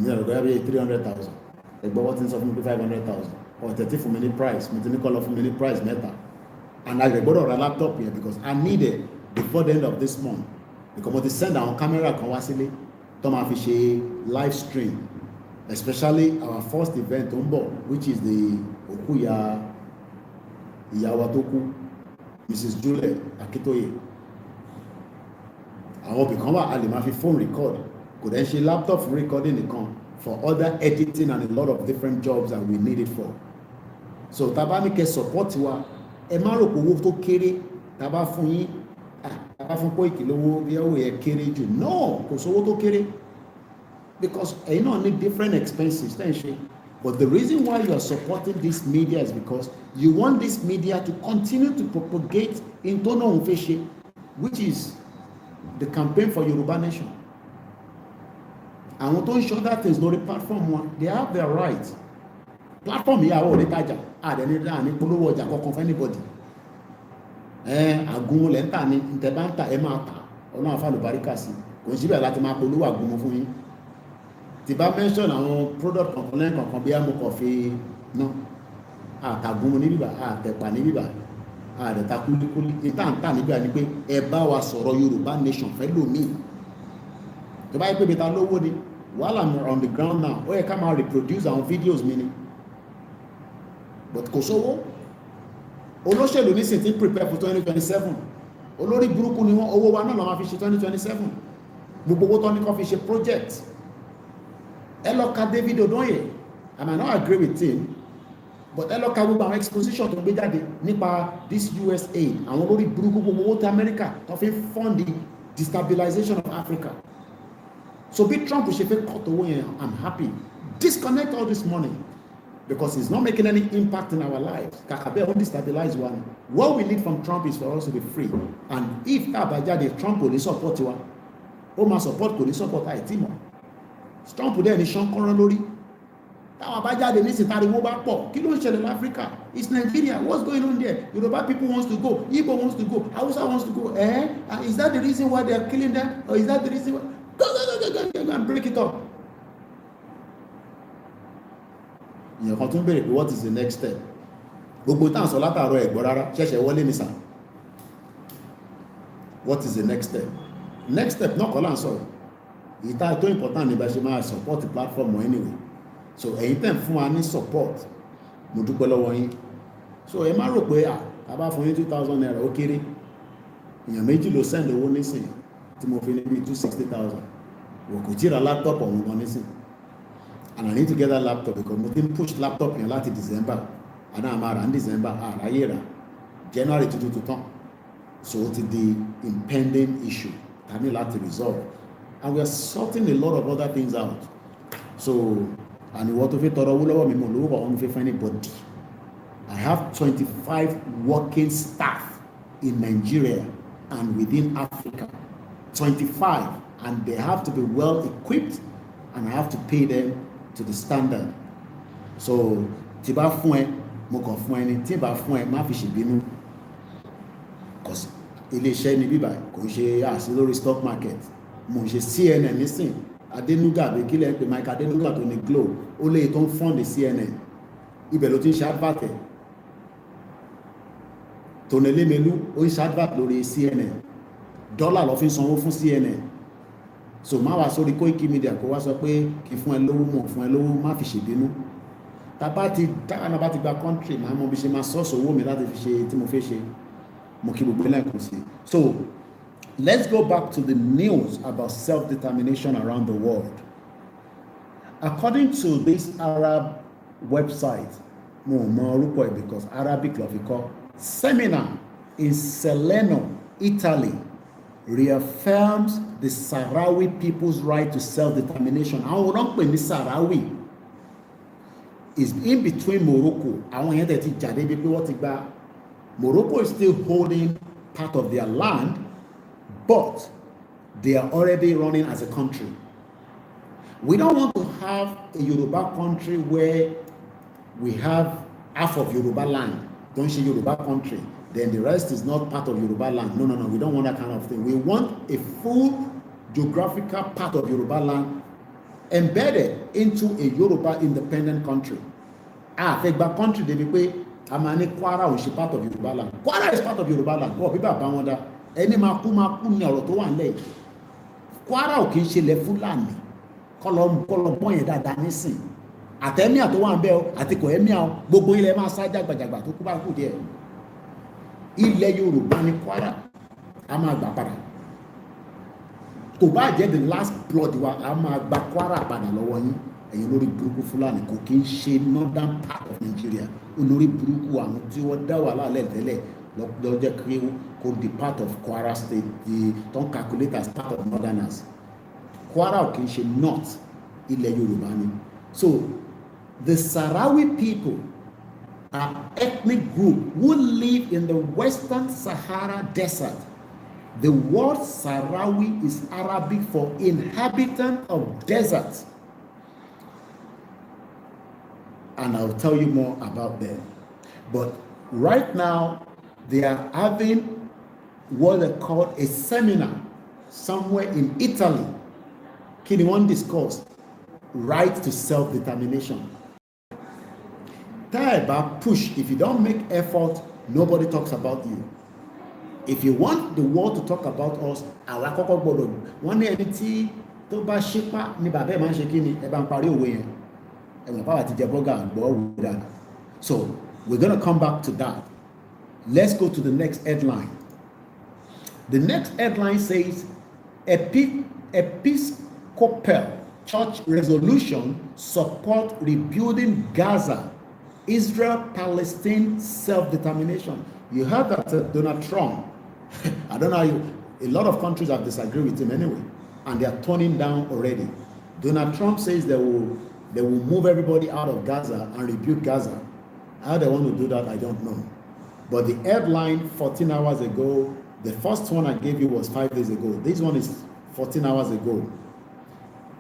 ìyẹn rẹ̀ gbọ́dọ̀ bí 300,000, ẹgbẹ́ wọ́n ti ń sọ fún mi pé 500,000, ọ̀tẹ̀ tí fún mi ní price, mo ti ní kọ́ lọ fún mi ní price mẹ́ta, and I gbọ́dọ̀ ra laptop yẹn because I need it before the end of this month, because mo ti send àwọn camera kan wá sílé tó máa fi ṣe live stream, especially our first event tó ń bọ̀, which is the òkú ìyá wa tó kú, Mrs. Juliet Akitoye. Àwọn òbí kan wà a lè máa fi phone record, kò dẹ̀ ṣe laptop for recording nìkan, for other editing and a lot of different jobs that we need it for. So tàbá ní kẹ́ support wa, ẹ má rò pé owó tó kéré tàbá fún yín, tàbá fún Koiki lówó bí owó yẹ kéré jù, no, kò sówó tó kéré, because ẹ̀yin náà ní different expenses tẹ́ ń ṣe. But the reason why you are supporting this media is because you want this media to continue to propagate into non-official, which is the campaign for Yoruba nation. Àwọn tó ń show that things lórí platform wọn, they have their right. Platform yìí àwọn onítajà, àní polówó ọjà kankan for anybody. Àgúnmu lẹ́ ń tà ní ìtẹ̀báńtà ẹ máa tà, ọ̀nà àfàlùbáríkà sí, kò sí bẹ́ẹ̀ láti máa polówó àgúnmu fún yín. Tí bá mention àwọn product kankan lẹ́yìn kankan bí àmú kọfí náà, àtàgúnmu ní bíbà, àtẹ̀pà ní bíbà, àdẹ̀ta kúlíkúlí, ìtàǹtà níbà ni pé ẹ bá wa sọ̀rọ̀ Yorùbá nation fẹ́ lómi. Tó bá yẹ pé bí ta lówó ni, while I'm on the ground now, ó yẹ ká máa reproduce àwọn videos mi ni. But kò sówó. Olóṣèlú nísìn ti prepare for 2027. Olórí burúkú ni wọ́n, owó wa náà la máa fi ṣe 2027. Gbogbo owó tó ní kó fi ṣe project. Ẹ lọ ka David Odoye, I might not agree with him, but ẹ lọ ka gbogbo àwọn exposition tó gbé jáde nípa this USA, àwọn olórí burúkú gbogbo owó tí America tó fi fund the destabilization of Africa. So bí Trump ṣe fẹ́ cut owó yẹn, I'm happy. Disconnect all this money because it's not making any impact in our lives. Kàkà bẹ́ẹ̀ ó destabilize one. What we need from Trump is for us to be free. And if àbájáde Trump kò ní support wa, ó máa support kò ní support àìtí mọ̀. Trump dẹ̀ ní ṣánkọ́rán lórí. Táwọn àbájáde ní ìsìtariwo bá pọ̀, kí ló ń ṣẹlẹ̀ l'Africa? It's Nigeria, what's going on there? Yoruba people wants to go, Igbo wants to go, Hausa wants to go. Is that the reason why they are killing them? Or is that the reason why? Go and break it up. Ìyẹn kan tún bèèrè pé what is the next step? Gbogbo tá à ń sọ látàárọ̀ ẹ̀gbọ́n rárá, ṣẹ̀ṣẹ̀ wọlé ní sàn. What is the next step? Next step náà kọ́ là ń sọ̀rọ̀. Ìta tó important ní bá ṣe máa support the platform anyway. So ẹ̀yin tẹ̀ ń fún wa ní support, mo dúpẹ́ lọ́wọ́ yín. So ẹ má rò pé a bá fún yín 2,000 naira ó kéré. Èèyàn méjì ló send owó nísìn tí mo fi ní bí 260,000. Wò kò tí ra laptop ọ̀hún gan nísìn. And I need to get that laptop because mo ti ń push laptop yẹn láti December. Àná àmà rà ní December, àráyé rà. January tuntun tó tán. So ó ti di impending issue tàbí láti resolve. And we are sorting a lot of other things out. So, and ìwọ tó fi tọrọ owó lọ́wọ́ mi mọ̀ lówó bá wọn fi fún anybody. I have 25 working staff in Nigeria and within Africa. 25, and they have to be well equipped, and I have to pay them to the standard. So, tí bá fún ẹ, mo kàn fún ẹ ni, tí bá fún ẹ, má fi ṣèbínú. Because ilé-iṣẹ́ ni bíbá kò ń ṣe àṣì lórí stock market. Mo ń ṣe CNN nísìn. Adenuga àbí kílẹ̀ pé Mike Adenuga tó ní Globe, ó lè tó ń fund CNN. Ibẹ̀ ló ti ń ṣe advert ẹ̀. Tony Lemelu ó ń ṣe advert lórí CNN. Dọ́là ló fi ń sanwó fún CNN. So má wá sórí Koikimedia kó wá sọ pé kí fún ẹ lówó mọ̀ fún ẹ lówó má fi ṣèbínú. Tábà ti dáná bá ti gba country máa mọ bí ṣe máa sọ́ọ̀sì owó mi láti fi ṣe tí mo fẹ́ ṣe. Mo kí gbogbo ẹlẹ́kùn sí. So let's go back to the news about self-determination around the world. According to this Arab website, because Arabic ló fi kọ, seminar in Salerno, Italy, reaffirms the Sahrawi people's right to self-determination. Àwọn ọ̀rọ̀ ń pè ní Sahrawi is in between Morocco. Àwọn yẹn tẹ̀ ti jáde bí pé wọ́n ti gba. Morocco is still holding part of their land, but they are already running as a country. We don't want to have a Yoruba country where we have half of Yoruba land. Don't say Yoruba country. then the rest is not part of Yoruba land. No, we don't want that kind of thing. We want a full geographical part of Yoruba land embedded into a Yoruba independent country. Fegba country dey be pé a máa ní Kwara ò ṣe part of Yoruba land. Kwara is part of Yoruba land. Wọ́n bí bàbá wọn dá. Ẹni máa kú ní ọ̀rọ̀ tó wà nílẹ̀ yìí. Kwara ò kì í ṣe ilẹ̀ Fúlàní. Kọ́lọ̀ pọ́n yẹn dáadáa nísìn. Àtẹ̀míà tó wà ń bẹ́ ọ àti kò ẹ̀míà ọ gbogbo ilẹ̀ máa sá jàgbàjàgbà tó kú bá kú díẹ̀. Ilẹ̀ Yorùbá ní Kwara a máa gbà padà. Kò bá jẹ́ the last blood wa a máa gba Kwara padà lọ́wọ́ yín. Ẹ̀yin lórí burúkú Fúlàní kò kí ń ṣe northern part of Nigeria. Olórí burúkú àwọn tí wọ́n dá wàhálà lẹ́tẹ̀lẹ̀ lọ́jọ́ kí kò di part of Kwara state the don calculate as part of northerners. Kwara ò kì í ṣe north ilẹ̀ Yorùbá ni. So the Sahrawi people are ethnic group who live in the Western Sahara Desert. The word Sahrawi is Arabic for inhabitant of desert. And I'll tell you more about them. But right now, they are having what they call a seminar somewhere in Italy. Can one discuss right to self-determination? Push. If you don't make effort, nobody talks about you. If you want the world to talk about us, àwa kọ́kọ́ gbọ́dọ̀ wọ́n ní ẹni tí tó bá ṣípá ní bàbá ẹ̀ máa ń ṣe kí ni ẹ bá ń parí òwe yẹn ẹ̀wọ̀n pàwọ́ àti jẹ́bọ́gà gbọ́ òwe dáadáa. So we're going to come back to that. Let's go to the next headline. The next headline says Episcopal Church resolution support rebuilding Gaza, Israel-Palestine self-determination. You heard that Donald Trump, I don't know, a lot of countries have disagreed with him anyway, and they are turning down already. Donald Trump says they will move everybody out of Gaza and rebuild Gaza. How they want to do that, I don't know. But the headline 14 hours ago, the first one I gave you was 5 days ago. This one is 14 hours ago.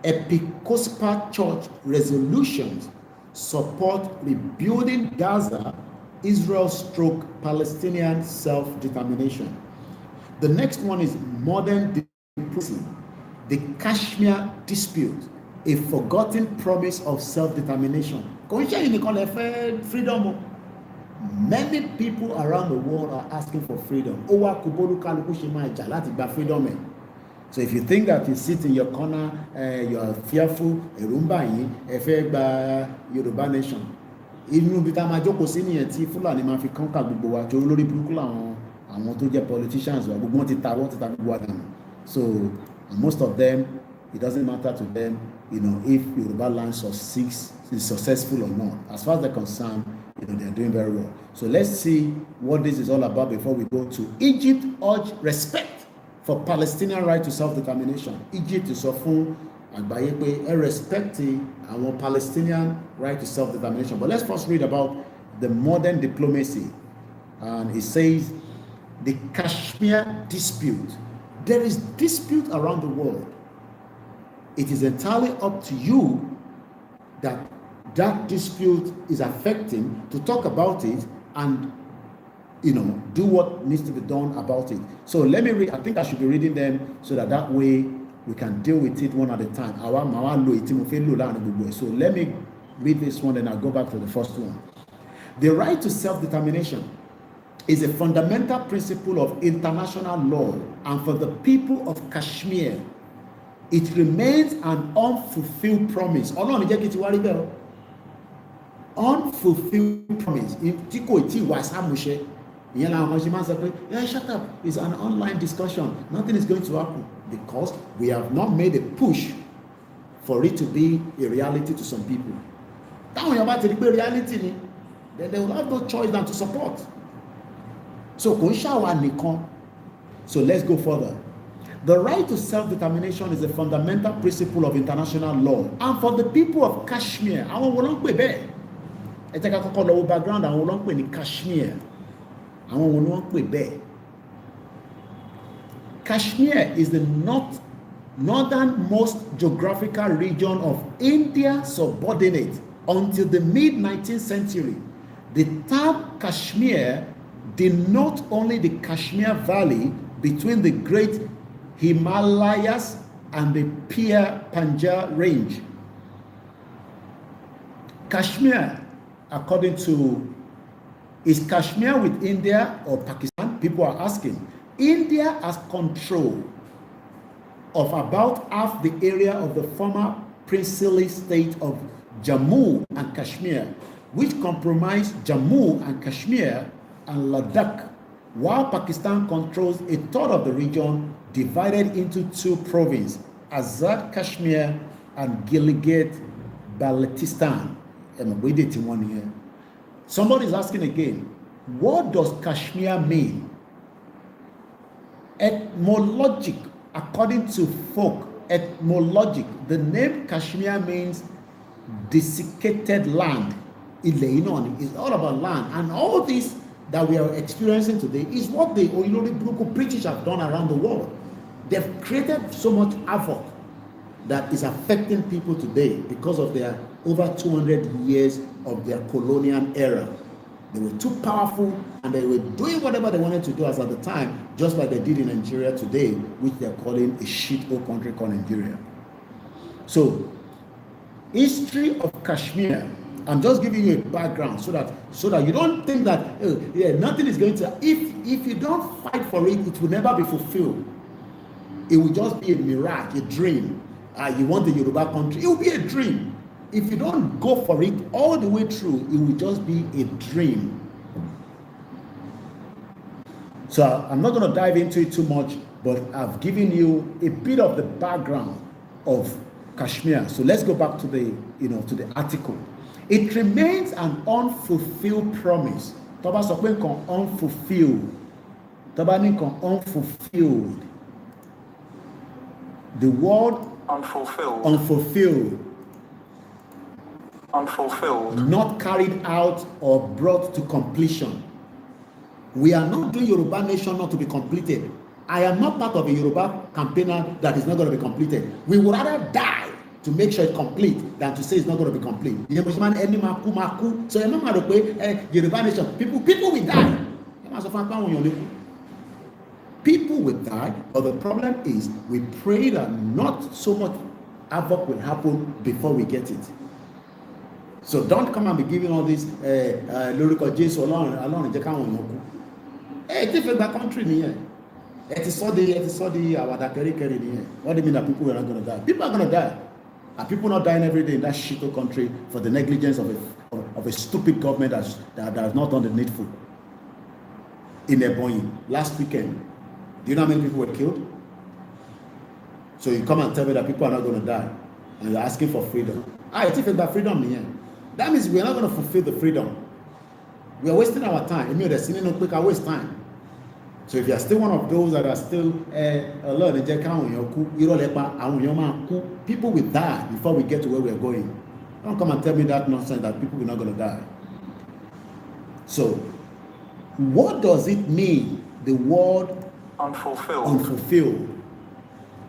Episcopal Church resolutions support rebuilding Gaza, Israel/Palestinian self-determination. The next one is modern diplomacy, the Kashmir dispute, a forgotten promise of self-determination. Freedom. Many people around the world are asking for freedom. So if you think that you sit in your corner, you are fearful, Yoruba nation. Inú bí tá máa jókòó sí nìyẹn tí Fúlàní máa fi kọ́ńkà gbogbo wa torí lórí burúkú àwọn tó jẹ́ politicians wa gbogbo wọn ti ta gbogbo wa dànù. So most of them, it doesn't matter to them, if Yoruba land is successful or not. As far as they're concerned, they're doing very well. So let's see what this is all about before we go to Egypt. Urge respect for Palestinian right to self-determination. Egypt is often àgbáyé pé ẹ respect our Palestinian right to self-determination. But let's first read about the modern diplomacy. And it says the Kashmir dispute. There is dispute around the world. It is entirely up to you that dispute is affecting to talk about it and do what needs to be done about it. So let me read. I think I should be reading them so that way we can deal with it one at a time. So let me read this one and I'll go back to the first one. The right to self-determination is a fundamental principle of international law, and for the people of Kashmir, it remains an unfulfilled promise. Unfulfilled promise. Shut up. It's an online discussion. Nothing is going to happen because we have not made a push for it to be a reality to some people. Reality, then they will have no choice than to support. So let's go further. The right to self-determination is a fundamental principle of international law, and for the people of Kashmir, background Kashmir. Kashmir is the northernmost geographical region of India subordinate until the mid-19th century. The term Kashmir denote only the Kashmir Valley between the Great Himalayas and the Pir Panjal Range. Kashmir, according to, is Kashmir with India or Pakistan? People are asking. India has control of about half the area of the former princely state of Jammu and Kashmir, which comprise Jammu and Kashmir and Ladakh, while Pakistan controls a third of the region, divided into two provinces, Azad Kashmir and Gilgit-Baltistan. We did in one here. Somebody is asking again, what does Kashmir mean? Etymologic, according to folk etymologic, the name Kashmir means desiccated land. It's all about land, and all this that we are experiencing today is what the British have done around the world. They've created so much havoc that is affecting people today because of their over 200 years of their colonial era. They were too powerful and they were doing whatever they wanted to do as at the time, just like they did in Nigeria today, which they're calling a shithole country called Nigeria. So, history of Kashmir, I'm just giving you a background so that you don't think that nothing is going to, if you don't fight for it, it will never be fulfilled. It will just be a mirage, a dream. You want the Yoruba country, it will be a dream. If you don't go for it all the way through, it will just be a dream. So I'm not going to dive into it too much, but I've given you a bit of the background of Kashmir. So let's go back to the article. It remains an unfulfilled promise. Toba sọ pé nǹkan unfulfilled. Toba ní nǹkan unfulfilled. The word unfulfilled. Not carried out or brought to completion. We are not doing Yoruba Nation not to be completed. I am not part of a Yoruba campaigner that is not going to be completed. We would rather die to make sure it's complete than to say it's not going to be complete. So Yoruba Nation, people will die. People will die, but the problem is we pray that not so much havoc will happen before we get it. So don't come and be giving all this lyrical Jesus alone in the different country here. It is so the what do you mean that people are not going to die? People are going to die. Are people not dying every day in that shitty country for the negligence of a stupid government that has not done the needful? In Ebonyi last weekend, do you know how many people were killed? So you come and tell me that people are not going to die, and you're asking for freedom. It's even about freedom here. That means we're not going to fulfill the freedom. We are wasting our time. Waste time. So if you are still one of those that are still people will die before we get to where we are going. Don't come and tell me that nonsense that people are not going to die. So what does it mean, the word unfulfilled?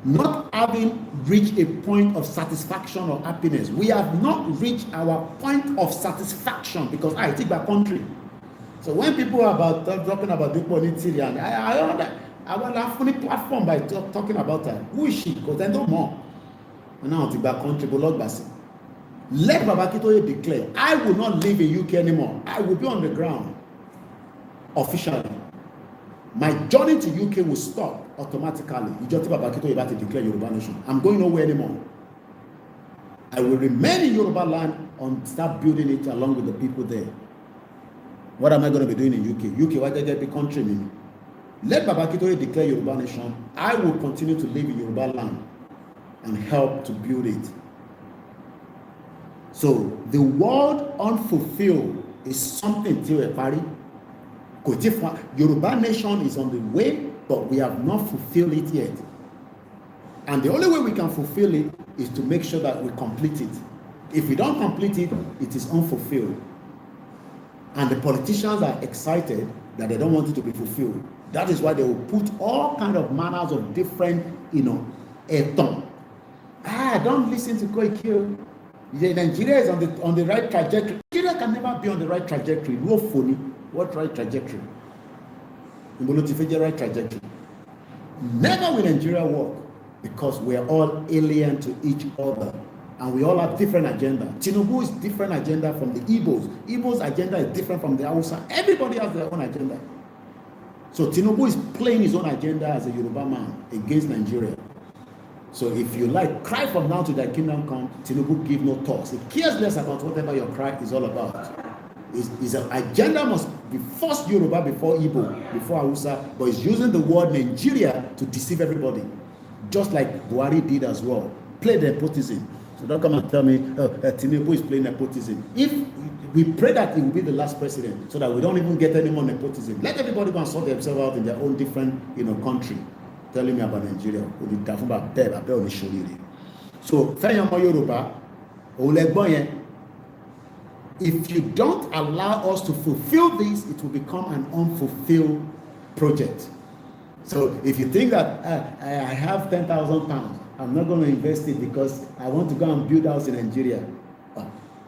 Not having reached a point of satisfaction or happiness. We have not reached our point of satisfaction because I take back country. So when people are talking about the politics, I want a funny platform by talking about that. Who is she? Because they don't know. And now take back country, but Lord bless it. Let Babakitoye declare, I will not live in UK anymore. I will be on the ground officially. My journey to UK will stop automatically. You just Babakitoye about to declare Yoruba Nation. I'm going nowhere anymore. I will remain in Yoruba land and start building it along with the people there. What am I going to be doing in UK? UK, why did I be country mean? Let Babakitoye declare Yoruba Nation. I will continue to live in Yoruba land and help to build it. So the word unfulfilled is something till a party. Yoruba Nation is on the way, but we have not fulfilled it yet. And the only way we can fulfill it is to make sure that we complete it. If we don't complete it, it is unfulfilled. And the politicians are excited that they don't want it to be fulfilled. That is why they will put all kind of manners of different, don't listen to Koiki. Nigeria is on the right trajectory. Nigeria can never be on the right trajectory. No phony. What right trajectory? right trajectory. Never will Nigeria work because we are all alien to each other and we all have different agenda. Tinubu is different agenda from the Igbos. Igbo's agenda is different from the Hausa. Everybody has their own agenda. So Tinubu is playing his own agenda as a Yoruba man against Nigeria. So if you like, cry from now to thy kingdom come, Tinubu give no talks. He cares less about whatever your cry is all about. His agenda must be first Yoruba before Igbo, before Hausa, but he's using the word Nigeria to deceive everybody. Just like Buhari did as well. Play nepotism. So don't come and tell me, Tinubu is playing nepotism. If we pray that he will be the last president, so that we don't even get any more nepotism. Let everybody go and sort themselves out in their own different, country. Telling me about Nigeria. So, Yoruba, if you don't allow us to fulfill this, it will become an unfulfilled project. So if you think that I have 10,000 pounds, I'm not going to invest it because I want to go and build a house in Nigeria.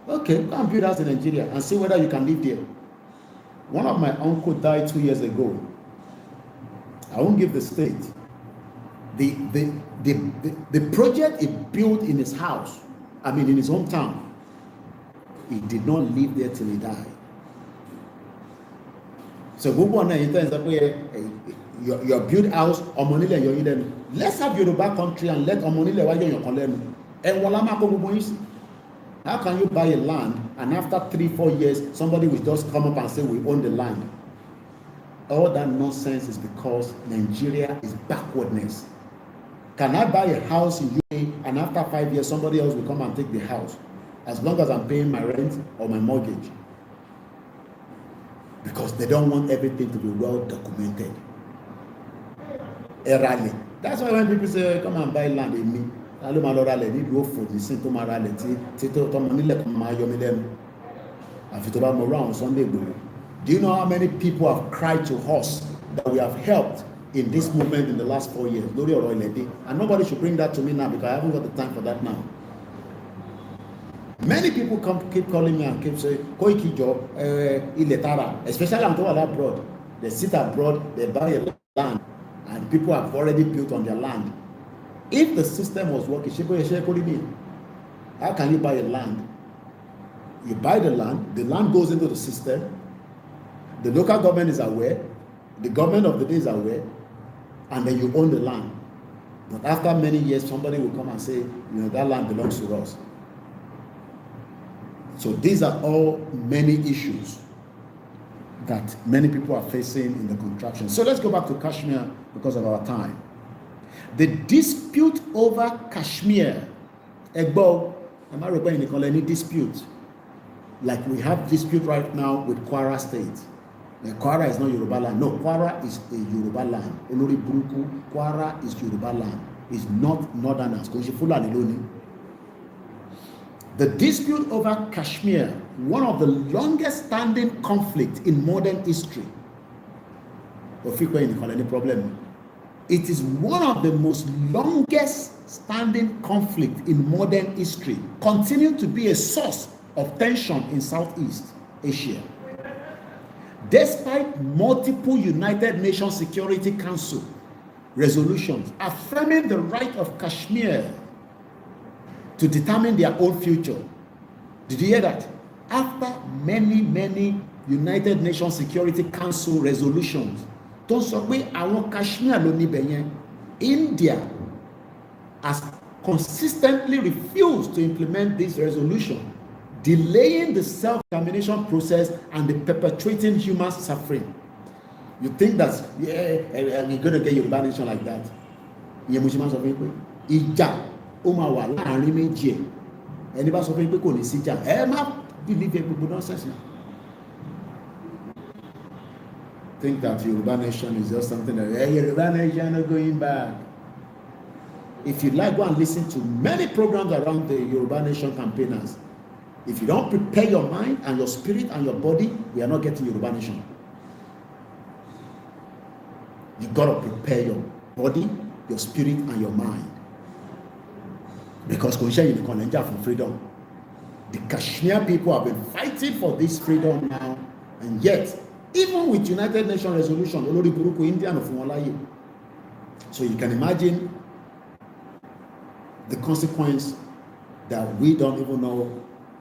Okay, go and build a house in Nigeria and see whether you can live there. One of my uncle died 2 years ago. I won't give the state. The project he built in his house, in his hometown, he did not live there till he died. So your build house, let's have Yoruba country and let how can you buy a land and after 3-4 years somebody will just come up and say we own the land? All that nonsense is because Nigeria is backwardness. Can I buy a house in UK and after 5 years somebody else will come and take the house? As long as I'm paying my rent or my mortgage. Because they don't want everything to be well documented. Errally. That's why when people say, come and buy land in me, do you know how many people have cried to us that we have helped in this movement in the last 4 years? And nobody should bring that to me now because I haven't got the time for that now. Many people keep calling me and keep saying, Koiki jo, iletara, especially I'm talking abroad. They sit abroad, they buy a land, and people have already built on their land. If the system was working, how can you buy a land? You buy the land goes into the system, the local government is aware, the government of the day is aware, and then you own the land. But after many years, somebody will come and say, that land belongs to us. So these are all many issues that many people are facing in the contraction. So let's go back to Kashmir because of our time. The dispute over Kashmir, Egbo, am I recording any dispute? Like we have dispute right now with Kwara State. Kwara is not Yoruba land. No, Kwara is a Yoruba land. Olori Buruku, Kwara is Yoruba land. It's not Northerners. The dispute over Kashmir, one of the longest standing conflict in modern history. Any problem? It is one of the most longest standing conflict in modern history, continue to be a source of tension in Southeast Asia. Despite multiple United Nations Security Council resolutions affirming the right of Kashmir to determine their own future. Did you hear that? After many United Nations Security Council resolutions, don't say our Kashmir ló níbẹ̀ yẹn. India has consistently refused to implement this resolution, delaying the self-determination process and the perpetuating human suffering. You think that we're going to get Yoruba nation like that? Ó máa wà láàrin méjì ẹ̀. Ẹni bá sọ fún yín pé kò ní síjà, ẹ má believe gbogbo nonsense. Think that Yoruba nation is just something that Yoruba nation are going back. If you like, go and listen to many programs around the Yoruba nation campaigners. If you don't prepare your mind and your spirit and your body, we are not getting Yoruba nation. You gotta prepare your body, your spirit, and your mind. Because you can for freedom. The Kashmir people have been fighting for this freedom now, and yet Even with United Nations resolution, olórí burúkú India no fún wọn láyè. So you can imagine the consequence that we don't even know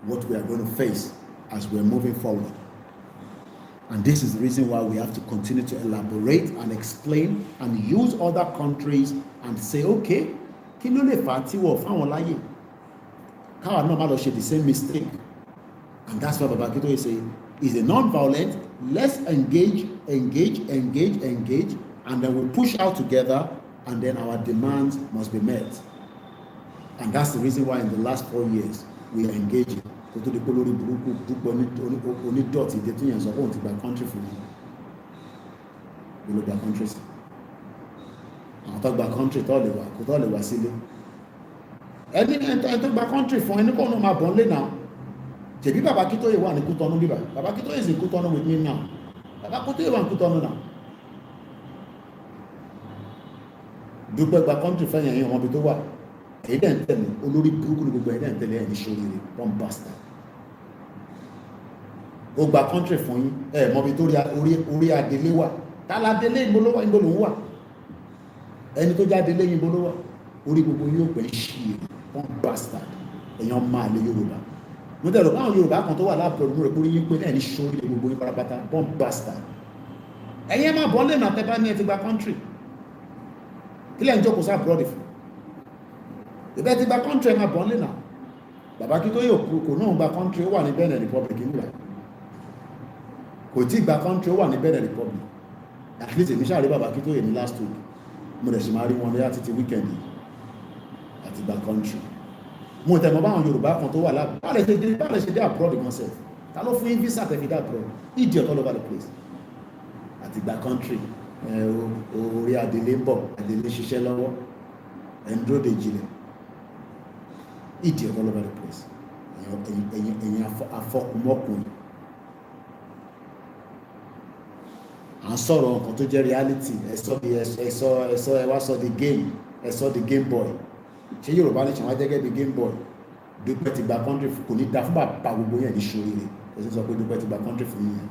what we are going to face as we're moving forward. And this is the reason why we have to continue to elaborate and explain and use other countries and say, okay, kí ló lè fà tí wọ́n fáwọn láyè? Káwa náà má lọ ṣe the same mistake. And that's why Baba Akintoye is saying, is a non-violent, let's engage, and then we push out together, and then our demands must be met. And that's the reason why in the last 4 years, we are engaging. Kó tó di pé lórí burúkú púpọ̀ onídọ̀tí ìdè tó yẹn sọ pé òun ti gba country fún mi. Ó ló gba country sí. Àwọn tó gba country tó lè wá sílé. Ẹni tó gba country fún ẹni kó náà máa bọ̀ nílé náà. Ṣèbí Baba Akintoye wà ní Kútọ́nù bíbá. Baba Akintoye is in Kútọ́nù with me now. Baba Akintoye wà ní Kútọ́nù náà. Dúpẹ́ gba country fẹ́yìn ẹ̀yìn ọmọbi tó wà. Èyí dẹ̀ ń tẹ̀lé olórí burúkú ní gbogbo ẹ̀yí dẹ̀ ń tẹ̀lé ẹ̀yìn ṣoríire one bastard. Ó gba country fún yín mọbi tó orí adélé wà. Táládélé ìbolówà ìbolówó wà. Ẹni tó jáde lẹ́yìn ìbolówà orí gbogbo yóò pẹ̀ ṣí one bastard. Èèyàn máa lé Yorùbá. Mo tẹ̀lé báwọn Yorùbá kan tó wà láàbùrọ̀ mú rẹ̀ kórí yín pé náà ní ṣoríire gbogbo yín pátápátá one bastard. Ẹ̀yin máa bọ́ lẹ́nà tẹ́ bá ní ẹ ti gba country. Kílẹ̀ ń jókòó sáà búrọ́dì fún. Ìbẹ́ ti gba country máa bọ́ lẹ́nà. Baba Akintoye kò náà gba country ó wà ní Benin Republic nígbà. Kò tí gba country ó wà ní Benin Republic. At least èmi ṣáà rí Baba Akintoye ní last week. Mo dẹ̀ sì máa rí wọn lẹ́yà títí weekend yìí. Àti gba country. Mo tẹ̀ mọ́ báwọn Yorùbá kan tó wà láàbù. Báwo lè ṣe dé abroad themselves? Ta ló fún yín visa tẹ̀ fi dé abroad? Idiot all over the place. Àti gba country. Orí adélé ń bọ̀, adélé ṣiṣẹ́ lọ́wọ́. Ẹ̀ ń dúró de jìnlẹ̀. Idiot all over the place. Ẹ̀yin afọkùnmọ́kùnrin. À ń sọ̀rọ̀ nǹkan tó jẹ́ reality. Ẹ wá sọ the game. Ẹ sọ the game boy. Ṣé Yorùbá ní ṣàwọn jẹ́gẹ́ bí game boy? Dúpẹ́ ti gba country kò ní da fún bàbá gbogbo yẹn ní ṣoríire. Ẹ sì sọ pé Dúpẹ́ ti gba country fún yẹn.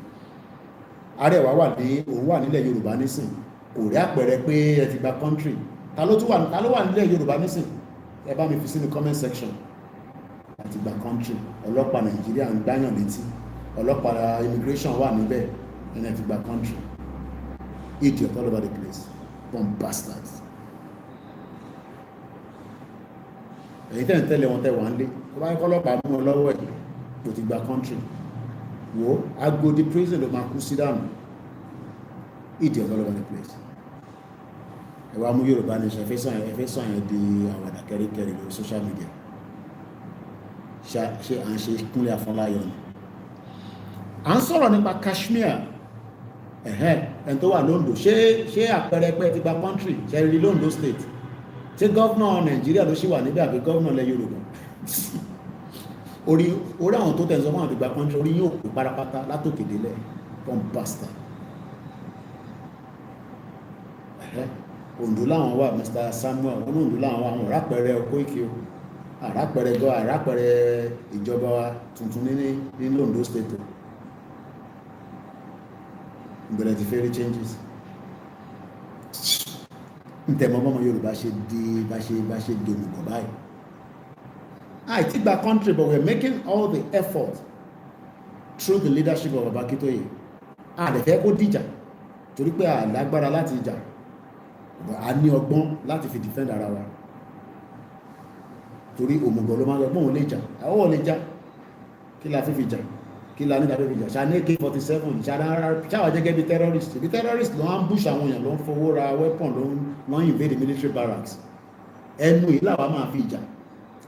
Arẹwà òun wà nílẹ̀ Yorùbá nísìn. Kò rí àpẹẹrẹ pé ẹ ti gba country. Ta ló wà nílẹ̀ Yorùbá nísìn? Ẹ bá mi fi sínú comment section. Àti gba country. Ọlọ́pàá Nàìjíríà ń gbáyàn létí. Ọlọ́pàá immigration wà níbẹ̀. Ẹni ẹ ti gba country. Idiot all over the place. One bastards. Èyí tẹ́ ń tẹ́lẹ̀ wọn tẹ́ wà ń lé. Tó bá ń kọ́lọ́pàá mú ọ lọ́wọ́ ẹ̀ kò ti gba country. Wo Agodi prison ló máa kú sí dànù. Idiot all over the place. Ẹ wá mú Yorùbá nation ẹfẹ́ sàn yẹn di àwàdà kẹ́ríkẹ́rí lórí social media. Ṣé à ń ṣe Kúnlé Afọláyọ̀ ni? À ń sọ̀rọ̀ nípa Kashmir. Ẹni tó wà lóńdó ṣé àpẹẹrẹ pé ti gba country ṣe rí lóńdó state. Ṣé gọ́vnà Nàìjíríà ló ṣì wà níbẹ̀ àbí gọ́vnà ilẹ̀ Yorùbá? Orí àwọn tó tẹ̀sán fún àwọn ìgbà country orí yóò pè pátápátá látòkè délẹ̀ one bastard. Ondo láwọn wà Mr. Samuel wọn ní Ondo láwọn wà àwọn àrápẹrẹ Koiki o àrápẹrẹ ìjọba tuntun ní Ondo state o ìbẹ̀rẹ̀ ti fẹ́rí changes ntẹ̀mọ́ bọ́mọ Yorùbá ṣe di bá ṣe dòmùgọ̀ báyìí. I think that country, but we're making all the effort through the leadership of Baba Akintoye. Lè fẹ́ kó dìjà torí pé a lágbára láti jà. A ní ọgbọ́n láti fi defend ara wa. Torí òmùgọ̀ ló máa ń gbọ́n òun lè jà. Àwọn ò lè jà. Kí la fi jà? Kí la ní tàbí fi jà? Ṣá ní AK-47, ṣáwà jẹ́gẹ́ bí terrorist. Bí terrorist ló ń ambush àwọn èèyàn ló ń fowó ra weapon ló ń invade the military barracks. Ẹnu yìí làwa máa fi jà.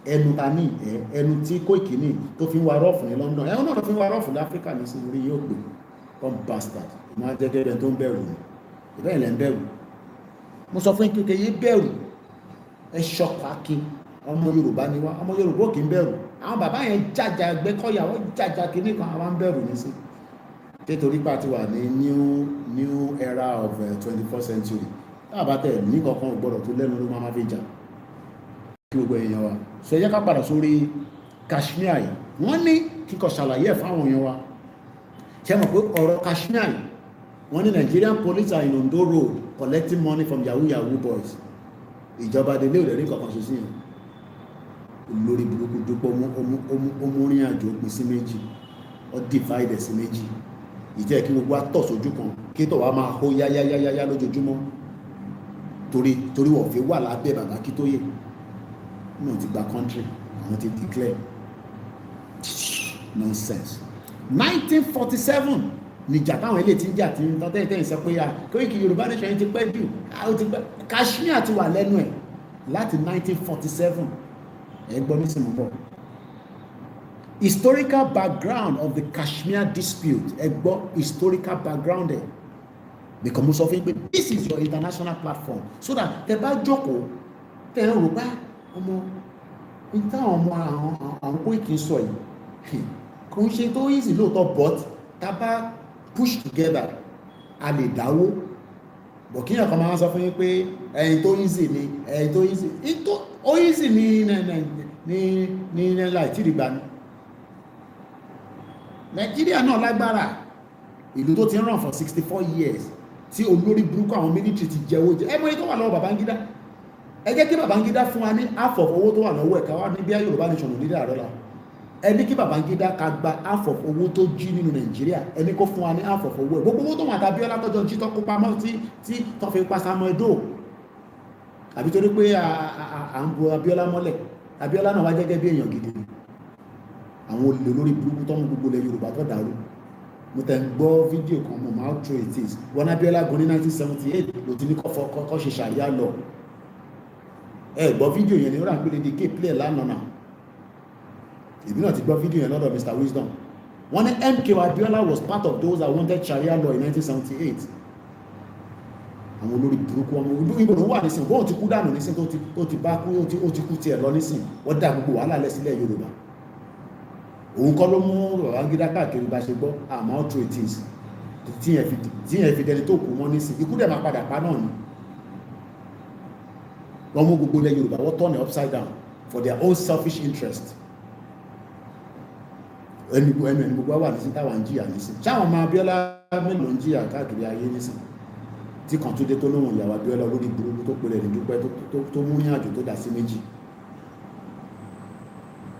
Ẹnu ta ní ẹnu tí Koiki ní tó fi ń wa rọ́ọ̀fù ní London ẹ̀hún náà tó fi ń wa rọ́ọ̀fù ní Áfíríkà ní sí orí yóò pè one bastard ìmọ̀ ajẹ́gẹ́rẹ́ tó ń bẹ̀rù ní ìbẹ́ ilẹ̀ ń bẹ̀rù. Mo sọ fún kékeré yé bẹ̀rù ẹ ṣọpákí ọmọ Yorùbá ni wá ọmọ Yorùbá kì í bẹ̀rù àwọn bàbá yẹn jàjà gbẹ́kọ̀yà wọ́n jàjà kìíní kan àwọn ń bẹ̀rù ní sí nítorí pé a ti wà ní new era of 21st century táàbátẹ̀ ní kankan gbọ́dọ̀ tó lẹ́nu ló máa fi jà kí gbogbo èèyàn wa so ẹ jẹ́ ká padà sórí Kashmir yìí wọ́n ní kíkọ ṣàlàyé ẹ̀ fáwọn èèyàn wa ṣe mọ̀ pé ọ̀rọ̀ Kashmir yìí wọ́n ní Nigerian police are in Ondo road collecting money from yahoo boys. Ìjọba délé ò lè rí kankan ṣe sí yẹn. Olórí burúkú dúpọ̀ omúrin àjò pín sí méjì, ó divide sí méjì. Ìjẹ́ kí gbogbo àtọ̀ sójú kan kí tó wá máa hó yáyáyáyá lójoojúmọ́ torí wọ́n fi wà lábẹ́ bàbá kí tó yẹ náà ti gba country àwọn ti declare nonsense. 1947 níjà táwọn ilé tí ń jà tí ń tọ́ tẹ́yìn sọ pé Koiki Yorùbá nation ti pẹ́ jù Kashmir ti wà lẹ́nu ẹ̀ láti 1947 ẹgbọ́n ní sinmi. Historical background of the Kashmir dispute ẹgbọ́n historical background ẹ̀ because mo sọ fún yín pé this is your international platform so that tẹ bá jókòó tẹ ń rò bá ọmọ níta ọmọ àwọn Koiki sọ yìí kò ń ṣe tó easy lóòótọ́ but tá a bá push together a lè dáwó bọ̀ kíyàn kan máa sọ fún yín pé ẹ̀yin tó easy ni ẹ̀yin tó easy ó easy ní Nàìjíríà ní Nàìjíríà náà lágbára ìlú tó ti ń ràn for 64 years tí olórí burúkú àwọn military ti jẹ owó jẹ ẹ mọ èyí tó wà lọ́wọ́ Babangida ẹ jẹ́ kí Babangida fún wa ní half of owó tó wà lọ́wọ́ ẹ̀ka wá ní bí Yorùbá nation nílẹ̀ àdọ́là ẹni kí Babangida ká gba half of owó tó jí nínú Nàìjíríà ẹni kó fún wa ní half of owó ẹ̀ gbogbo owó tó wà tàbí Abíọ́lá tọ́jọ́ jí tó kó pamọ́ tí tó fi pa Samuel Doe àbí torí pé à ń bo Abíọ́lá mọ́lẹ̀ Abíọ́lá náà wá gẹ́gẹ́ bí èèyàn gidi àwọn olè lórí burúkú tó mú gbogbo ilẹ̀ Yorùbá tó dàrú mo tẹ̀ ń gbọ́ fídíò kan mo máa true it is wọn Abíọ́lá gan ní 1978 ló ti ní kọ́ ṣe ṣàríà lọ ẹ gbọ́ fídíò yẹn ni ó rà ń pè lédè k play lánàá náà èmi náà ti gbọ́ fídíò yẹn lọ́dọ̀ Mr Wisdom wọ́n ní MK Abíọ́lá was part of those that wanted Sharia law in 1978 àwọn olórí burúkú ọmọ ìbò ló wà nísìn bọ́ọ̀ ti kú dànù nísìn tó ti bá kú ó ti kú tiẹ̀ lọ nísìn wọ́n dá gbogbo wàhálà lẹ̀ sílẹ̀ Yorùbá òun kọ́ ló mú Babangida káàkiri bá ṣe gbọ́ àmọ́ ó true it is tí yẹn fi dẹni tó kú mọ́ nísìn ikú dẹ̀ máa padà pa náà ni wọ́n mú gbogbo ilẹ̀ Yorùbá wọ́n turn it upside down for their own selfish interest ẹni gbogbo wà nísìn táwa ń jìyà nísìn sáwọn ọmọ Abíọ́lá mélòó ń jìyà káàkiri ayé nísìn tí kan tó dé tó lóhùn ìyàwó Abíọ́lá olórí burúkú tó pèlè ní dúpẹ́ tó mú ní àjò tó dá sí méjì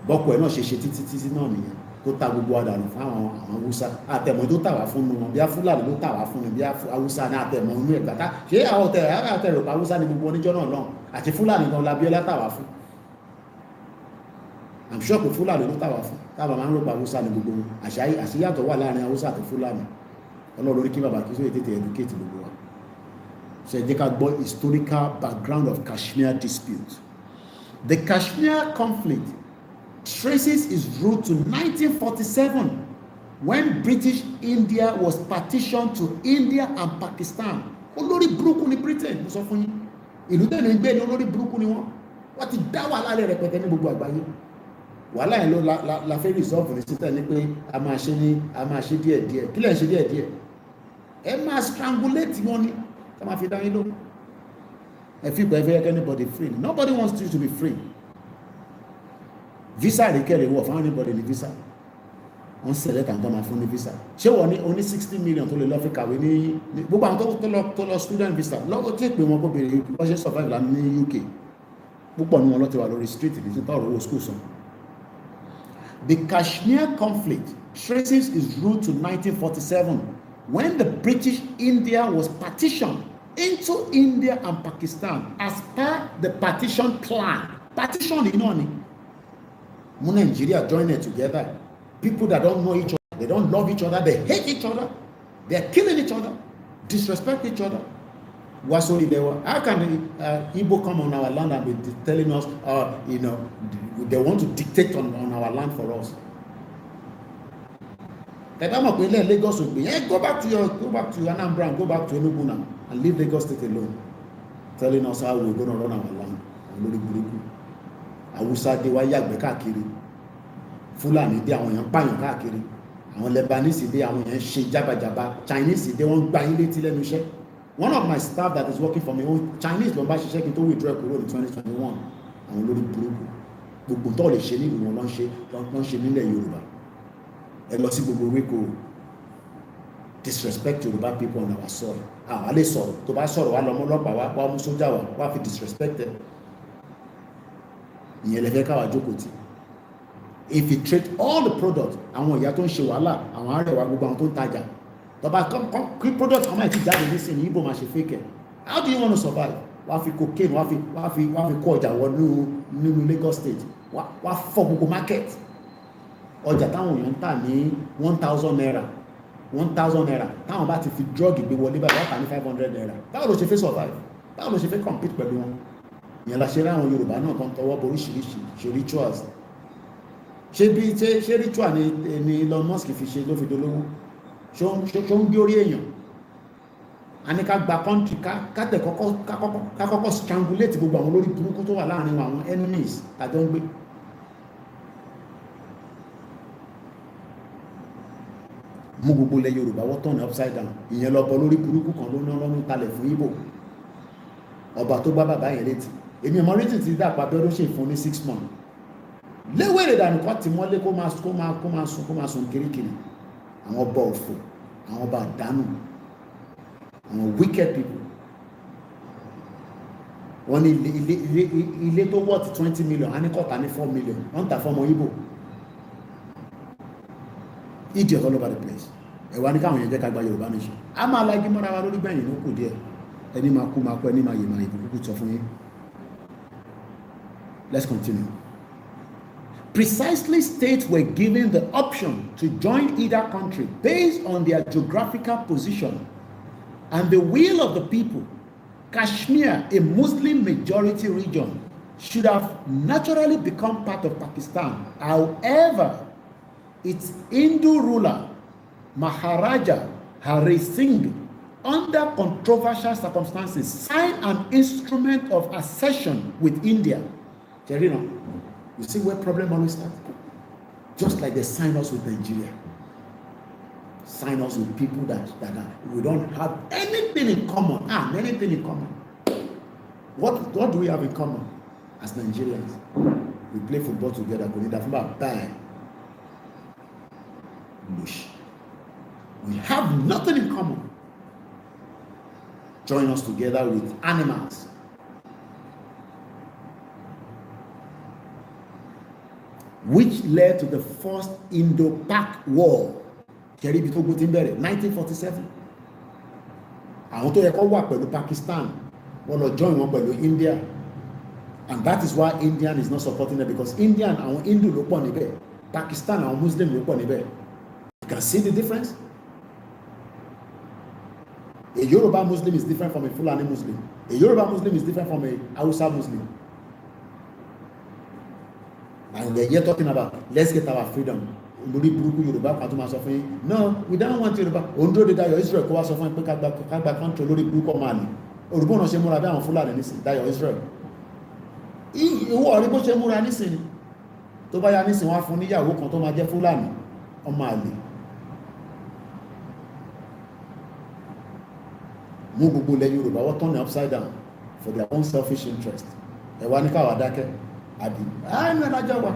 bọ́pọ̀ ẹ̀ náà ṣe títí náà nìyẹn tó ta gbogbo àdànù fún àwọn Haúsá àtẹ̀mọ́ tó tàwá fún wọn bí Fúlàní ló tàwá fún bí Haúsá ní àtẹ̀mọ́ inú ẹ̀gbá ká ṣé àwọn àtẹ̀rọ̀ Haúsá ní gbogbo oníjọ́ náà lọ́hùn àti Fúlàní gan l'Abíọ́lá tàwá fún I'm sure pé Fúlàní ló tàwá fún táwọn máa ń rògbà Haúsá ní gbogbo wọn àṣíyàtọ̀ wà láàrin Haúsá àti Fúlàní Ọlọ́run kí bàbá kí sóye tètè educate gbogbo wa ṣe jẹ́ ká gbọ́ historical background of Kashmir dispute. The Kashmir conflict traces its root to 1947 when British India was partitioned to India and Pakistan. Olórí burúkú ní Britain mo sọ fún yín ìlú tẹ́lẹ̀ ń gbé ní olórí burúkú ni wọ́n ti dá wàhálà rẹ̀ rẹpẹtẹ ní gbogbo àgbáyé wàhálà yẹn ló la fẹ́ resolve ní síta ní pé a máa ṣe díẹ̀díẹ̀ kí lẹ̀ ń ṣe díẹ̀díẹ̀ ẹ máa strangulate wọn ni ká máa fi dá yín ló ẹ fi ìgbà ẹfẹ́ anybody free nobody wants you to be free visa rẹ̀ kẹ́rẹ̀ wọ̀ fún anybody ní visa wọ́n select àwọn tó máa fún ní visa ṣé wọ́n ní oní 60 million tó lè lọ fi kàwé ní gbogbo àwọn tó lọ student visa lọ́wọ́ tí èpè wọn kó bèrè wọ́n ṣe survive lá ní UK púpọ̀ ní wọn lọ́ ti wà lórí street ní títọ́ ọ̀rọ̀ owó school sàn. The Kashmir conflict traces its root to 1947 when the British India was partitioned into India and Pakistan as per the partition plan. Partition is not Nigeria join it together. People that don't know each other, they don't love each other, they hate each other, they're killing each other, disrespect each other. What's only there? How can Igbo come on our land and be telling us, they want to dictate on our land for us? Lagos will be, go back to Anambra and go back to Enugu now and leave Lagos State alone, telling us how we're going to run our land. Hausa dé wá yàgbẹ́ káàkiri, Fúlàní dé àwọn èèyàn pààyàn káàkiri, àwọn Lebanese dé àwọn èèyàn ṣe jábàjábá, Chinese dé wọ́n gbá yín létí lẹ́nu iṣẹ́. One of my staff that is working for me, Chinese ló ń bá ṣiṣẹ́ kí n tó withdraw kúrò ní 2021, àwọn olórí burúkú gbogbo tó lè ṣe nílùú wọn ló ń ṣe nílẹ̀ Yorùbá ẹ lọ sí gbogbo wíkò disrespect Yoruba people on our soil. Àwa lè sọ̀rọ̀ tó bá sọ̀rọ̀ wá lọ́mọ ọlọ́pàá wá mú sójà wá fi disrespect ẹ̀. Ìyẹn lè fẹ́ káwa jókòó tì. If you trade all the products, àwọn ìyá tó ń ṣe wàhálà, àwọn arẹwà gbogbo àwọn tó ń tajà, tó bá kí product kan máa ti jáde nísìnyí, Igbo máa ṣe fake ẹ̀. How do you want to survive? Wá fi cocaine, wá fi kó ọjà wọ nínú Lagos State, wá fọ́ gbogbo market. Ọjà táwọn èèyàn ń tà ní 1,000 naira, 1,000 naira, táwọn bá ti fi drug gbé wọlé báyìí, wọ́n tà ní 500 naira. Báwo ló ṣe fẹ́ survive? Báwo ló ṣe fẹ́ compete pẹ̀lú wọn? Ìyẹn la ṣe rí àwọn Yorùbá náà tó ń tọwọ́ bọ oríṣiríṣi ṣe rituals. Ṣé ritual ni Elon Musk fi ṣe ló fi dolówó? Ṣó ń gbé orí èèyàn? A ní ká gba country ká kọ́kọ́ strangulate gbogbo àwọn olórí burúkú tó wà láàrin àwọn enemies tàjọ ń gbé. Mú gbogbo ilẹ̀ Yorùbá wọ́n turn upside down. Ìyẹn lọ bọ lórí burúkú kan ló ná lọ́nú talẹ̀ fún Igbo. Ọba tó gbá bàbá yẹn létí. Èmi ọmọ rétí ti dàpọ̀ Abíọ́dún ṣe fún ní 6 months. Léwèrè dànù kọ́ ti mọ́lé kó máa sùn kirikiri. Àwọn ọba òfò, àwọn ọba àdánù, àwọn wicked people. Wọ́n ní ilé tó worth 20 million, a ní kọ́ta ní 4 million. Wọ́n ń tà fọ́mọ Igbo. Idiot all over the place. Ẹ̀wà ní káwọn yẹn jẹ́ ká gba Yorùbá nation. A máa lagi mọ́ra wa lórí gbẹ̀yìn ló kù díẹ̀. Ẹni máa kú, ẹni máa yè máa ìbùkún sọ fún yín. Let's continue. Precisely, states were given the option to join either country based on their geographical position and the will of the people. Kashmir, a Muslim majority region, should have naturally become part of Pakistan. However, its Hindu ruler, Maharaja Hari Singh, under controversial circumstances, signed an instrument of accession with India. Cherino, you see where problem always starts? Just like they sign us with Nigeria. Sign us with people that we don't have anything in common. Anything in common. What do we have in common as Nigerians? We play football together. We have nothing in common. Join us together with animals. Which led to the first Indo-Pak War. Kẹ̀rí ibi tó gbó ti ń bẹ̀rẹ̀ 1947. Àwọn tó yẹ kó wà pẹ̀lú Pakistan wọ́n lọ join wọn pẹ̀lú India, and that is why Indian is not supporting them, because Indian àwọn Hindu ló pọ̀ níbẹ̀, Pakistan àwọn Muslim ló pọ̀ níbẹ̀. You can see the difference. A Yoruba Muslim is different from a Fulani Muslim. A Yoruba Muslim is different from a Hausa Muslim. And we're here talking about, let's get our freedom. Lórí burúkú Yorùbá kan tó máa sọ fún yín, no, we don't want Yorùbá. Òǹdó de Dayo Israel kó wá sọ fún yín pé ká gba country lórí burúkú ọmọ àlè. Òrùbó náà ṣe múra bí àwọn Fúlàní nísìn, Dayo Israel. Ìwọ ọ̀rí bó ṣe múra nísìn, tó bá yá nísìn wá fún níyàwó kan tó máa jẹ́ Fúlàní ọmọ àlè. Mú gbogbo ilẹ̀ Yorùbá wọ́n turn upside down for their own selfish interest. Ẹ̀wá ní káwà dákẹ́. Àbí ẹnu ẹ̀ lájọ́ wa,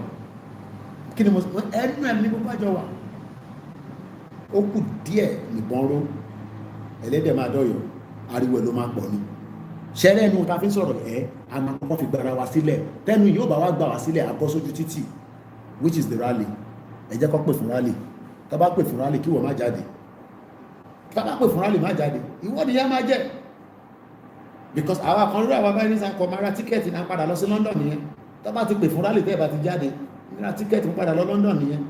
kí ni mo sọ, ẹnu ẹ̀ ní gbogbo àjọ wa. Ó kù díẹ̀ nìbọn ró, ẹlẹ́dẹ̀ máa dọ̀yọ̀, ariwo ló máa pọ̀ ni. Ṣẹ́rẹ́ ẹnu ta fi ń sọ̀rọ̀ a máa kọ́kọ́ fi gbára wa sílẹ̀, tẹ́nu yóò bá wá gbà wá sílẹ̀ àbọ́ sójú títì, which is the rally. Ẹ jẹ́ kó pè fún rally. Tá bá pè fún rally kí wọ́n má jáde. Tá bá pè fún rally má jáde, ìwọ́de yá máa jẹ́. Because àwa kan rí àwa báyìí ní sàkọ́ máa ra tíkẹ́ẹ̀tì náà padà lọ sí London nìyẹn. Tó bá ti pè fún rally tẹ́ẹ̀ bá ti jáde, ra tíkẹ́ẹ̀tì padà lọ London nìyẹn.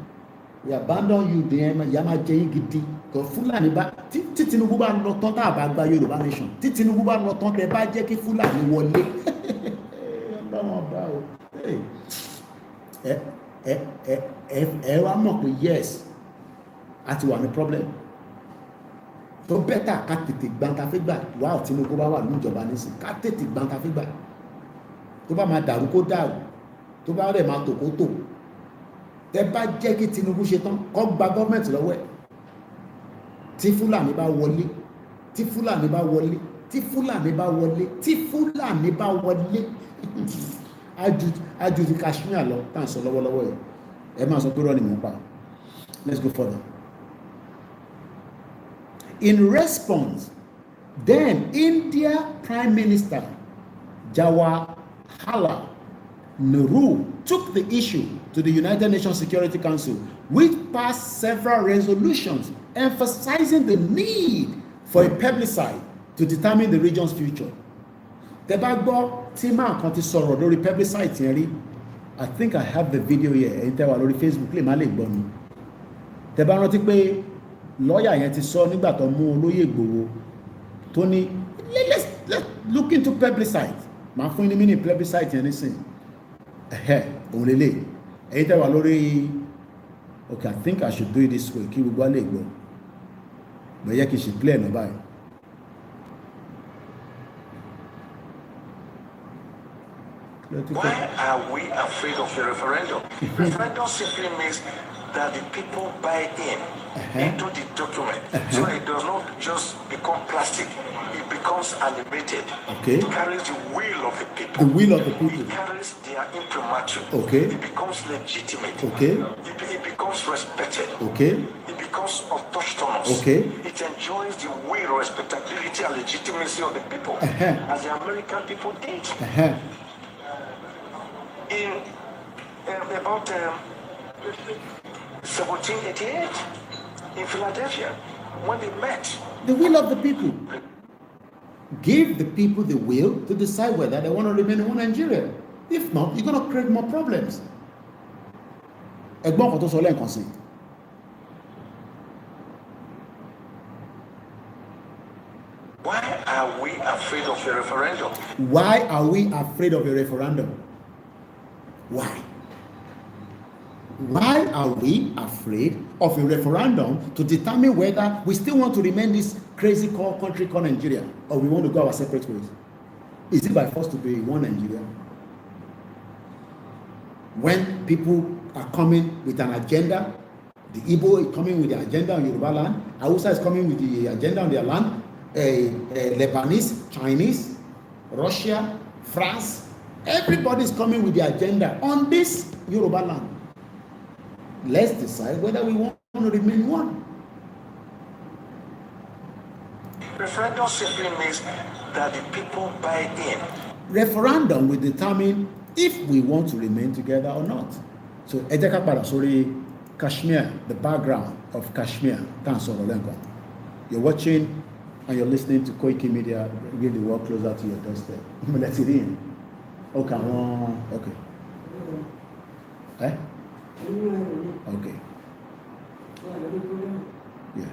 We abandon you there, ìyá máa jẹ yín gidi. Kò Fúlàní bá tí Tinubu bá lọ tán tá a bá gba Yorùbá nation, tí Tinubu bá lọ tán tẹ bá jẹ́ kí Fúlàní wọlé. Ọlọ́run ọba o. Ẹ wá mọ̀ pé yes, a ti wà ní problem. Tó bẹ́tà ká tètè gbantafẹ́gbà wà Tinubu bá wà ní ìjọba nísìn, ká tètè gbantafẹ́gbà. Tó bá máa dàrú kó dàrú, tó bá rẹ̀ máa tò kó tò. Tẹ bá jẹ́ kí Tinubu ṣe tán kó gba gọ́ọ̀mẹ̀ntì lọ́wọ́ ẹ̀. Tí Fúlàní bá wọlé, tí Fúlàní bá wọlé, tí Fúlàní bá wọlé, tí Fúlàní bá wọlé, ájú ti Kashmir lọ tá à ń sọ lọ́wọ́lọ́wọ́ yìí. Ẹ máa sọ pé rọ́ọ̀nì mò ń pa. Let's go further. In response, then India Prime Minister Jawaharlal Nehru took the issue to the United Nations Security Council, which passed several resolutions emphasizing the need for a plebiscite to determine the region's future. Tẹ́ bá gbọ́ tí máa kan ti sọ̀rọ̀ lórí plebiscite yẹn rí, I think I have the video here. Ẹ̀yin tẹ́ wà lórí Facebook lè má lè gbọ́ mi. Tẹ́ bá rántí pé lọ́ọ̀yà yẹn ti sọ nígbà tó mú olóyè Ìgbòho tó ní let's look into plebiscite. Màá fún yín ní mini plebiscite yẹn nísìnyí. Òun lélẹ̀. Ẹ̀yin tẹ́ wà lórí, okay, I think I should do it this way kí gbogbo á lè gbọ́. Bẹ̀yẹ kì í ṣe play ẹ̀ náà báyìí. Why are we afraid of a referendum? Referendum simply means that the people buy into the document. So it does not just become plastic. It becomes animated. Okay. It carries the will of the people. The will of the people. It carries their imprimatur. Okay. It becomes legitimate. Okay. It becomes respected. Okay. It becomes autonomous. Okay. It enjoys the will, respectability, and legitimacy of the people, as the American people did. In about 1788 in Philadelphia, when they met. The will of the people. Give the people the will to decide whether they want to remain in Nigeria. If not, you're going to create more problems. Ẹ̀gbọ́n kan tó sọ lẹ́ẹ̀kan sí. Why are we afraid of a referendum? Why are we afraid of a referendum? Why? Why are we afraid of a referendum to determine whether we still want to remain this crazy country called Nigeria, or we want to go our separate ways? Is it by force to be one Nigeria? When people are coming with an agenda, the Igbo is coming with the agenda on Yoruba land, Hausa is coming with the agenda on their land, Lebanese, Chinese, Russia, France, everybody is coming with the agenda on this Yoruba land. Let's decide whether we want to remain one. Referendum simply means that the people buy in. Referendum will determine if we want to remain together or not. So, ẹ jẹ́ ká padà sórí Kashmir, the background of Kashmir. You're watching and you're listening to Koikimedia. Give the world closer to your doorstep. Let's it in. Okay. Okay. Okay. Yeah.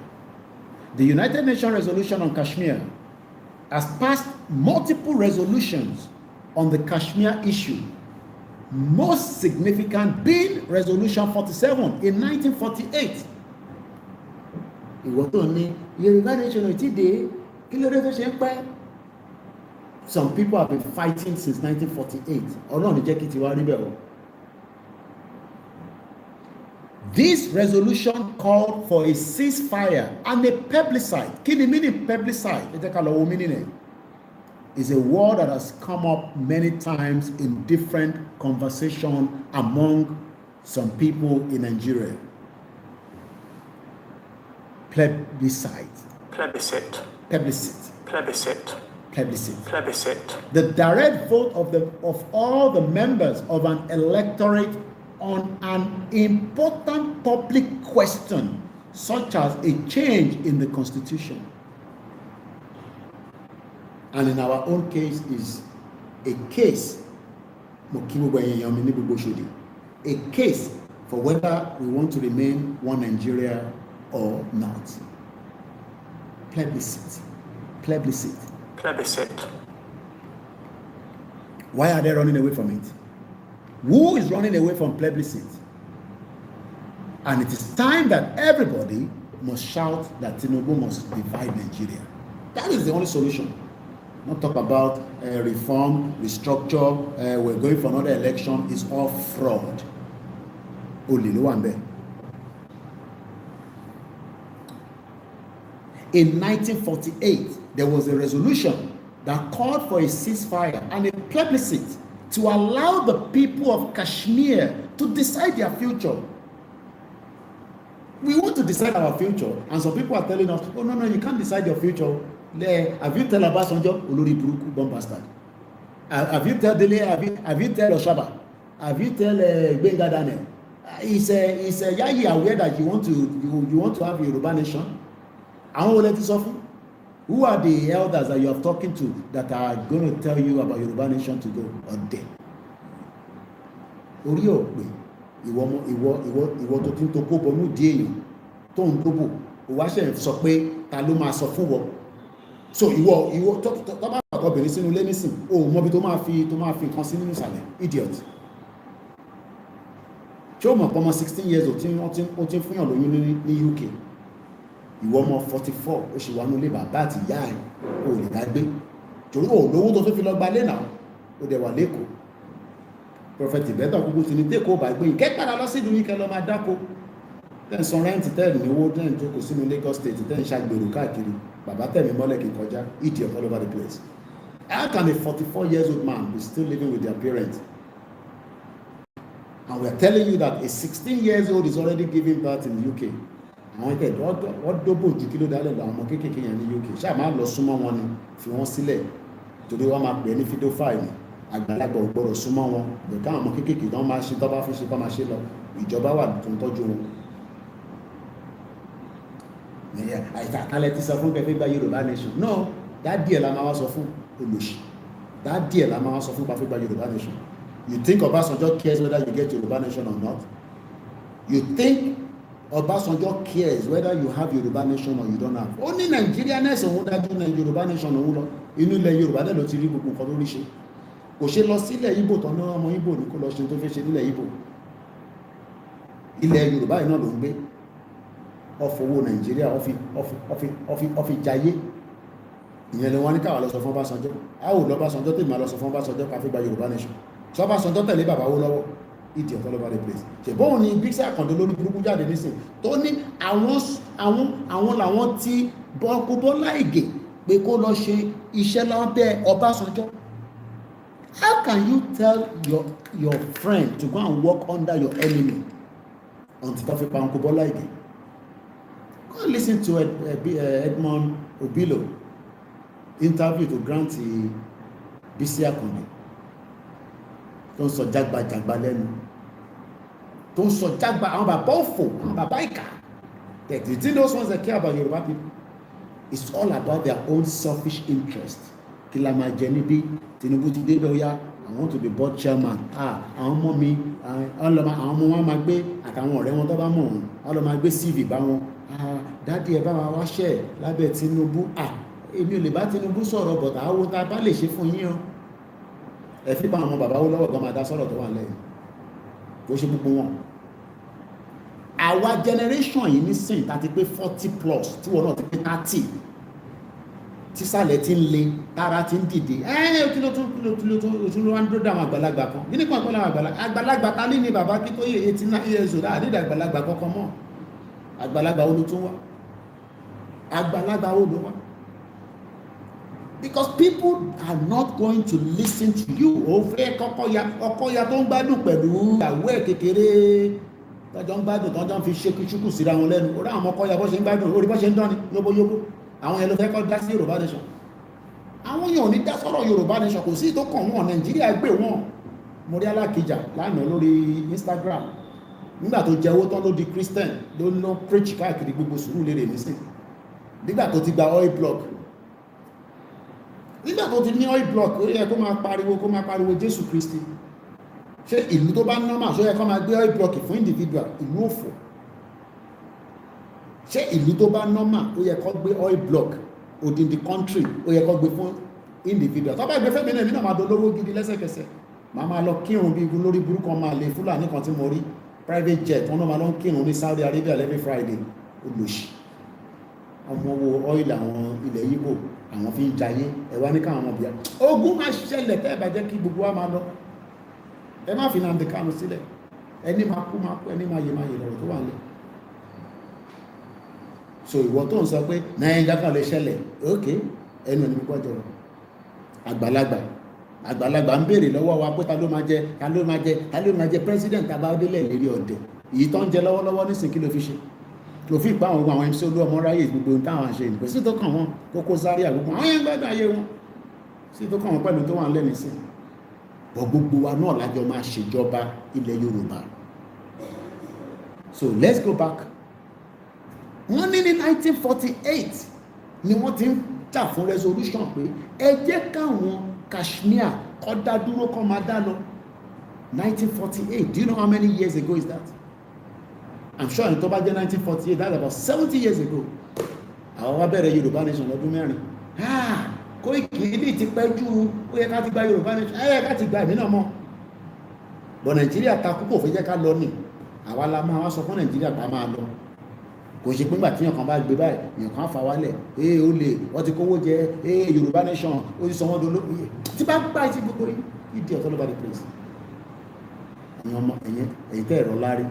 The United Nations resolution on Kashmir has passed multiple resolutions on the Kashmir issue, most significant being Resolution 47 in 1948. Some people have been fighting since 1948. This resolution called for a ceasefire and a plebiscite. Kí ni meaning plebiscite? Is a word that has come up many times in different conversation among some people in Nigeria. Plebiscite. Plebiscite. Plebiscite. Plebiscite. Plebiscite. Plebiscite. The direct vote of all the members of an electorate on an important public question, such as a change in the constitution. And in our own case is a case, a case for whether we want to remain one Nigeria or not. Plebiscite. Plebiscite. Plebiscite. Why are they running away from it? Who is running away from plebiscite? And it is time that everybody must shout that Tinubu must divide Nigeria. That is the only solution. Not talk about reform, restructure, we're going for another election. It's all fraud. In 1948, there was a resolution that called for a ceasefire and a plebiscite to allow the people of Kashmir to decide their future. We want to decide our future, and some people are telling us, oh, no, you can't decide your future. Have you tell Obasanjo, Olori Buruku, bomb bastard? Have you tell Dele, have you tell Oshaba? Have you tell Gbenga Daniel? Is Yayi aware that you want to have a Yoruba nation? Àwọn olè ti sọ fún. Who are the elders that you are talking to that are going to tell you about Yoruba nation to go or there? Orí ò pé ìwọ tó tún tó kó bọnú di èèyàn tó ń dóbò ó wá ṣe sọ pé ta ló máa sọ fún wọn. So ìwọ tó bá pàtó obìnrin sínú ilé nísìn o mọbi tó máa fi nǹkan sí nínú ìsàlẹ̀ idiot. Ṣé o mọ̀ pé ọmọ 16 years old tí ó ti ń fúnyàn lóyún ní UK? Ìwọ ọmọ 44 ó ṣì wà nílé bàbá àti ìyá ẹ̀ o lè dá gbé torí o lówó tó fi lọ gba lé náà ó dẹ̀ wà lẹ́kọ̀ọ́. Prophet ìbẹ́tọ̀ gbogbo ti ní tẹ́kọ̀ọ́ bá gbé ìkẹ́ padà lọ sí ìlú yìí kẹ́ lọ máa dáko tẹ́ ń san rẹ́ǹtì tẹ́ ní owó tẹ́ ń jókòó sínú Lagos State tẹ́ ń ṣàgbèrò káàkiri bàbá tẹ̀mí mọ́lẹ̀ kì í kọjá idiot all over the place. How can a 44 years old man be still living with their parents? And we are telling you that a 16 years old is already giving birth in the UK. Àwọn ìkẹ́ wọ́n dóbò ju kí ló dálẹ̀ lọ àwọn ọmọ kéékèèké yẹn ní UK ṣáà máa lọ súnmọ́ wọn ni fi wọ́n sílẹ̀ torí wọ́n máa pè é ní fídíò fáìlì àgbàlagbà ò gbọ́dọ̀ súnmọ́ wọn bẹ̀ká àwọn ọmọ kéékèèké tó máa ṣe tó bá fi ṣe kọ́ máa ṣe lọ ìjọba wà tó ń tọ́jú wọn. Àìsàkálẹ̀ ti sọ fún pé gba Yorùbá nation no dádì ẹ̀ la máa wá sọ fún olùsì dádì ẹ̀ la máa wá sọ fún gba Yorùbá nation. You think Obasanjo cares whether you get Yoruba nation or not? You think Obasanjo cares whether you have Yoruba nation or you don't have? Ó ní Nàìjíríà nẹ́sìn òun dájú ní Yoruba nation òun lọ inú ilẹ̀ Yorùbá dẹ̀ ló ti rí gbogbo nǹkan lórí ṣe kò ṣe lọ sílẹ̀ Ìgbò tán náà ọmọ Ìgbò ní kó lọ ṣe tó fẹ́ ṣe nílẹ̀ Ìgbò ilẹ̀ Yorùbá yìí náà ló ń gbé ọfọwọ́ Nàìjíríà ọfi jayé ìyẹn lè wọ́n ní káwà lọ sọ fún Ọbásanjọ́ a ò lọ Ọbásanjọ́ tèmi máa lọ sọ fún Ọbásanjọ́ ká fi gba Yorùbá nation sọ Ọbásanjọ́ tẹ̀lé bàbá wó lọ́wọ́ ìdí ọ̀tọ́ lọ́wọ́ the place ṣèbóhùn ni Bísí Àkàndé lórí burúkú jáde nísìn tó ní àwọn làwọn ti Bọ́kú Bọ́lá Ìgè pé kó lọ ṣe iṣẹ́ lábẹ́ Ọbásanjọ́. How can you tell your friend to go and work under your enemy until tó fi pa Bọ́kú Bọ́lá Ìgè? Go listen to Edmond Obilo interview to grant Bísí Àkàndé tó ń sọ jágbajàgba lẹ́nu tó ń sọ jágba àwọn bàbá òfò àwọn bàbá ìkà the thing those ones that care about Yoruba people it's all about their own selfish interest. Kí la máa jẹ níbí Tinubu ti dé lọ́yà I want to be board chairman àwọn ọmọ mi àwọn ọmọ wọn máa gbé àtàwọn ọ̀rẹ́ wọn tó bá mọ̀ wọn lọ máa gbé CV bá wọn dádì ẹ bá wa wáṣẹ́ lábẹ́ Tinubu èmi ò lè bá Tinubu sọ̀rọ̀ bọ̀tà àwọn tá a bá lè ṣe fún yín o ẹ fi bá àwọn bàbá wó lọ́wọ́ gan máa dá sọ̀rọ̀ tó wà lẹ́yìn tó ṣe gbogbo wọn. Àwa generation yìí nísìn tá ti pé 40 plus tí wọn náà ti pé 30 tí sàlẹ̀ ti ń le tára ti ń dìde kí ló tún wá ń dúró dáwọn àgbàlagbà kan kí ní kan pẹ́lú àwọn àgbàlagbà ta ní bàbá kí tó yẹ 89 years old àdídà àgbàlagbà kankan mọ́ àgbàlagbà wo ló tún wá àgbàlagbà wo ló wá. Because people are not going to listen to you. Òfé ọkọ̀ya tó ń gbádùn pẹ̀lú ìyàwó ẹ̀ kékeré tọ́jọ́ ń gbádùn tọ́jọ́ ń fi ṣékúṣúkù síra wọn lẹ́nu. Orí àwọn ọkọ̀ya bọ́ ṣe ń gbádùn orí bọ́ ṣe ń dán ni yóbóyóbó. Àwọn yẹn ló fẹ́ kọ́ dá sí Yorùbá nation. Àwọn yẹn ò ní dá sọ́rọ̀ Yorùbá nation kò sí tó kàn wọ́n Nàìjíríà gbé wọn. Mo rí Alákìjà lánàá lórí Instagram. Nígbà tó jẹ owó tán ló di Christian ló ń lọ preach káàkiri gbogbo Sùúrùlérè nísìn. Nígbà tó ti gba oil block nígbà tó ti ní oil block ó yẹ kó máa pariwo Jésù Kristi ṣé ìlú tó bá normal ṣó yẹ kó máa gbé oil block fún individual ìlú òfò ṣé ìlú tó bá normal ó yẹ kó gbé oil block odindi country ó yẹ kó gbé fún individual tó bá gbé fẹ́mi náà máa dolówó gidi lẹ́sẹ̀kẹsẹ̀ máa lọ kírun bí igun lórí burúkú ọmọ àlè Fúlàní kan tí mo rí private jet wọn náà máa lọ kírun ní Saudi Arabia every Friday olóṣì ọmọ wo oil àwọn ilẹ̀ Yíbò àwọn fi ń jayé ẹwà ní káwọn ọmọ bíi ogun máa ṣẹlẹ̀ tẹ́ ẹ bá jẹ́ kí gbogbo wa máa lọ ẹ má fi Nnamdi Kanu sílẹ̀ ẹni máa kú ẹni máa yẹ lọ́rọ̀ tó wà nílẹ̀. So ìwọ tó ń sọ pé Nàìjíríà kan lè ṣẹlẹ̀ ok ẹnu ẹni gbọ́dọ̀ jọrọ àgbàlagbà ń béèrè lọ́wọ́ wa pé ta ló máa jẹ president abáwọdélẹ̀ lérí ọ̀dẹ̀ èyí tó ń jẹ lọ́wọ́lọ́wọ́ nísìn kí ló fi ṣe ló fi pa àwọn MC Olúọmọ ráyè gbogbo ohun táwọn ṣe kò sí tó kàn wọ́n Koko Zaria gbogbo àwọn yẹn gbádùn ayé wọn sí tó kàn wọ́n pẹ̀lú tó wà lẹ́nu sí bọ́ gbogbo wa náà lájọ máa ṣèjọba ilẹ̀ Yorùbá. So let's go back. Wọ́n ní 1948 ni wọ́n ti ń jà fún resolution pé ẹ jẹ́ káwọn Kashmir kó dá dúró kó máa dá lọ. 1948, do you know how many years ago is that? I'm sure in tó bá jẹ́ 1948, that's about 70 years ago. Àwọn wá bẹ̀rẹ̀ Yorùbá nation lọ́dún mẹ́rin. Koiki ti pẹ́ jù ó yẹ ká ti gba Yorùbá nation ẹ yẹ ká ti gba ìmí náà mọ́. Bọ̀ Nàìjíríà takú kò fẹ́ jẹ́ ká lọ ní àwa la máa wá sọ fún Nàìjíríà pa máa lọ. Kò ṣe pé nígbà tí èèyàn kan bá gbé báyìí èèyàn kan fà wálẹ̀ ó lè wọ́n ti kówó jẹ Yorùbá nation ó ti sọ wọ́n dolóògbé tí bá gbá ìtì gbogbo ìdí ọ̀tọ́ ló bá di place. Ẹ̀yin tẹ́ ẹ̀rọ lárí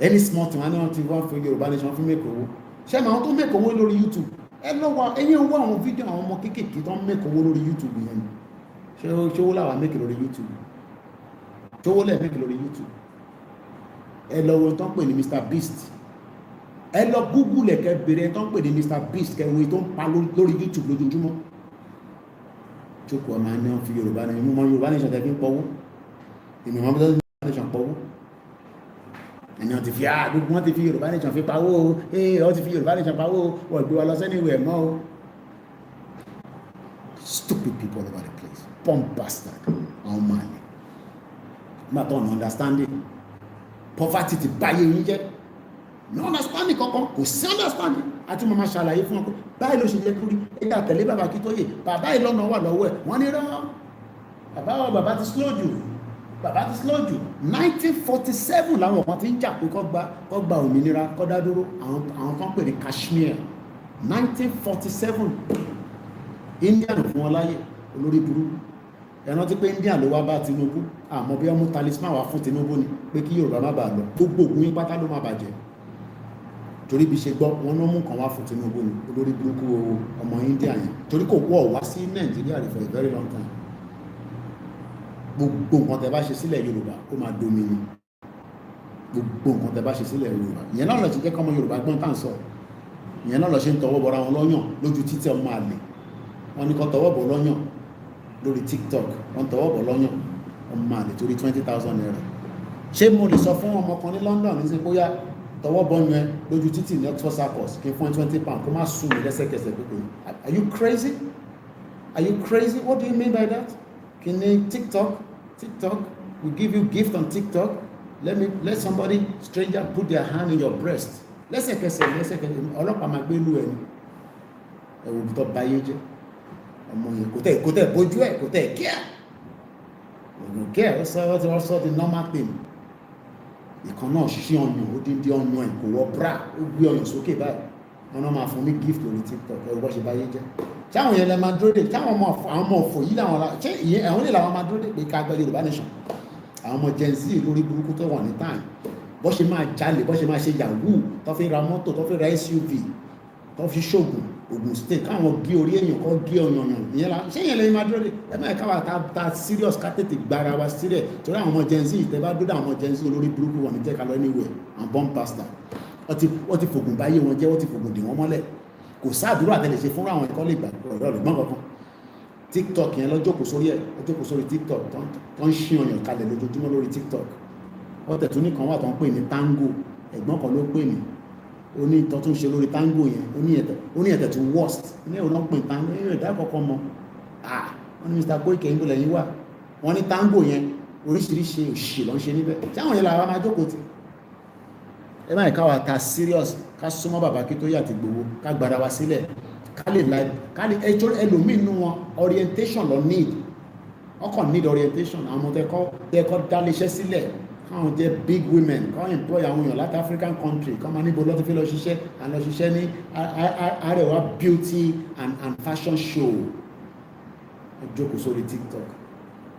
any small thing wọ́n ti wá fún Yorùbá nation fún mẹ́kọ̀ owó ṣé àwọn tó mẹ́kọ̀ owó lórí YouTube ẹ lọ́wọ́ ẹ̀yin ń wá àwọn fídíò àwọn ọmọ kéékèèké tó ń mẹ́kọ̀ owó lórí YouTube yẹn ṣé owó làwọn mẹ́kọ̀ lórí YouTube ṣé owó lẹ̀ mẹ́kọ̀ lórí YouTube ẹ lọ́wọ́ tó ń pè ní Mr Beast ẹ lọ Google ẹ̀kẹ́ bèrè tó ń pè ní Mr Beast kẹwé tó ń pa lórí YouTube lójoojúmọ́ jókòó ọmọ àná fi Yorùbá nation mú mọ Yorùbá nation tẹ́ fi ń pọ̀wó èmi wọn bọ́ Yorùbá nation pọ̀wó ẹni wọn ti fi gbogbo wọn ti fi Yorùbá nation fi pawó ọ ti fi Yorùbá nation pawó wọ́n gbé wa lọ sẹ́ni ìwé ẹ̀mọ́ o stupid people all over the place pump bastard àwọn ọmọ àlè nígbà tó ọ̀nà understanding poverty ti báyé yín jẹ́ no understanding kankan kò sí understanding àti mo máa ṣàlàyé fún ọkọ báyìí ló ṣe yẹ kúrí ẹgbẹ́ àtẹ̀lé bàbá kí tó yè bàbá ìlọ́nà wà lọ́wọ́ ẹ̀ wọ́n ní rán bàbá ti slow jù 1947 làwọn kan ti ń jà pé kó gba òmìnira kó dá dúró àwọn kan pè ní Kashmir 1947 India fún wọn láyè olórí burúkú ẹ̀rọ ti pé India ló wá bá Tinubu àmọ́ bí ọmú talisman wá fún Tinubu ni pé kí Yorùbá má bàa lọ gbogbo ògùn yín pátá ló má bàjẹ́ torí bí ṣe gbọ́ wọn ló mú kan wá fún Tinubu ni olórí burúkú ọmọ India yẹn torí kò wọ́ wá sí Nàìjíríà for a very long time gbogbo nǹkan tẹ́ bá ṣe sílẹ̀ Yorùbá ó máa domi ni gbogbo nǹkan tẹ́ bá ṣe sílẹ̀ Yorùbá ìyẹn náà lọ sí jẹ́ kọ́mọ Yorùbá gbọ́n tá à ń sọ ìyẹn náà lọ ṣe ń tọwọ́ bọra wọn lọ́yàn lójú títí ọmọ àlè wọn ní kọ́ tọwọ́ bọ̀ lọ́yàn lórí TikTok wọn tọwọ́ bọ̀ lọ́yàn ọmọ àlè torí 20,000 naira ṣé mo lè sọ fún ọmọ kan ní London ní sí bóyá tọwọ́ bọ̀ yẹn lójú títì ní Oxford Circus kí n fún £20 kó má sùn mí lẹ́sẹ̀kẹsẹ̀ pípé are you crazy what do you mean by that? Kini TikTok we give you gift on TikTok let somebody stranger put their hand in your breast lẹ́sẹ̀kẹsẹ̀ ọlọ́pàá máa gbé lú ẹni ẹ̀wò bí tó báyé jẹ́ ọmọ yẹn kò tẹ̀ bójú ẹ̀ kò tẹ̀ kíá ó sọ the normal thing ìkan náà ṣí ọyàn ó dín dín ọyàn ẹ̀ kò wọ bra ó gbé ọyàn sókè báyìí wọn náà máa fún ní gift lórí TikTok ẹ̀rọ bọ́ ṣe báyé jẹ́ táwọn yẹn lẹ máa dúró dé táwọn ọmọ ọ̀fọ̀ yìí làwọn ṣé ìyẹn àwọn ilé làwọn máa dúró dé pé ká gba Yorùbá nation àwọn ọmọ Gen Z lórí burúkú tó wà ní time bọ́ ṣe máa jalè bọ́ ṣe máa ṣe yahoo tó fi ra mọ́tò tó fi ra SUV tó fi ṣoògùn Ògùn state káwọn gé orí èèyàn kọ́ gé ọyàn ìyẹn la ṣé ìyẹn lẹ́yìn máa dúró dé ẹ máa káwa ta serious ká tètè gbára wa sílẹ̀ torí àwọn ọmọ Gen Z tẹ bá dúró àwọn ọmọ Gen Z olórí burúkú wọn ní jẹ́ ká lọ anywhere and bomb pastor wọ́n ti fògùn báyé wọn jẹ́ wọ́n ti fògùn dè wọ́n mọ́lẹ̀ kò sáàdúrà tẹ́lẹ̀ ṣe fún àwọn ẹ̀kọ́ lè gbà ọ̀rọ̀ rẹ̀ gbọ́n kankan TikTok yẹn lọ́jọ́kò sórí TikTok tó ń ṣí ọyàn kalẹ̀ lójoojúmọ́ lórí TikTok wọ́n tẹ̀ tún ní kan wà tó ń pè ní tango ẹ̀gbọ́n kan ló pè ní oní ìtọ́ tún ṣe lórí tango yẹn oní ẹ̀tẹ̀ tún worst ní ẹ̀rọ ń pè tango ní ẹ̀dá kọ̀ọ̀kan mọ́ wọ́n ní Mr Koiki ń bolẹ̀ yín wà wọ́n ní tango yẹn oríṣiríṣi òṣì ló ń ṣe níbẹ̀ tí àwọn yẹn làwọn máa jókòó ti ẹ máa káwa ta serious ká súnmọ́ bàbá kí tó yà ti gbowó ká gbára wa sílẹ̀ ká lè ẹjọ́ ẹlòmíì nínú wọn orientation lọ need ọkàn need orientation àwọn ọmọ tẹ́kọ́ dáléṣẹ́ sílẹ̀ káwọn jẹ́ big women káwọn employ àwọn èèyàn láti African country káwọn máa níbo lọ́tí fi lọ ṣiṣẹ́ and lọ ṣiṣẹ́ ní Arewa beauty and fashion show ẹ jókòó sórí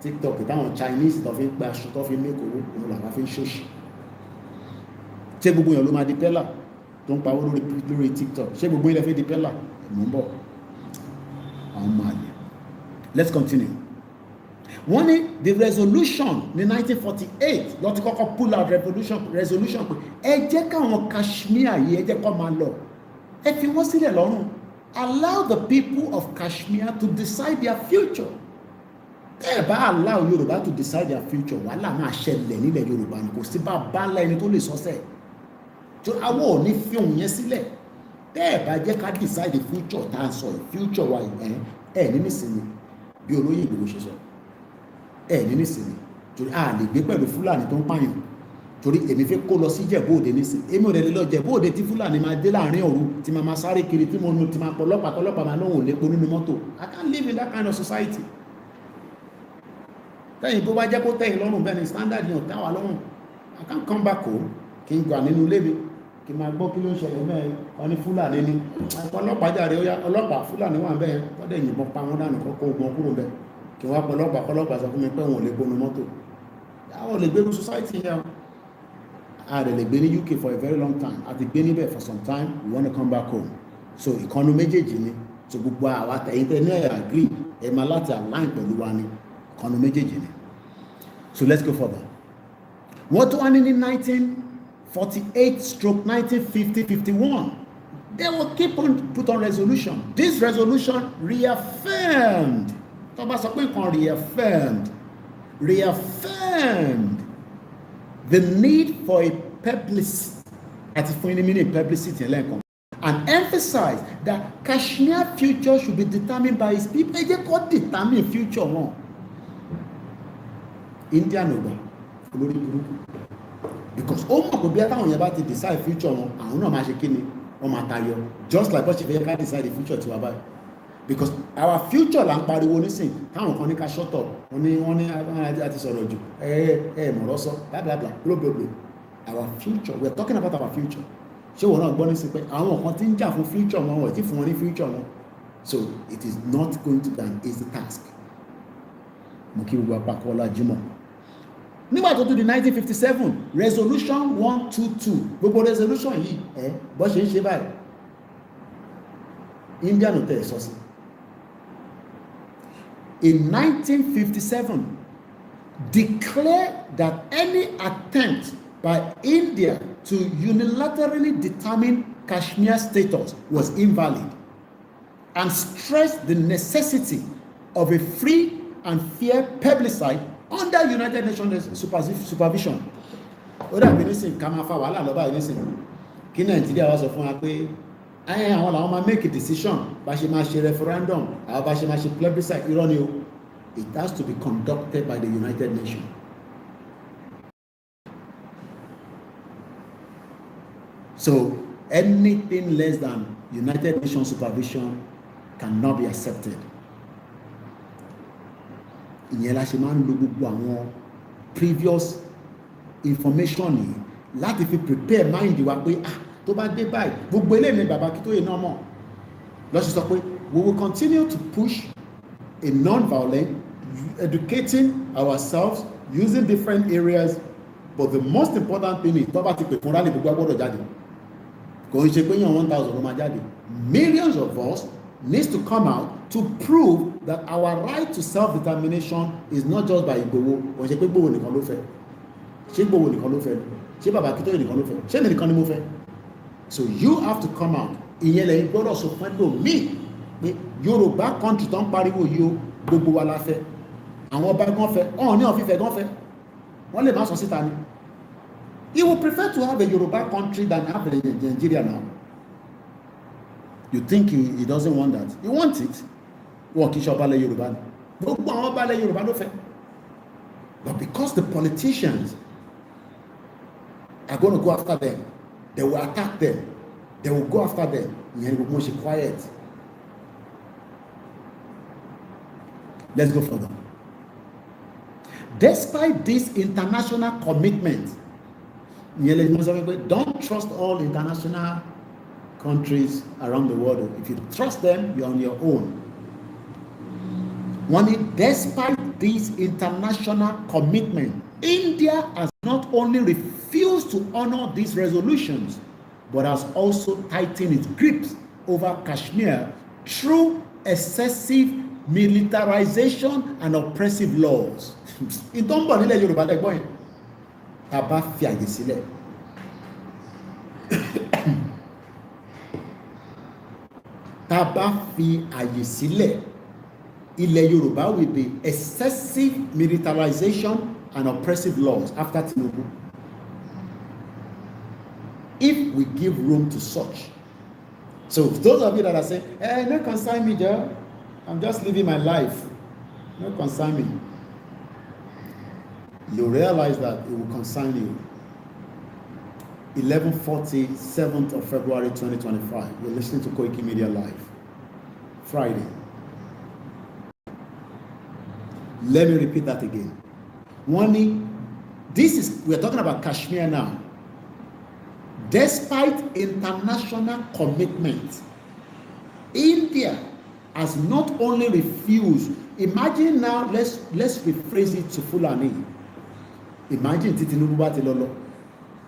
TikTok táwọn Chinese tó fi ń gba aṣọ tó fi ń mẹ́kọ̀ọ́ òun làwọn fi ń ṣòṣì ṣé gbogbo èèyàn ló máa di pẹ́lá tó ń pawó lórí TikTok ṣé gbogbo ilẹ̀ fẹ́ di pẹ́lá mò ń bọ̀ àwọn máa lè let's continue wọ́n ní the resolution ní 1948 ló ti kọ́kọ́ pull out resolution pé ẹ jẹ́ káwọn Kashmir yìí ẹ jẹ́ kó máa lọ, ẹ fi wọ́n sílẹ̀ lọ́rùn, allow the people of Kashmir to decide their future. Ẹ bá allow Yorùbá to decide their future, wàhálà máa ṣẹlẹ̀ nílẹ̀ Yorùbá ni, kò sí bá ńlá ẹni tó lè sọ́sẹ̀ tó àwọn ò ní fi òun yẹn sílẹ̀. Ẹ bá jẹ́ ká decide the future tá à ń sọ future wa ẹ ní nísìnyí bí olóyè Ìgbòho ṣe sọ, ẹ ní nísìnyí torí a lè gbé pẹ̀lú Fúlàní tó ń pààyàn, torí èmi fẹ́ kó lọ sí Ìjẹ̀bú Òde nísìn, èmi ò lè lọ Ìjẹ̀bú Òde tí Fúlàní máa dé láàrin òru tí máa sáré kiri tí mo ti máa pọ̀ ọlọ́pàá máa lóhùn lépo nínú mọ́tò. I can't live in that kind of society. Tẹ́yìn bó bá jẹ́ kó tẹ́yìn lọ́rùn bẹ́ẹ̀ ni standard yẹn ò tẹ́ wa lọ́rùn. I can't come back home kí n gbà nínú ilé mi kí n máa gbọ́ kí ló ń ṣẹlẹ̀ mẹ́rin wọn ní Fúlàní ní ọlọ́pàá jáde ó yá ọlọ́pàá Fúlàní wà bẹ́ẹ̀ wọ́n dẹ̀ yìnbọn pa wọn dànù kọ́kọ́ ogun kúrò bẹ́ẹ̀ kí wọ́n á pọ̀ ọlọ́pàá sọ fún mi pé wọn ò lè gbónú mọ́tò. Àwọn ò lè gbé society yẹn a lè gbé ní UK for a very long time, a ti gbé níbẹ̀ for some time, we want to come back home. So ìkànnì méjèèjì ni, so gbogbo àwa tẹ̀yìntẹ̀ ní ẹ̀ agree ẹ̀ máa láti align pẹ̀lú wa ni, ìkànnì méjèèjì ni. So let's go further. Wọ́n tó wá ní 1948/1950-51, they will keep on put on resolution. This resolution reaffirmed, tó bá sọ pé nǹkan reaffirmed the need for a publicity, and emphasize that Kashmir future should be determined by its people. Ẹ jẹ́ kó determine future wọn. India no gbà olórí burúkú, because ó mọ̀ pé bí táwọn yẹn bá ti decide future wọn, àwọn náà máa ṣe kí ni wọ́n máa tayọ, just like bọ́sẹ̀ fẹ́ ká decide the future tiwa báyìí, because our future là ń pariwo nísìn, táwọn kan ní ká shut up, wọ́n ní àti sọ̀rọ̀ jù mọ̀rọ̀ sọ bla bla bla. Our future, we are talking about our future. Ṣé wọn náà gbọ́ ní sí pé àwọn kan ti ń jà fún future wọn, wọ́n ti fún wọn ní future wọn, so it is not going to be an easy task. Mo kí gbogbo apá Kọ́lá Jímọ̀. Nígbà tó tún di 1957 resolution 122, gbogbo resolution yìí bọ́ ṣe ń ṣe báyìí India no tẹ̀ sọ sí. In 1957 declared that any attempt by India to unilaterally determine Kashmir status was invalid, and stressed the necessity of a free and fair plebiscite under United Nations supervision. Ó dàbí nísìn ká máa fa wàhálà lọ́ba yìí nísìn kí Nàìjíríà wá sọ fún wa pé àwọn làwọn máa make a decision bá ṣe máa ṣe referendum, àwọn bá ṣe máa ṣe plebiscite. Irọ́ ni o, it has to be conducted by the United Nations. So anything less than United Nations supervision cannot be accepted. Ìyẹn la ṣe máa ń lo gbogbo àwọn previous information yìí láti fi prepare mind wa pé tó bá dé báyìí gbogbo eléyìí ni bàbá Akíntóyè náà mọ̀ lọ́sí sọ pé we will continue to push a non-violent, educating ourselves using different areas, but the most important thing is tó bá ti pè fún rally gbogbo agbọ́dọ̀ jáde. Kò ń ṣe pé yàn 1,000 ló máa jáde. Millions of us needs to come out to prove that our right to self-determination is not just by Igboho. Kò ń ṣe pé Igboho nìkan ló fẹ́, ṣé Igboho nìkan ló fẹ́, ṣé bàbá Akíntóyè nìkan ló fẹ́, ṣé mi nìkan ni mo fẹ́. So you have to come out. Ìyẹn lẹ́yìn gbọ́dọ̀ sọ fún ẹlòmíì pé Yorùbá country tó ń pariwo yìí o gbogbo wa la fẹ́, àwọn ọba gan fẹ́, ọ̀hún ní ọ̀fífẹ́ gan fẹ́, wọ́n lè má sọ síta ni. You would prefer to have a Yoruba country than have a Nigeria now. You think he doesn't want that? He wants it. Wọ́n kì í ṣe ọba ilẹ̀ Yorùbá ni. Gbogbo àwọn ọba ilẹ̀ Yorùbá ló fẹ́. But because the politicians are going to go after them, they will attack them, they will go after them. Ìyẹn ni gbogbo wọn ṣe quiet. Let's go further. Despite this international commitment, don't trust all international countries around the world. If you trust them, you're on your own. Despite this international commitment, India has not only refused to honor these resolutions, but has also tightened its grips over Kashmir through excessive militarization and oppressive laws. Ìtọ́ ń bọ̀ nílẹ̀ Yorùbá lẹ́gbọ́n yẹn. Tá a bá fi àyè sílẹ̀. Tá a bá fi àyè sílẹ̀, ilẹ̀ Yorùbá will be excessive militarization and oppressive laws after Tinubu. If we give room to such. So those of you that are saying, no concern me, Joe. I'm just living my life. No concern me. You realize that it will concern you. 11:40, 7th of February 2025. You're listening to Koikimedia Live. Friday. Let me repeat that again. We're talking about Kashmir now. Despite international commitment, India has not only refused. Imagine now, let's rephrase it to Fulani. Imagine Tinubu bá ti lọ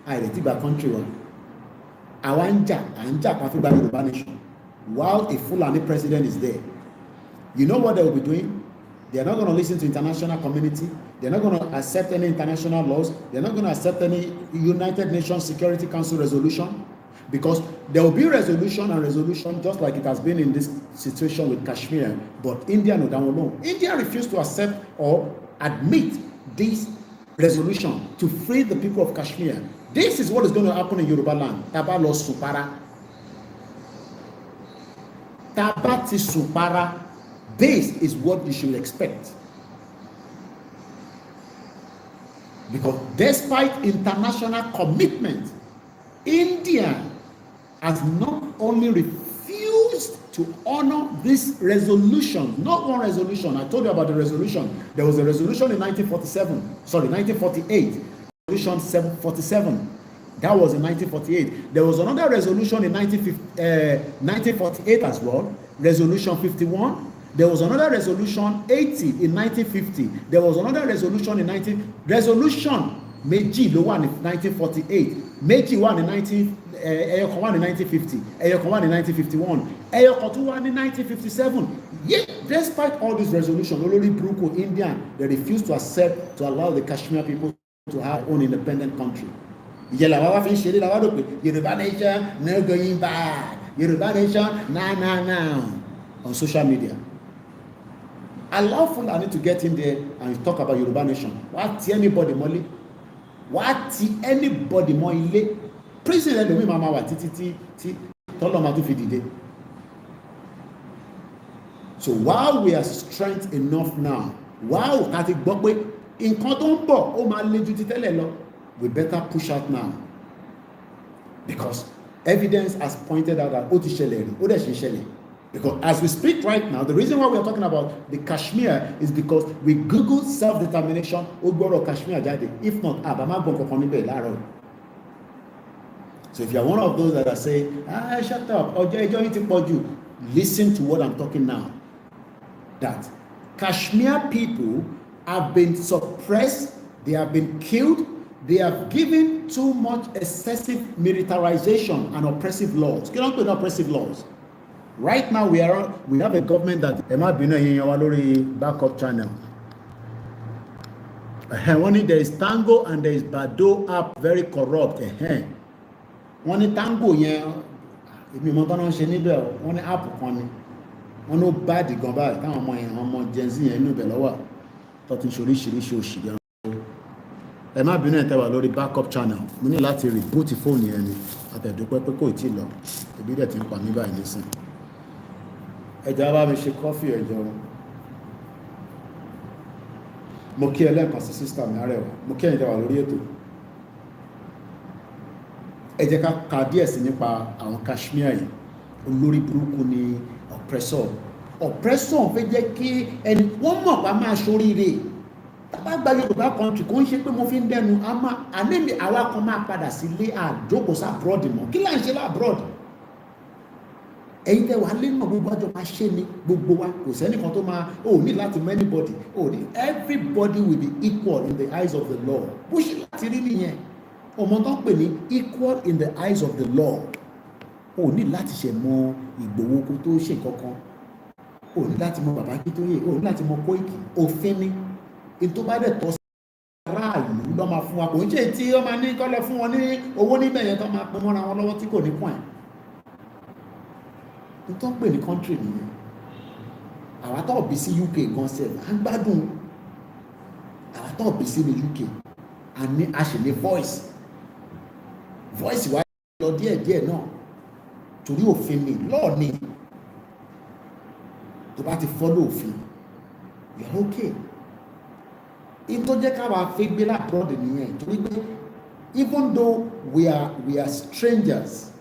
àìrètí gba country wa. Àwa ń jà káfí gba Yorùbá nation. While a Fulani president is there, you know what they will be doing? They are not going to listen to international community. They're not going to accept any international laws. They're not going to accept any United Nations Security Council resolution, because there will be resolution just like it has been in this situation with Kashmir. But India no down alone. India refused to accept or admit this resolution to free the people of Kashmir. This is what is going to happen in Yoruba land. Taba lo supara. Tabati supara. This is what you should expect. Because despite international commitment, India has not only refused to honor this resolution, not one resolution. I told you about the resolution. There was a resolution in 1948, resolution 747. That was in 1948. There was another resolution in 1948 as well, resolution 51. There was another resolution 80 in 1950. There was another resolution in resolution méjì ló wà ní 1948. Méjì wà ní 1950. Ẹyọ̀kan wà ní 1951. Ẹyọ̀kan tún wà ní 1957. Yet, despite all these resolutions, olórí burúkú India, they refused to accept to allow the Kashmir people to have their own independent country. Ìyẹ̀lẹ̀ àwa fi ń ṣeré làwa rò pé Yorùbá nation no going back. Yorùbá nation now on social media. Allow Fulani to get in there and talk about Yoruba nation. Wá ti anybody mọ́lé. Wá ti anybody mọ́ ilé. President lómi máa wà títí tọ́lọ́ máa tún fi dìde. So while we are strength enough now, while ká ti gbọ́ pé nǹkan tó ń bọ̀ ó máa le ju ti tẹ́lẹ̀ lọ, we better push out now. Because evidence has pointed out that ó ti ṣẹlẹ̀ rí, ó dẹ̀ ṣe ṣẹlẹ̀. Because as we speak right now, the reason why we are talking about the Kashmir is because we Google self-determination, Ogboro Kashmir jáde. If not, so if you are one of those that are saying, shut up, listen to what I'm talking now. That Kashmir people have been suppressed, they have been killed, they have given too much excessive militarization and oppressive laws. Get on to the oppressive laws. Right now, we have a government that backup channel. There is Tango and there is Bado app, very corrupt. One Tango if you want to one app one no bad gan báyìí táwọn ọmọ yẹn ọmọ Gen Z yẹn inú ibẹ̀ lọ́wọ́ tó ti ṣoríṣiríṣi òṣì gan. Ẹ má bínú ẹ̀ tẹ́ wà lórí backup channel, mo ní láti reboot fóònù yẹn ni àtẹ̀dúpẹ́ pé kò tí ì lọ ìbí dẹ̀ ti ń pa mí báyìí nísìn. Ẹjọ́ bá mi ṣe kọ́fì ẹ̀jọ̀ mo kí ẹlẹ́ẹ̀kan sí sísítà mi Arẹwà, mo kí ẹ̀yin tẹ́ wà lórí ètò. Ẹ jẹ́ ká ka díẹ̀ sí nípa àwọn Kashmir yìí. Olórí burúkú ni oppressor fẹ́ jẹ́ kí ẹni wọ́n mọ̀ bá máa ṣoríire. Tàbá gba Yorùbá country kò ń ṣe pé mo fi ń dẹnu àmì àwa kan máa padà sílé àjókòó sí abroad mọ́. Kí là ń ṣe lábroad? Ẹ̀yin tẹ́ wà lé náà gbogbo àjọ máa ṣe ni gbogbo wa, kò sẹ́nìkan tó máa ní láti mọ anybody, everybody will be equal in the eyes of the law. Bó ṣe láti rí nìyẹn. Ọmọ tó ń pè ní equal in the eyes of the law. Ní láti ṣe mọ Ìgbòho kó tó ṣe kankan. ó ní láti mọ bàbá Akíntóyè, ó ní láti mọ Kóìkì, òfin ni ètò bá dẹ̀ tọ́ sí aráàlú lọ́ máa fún wa, kò ń ṣe tí ó máa ní kọ́lọ́ fún wọn ní owó níbẹ̀ yẹn tó máa pín mọ́ra wọn lọ́wọ́ tí kò ní pọ̀ ẹ̀. tó ń pè ní country nìyẹn. àwa tó bí sí UK gan sef à ń gbádùn, àwa tó bí sí ní UK a ṣe ní voice wa lọ díẹ̀díẹ̀ náà torí òfin ni lọ́ọ̀ ni tó bá ti follow òfin you're okay. in tó jẹ́ káwa fẹ́ gbé lábúrọ̀dì nìyẹn torí pé even though we are strangers,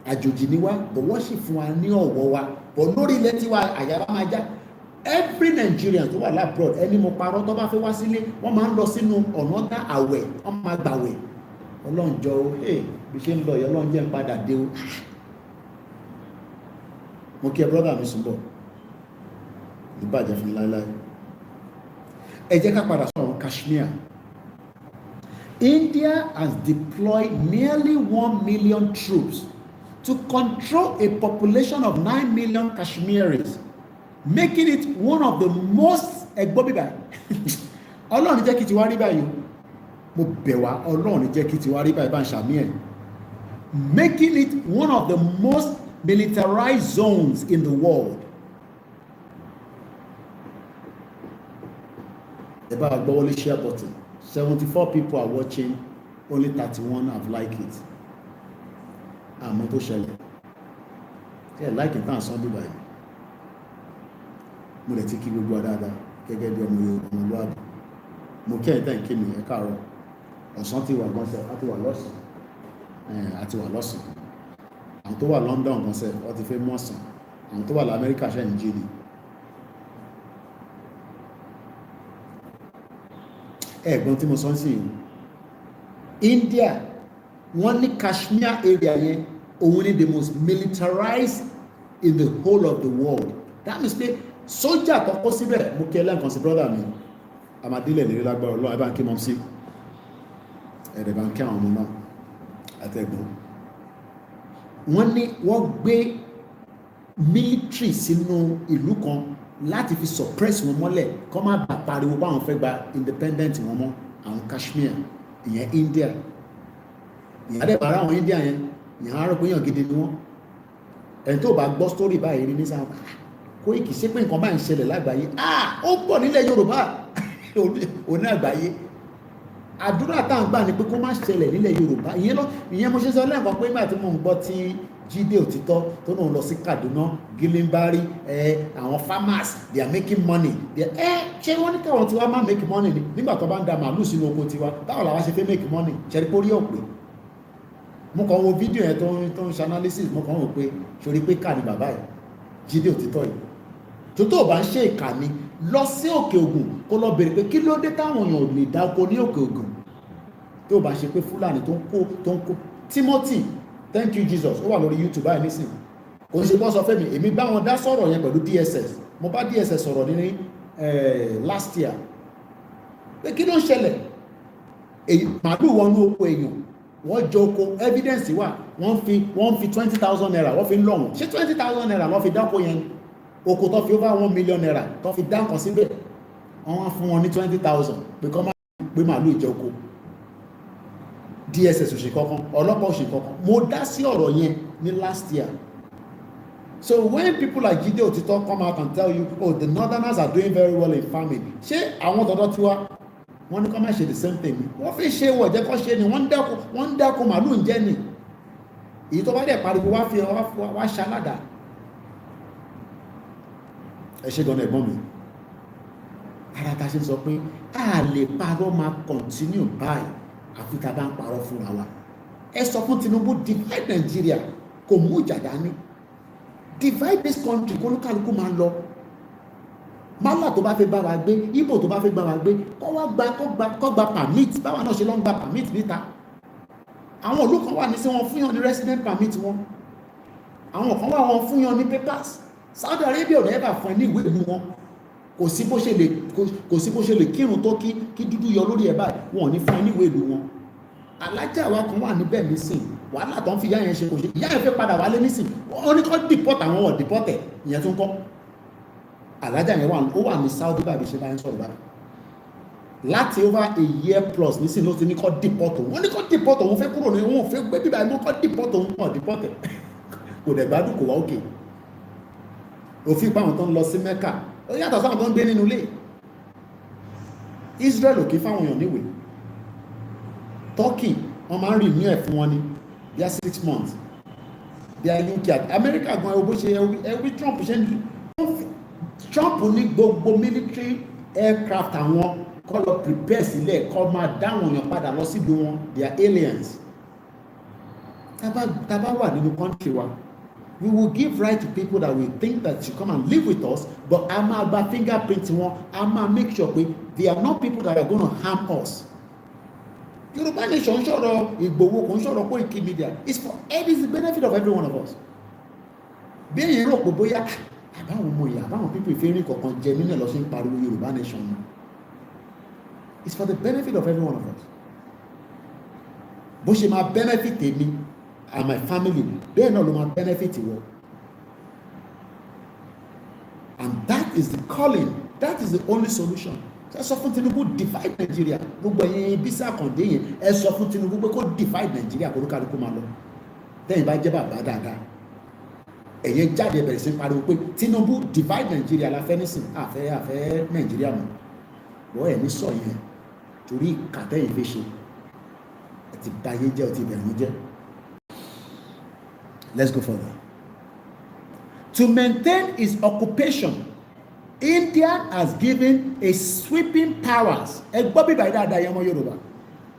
àjòjì ni wá, but wọ́n sì fún wa ní ọ̀wọ̀ wa, but lórí ilẹ̀ tiwa àyàbá máa já. Every Nigerian tó wà lábúrọ̀dì ẹni mo parọ́ tó bá fẹ́ wá sílé wọ́n máa ń lọ sínú ọ̀nà dá àwẹ̀, wọ́n máa gbàwẹ̀. Ọlọ́njọ́ o bí ṣe ń lọ yọ ọlọ́njẹ́ ń padà dé o. Mo kí ẹ brọ́dà mi sùn bọ̀ ìbàjẹ́ fún láíláí. Ẹ jẹ́ ká padà sọ̀rọ̀ Kashmir. India has deployed nearly 1 million troops to control a population of 9 million Kashmiris, making it one of the most ẹgbọ́bíbà. Ọlọ́run jẹ́ kí ti wá rí báyìí. Mo bẹ̀ wá, Ọlọ́run jẹ́ kí ti wá rí báyìí bá ń ṣàmì ẹ̀. Making it one of the most militarized zones in the world. Ẹ bá gbọ́ wọlé share button. 74 people are watching, only 31 have liked it. Àmọ́ tó ṣẹlẹ̀. Ẹ like it náà sọ́dún báyìí. Mo lè ti kí gbogbo àdáadáa gẹ́gẹ́ bí ọmọ Yorùbá ọmọlúwàbí. Mo kí ẹ̀yin tẹ́ ń kí mi ẹ káàárọ̀. Ọ̀sán ti wà gánṣẹ́, a ti wà lọ́sàn. Àti wà lọ́sàn. Àwọn tó wà London gánṣẹ́, wọ́n ti fẹ́ mú ọ̀sán. Àwọn tó wà l'Amẹ́ríkà ṣe ń jí ni. Ẹ̀gbọ́n tí mo sọ sí yìí, India wọ́n ní Kashmir area yẹn òun ni the most militarized in the whole of the world. That means pé sójà kọ́kọ́ síbẹ̀. Mo kí ẹlẹ́nkan sí brother mi amadílẹ̀ lérí lágbára Ọlọ́run ẹ bá ń kí mọ́ sí ẹ̀rẹ̀ bá ń kí àwọn ọmọ náà àtẹ̀gbọ́n. Wọ́n ní wọ́n gbé military sínú ìlú kan láti fi suppress wọn mọ́lẹ̀ kọ́ má bà pariwo báwọn fẹ́ gba independent wọn mọ́ àwọn Kashmir ìyẹn India. ìyẹn adẹ́bàárà àwọn India yẹn ìyẹn arọ́ pé yàn gidi ni wọ́n. ẹni tó bá gbọ́ story báyìí rí ní sáà Kóìkì ṣé pé nǹkan báyìí ń ṣẹlẹ̀ lágbàáyé ó pọ̀ nílẹ̀ Yorùbá òní àgbáyé. àdúrà tá à ń gbà ni pé kó má ṣẹlẹ̀ nílẹ̀ Yorùbá. ìyẹn mo ṣe sọ lẹ́ẹ̀kan pé nígbà tí mo ń gbọ́ tí Jídé Òtítọ́ tó náà lọ sí Kaduna Gilimbari àwọn farmers they are making money ṣé wọ́n ní káwọn tiwa máa make money ni nígbà tó bá ń da màálù sínú oko tiwa báwo làwa ṣe fẹ́ make money ṣẹ́rí pórí ọ̀pẹ. mo kàn wo fídíò yẹn tó ń ṣe analysis mo kàn wò pé ṣorí pé ká ní bàbá ẹ̀ Jídé Òtítọ́ yìí tó bá ń ṣe ìkànnì lọ sí Òkè Ògùn kó lọ bèrè pé kí ló dé táwọn èèyàn ò lè dá oko ní Òkè Ògùn tó bá ṣe pé Fúlàní tó ń kó Timothy thank you Jesus ó wà lórí YouTube báyìí nísìnyí kò ṣe bọ́ sọ fẹ́ mi èmi bá wọn dá sọ̀rọ̀ yẹn pẹ̀lú DSS mo bá DSS sọ̀rọ̀ ní last year pé kí ló ń ṣẹlẹ̀ màálù wọnú oko èèyàn wọ́n jọ oko evidence wà wọ́n fi 20,000 naira wọ́n fi ń lọ́wọ́n ṣé 20,000 naira wọ́n fi dáko yẹn oko tó fi over 1 million naira tó fi dá nǹkan síbẹ̀ wọ́n wá fún wọn ní 20,000 pé kọ́ máa gbé màálù ìjọ oko. DSS ò ṣe kankan ọlọ́pàá ò ṣe kankan mo dá sí ọ̀rọ̀ yẹn ní last year. So when people like Jídé Òtítọ́ come out and tell you oh the northerners are doing very well in farming ṣé àwọn dọ̀dọ̀ tiwa wọ́n ní kọ́ máa ṣe the same thing ni wọ́n fi ṣe wọ̀ jẹ́ kọ́ ṣe ni wọ́n ń dáko màálù ń jẹ́ ni èyí tó bá dẹ̀ pariwo wá ṣaládà. ẹ ṣe gan-an ẹ̀gbọ́n mi ara ta ṣe sọ pé a lè parọ́ máa continue báyìí àfi tá a bá ń parọ́ fúnra wa. ẹ sọ fún Tinubu divide Nigeria kò mú ìjà dání divide this country kó lókàlùkù máa lọ málà tó bá fẹ́ bá wa gbé Ìgbò tó bá fẹ́ bá wa gbé kọ́ gba permit báwa náà ṣe lọ́ ń gba permit níta. àwọn ìlú kan wà ní sí wọn fún yàn ní resident permit wọn àwọn kan wà wọn fún yàn ní papers. Saudi Arabia ò dẹ́gbà fún ẹ ní ìwé ìlú wọn kò sí bó ṣe lè kírun tó kí dúdú yọ lórí ẹ̀ báyìí wọn ò ní fún ẹ ní ìwé ìlú wọn. alájà wa kan wà níbẹ̀ nísìn wàhálà tó ń fi ìyá yẹn ṣe kò ṣe ìyá yẹn fẹ́ padà wálé nísìn wọ́n ní kọ́ deport àwọn ọ̀ deport ẹ̀ ìyẹn tó ń kọ́ alájà yẹn ó wà ní Saudi báyìí ṣe bá ń sọ̀rọ̀ báyìí láti over a year plus nísìnyí ló ti ní kọ́ deport òun wọ́n ní kọ́ deport òun fẹ́ kúrò ní òun fẹ́ gbé bíbá ẹ̀mọ́ kọ́ deport òun kọ́ deport ẹ̀ kò dẹ̀ gbádùn kò wá òkè òfin pa àwọn tó ń lọ sí Mecca ó yàtọ̀ sáwọn tó ń gbé nínú ilé Israel òkè fáwọn èèyàn níwèé Turkey wọ́n máa ń rìn ní ẹ̀ fún wọn ní bí i 6 months bí i UK America gan ẹ̀ bó ṣe ẹwí Trump ṣe ń Trump ní gbogbo military aircraft àwọn kọ́ lọ prepare sílẹ̀ kọ́ máa dáwọn èèyàn padà lọ síbi wọn they are aliens tábà wà nínú country wa we will give right to people that we think that should come and live with us but a máa gba fingerprint wọn a máa make sure pé they are not people that are going to harm us. Yoruba nation sọ̀rọ̀ Ìgbòho kò ń sọ̀rọ̀ Koikimedia it's for it is the benefit of every one of us. bí èyí rò pé bóyá àbáwọn ọmọ ìyá àbáwọn pípé ìfẹ́rin kọ̀ọ̀kan jẹ nínú ẹ̀ lọ sí ń pariwo Yoruba nation ni it's for the benefit of every one of us. bó ṣe máa benefit èmi and my family bẹ́ẹ̀ náà ló máa benefit ìwọ and that is the calling that is the only solution. ẹ sọ fún Tinubu divide Nigeria gbogbo ẹ̀yin Bísí Àkàndé yẹn ẹ sọ fún Tinubu pé kó divide Nigeria kó lókàlùkù máa lọ tẹ́yìn bá jẹ́ bàbá dáadáa ẹ̀yẹn jáde bẹ̀rẹ̀ sí pariwo pé Tinubu divide Nigeria la fẹ́ nísìn àfẹ́ Nigeria mọ̀ wọ́n ẹ̀ ní sọ yẹn torí kàtẹ́yìn fi ṣe ẹ ti bà yé jẹ́ ọ ti bẹ̀rù jẹ́. Let's go further. To maintain its occupation, India has given a sweeping powers. Ẹ gbọ́ bíbá yìí dáadáa yẹn ọmọ Yorùbá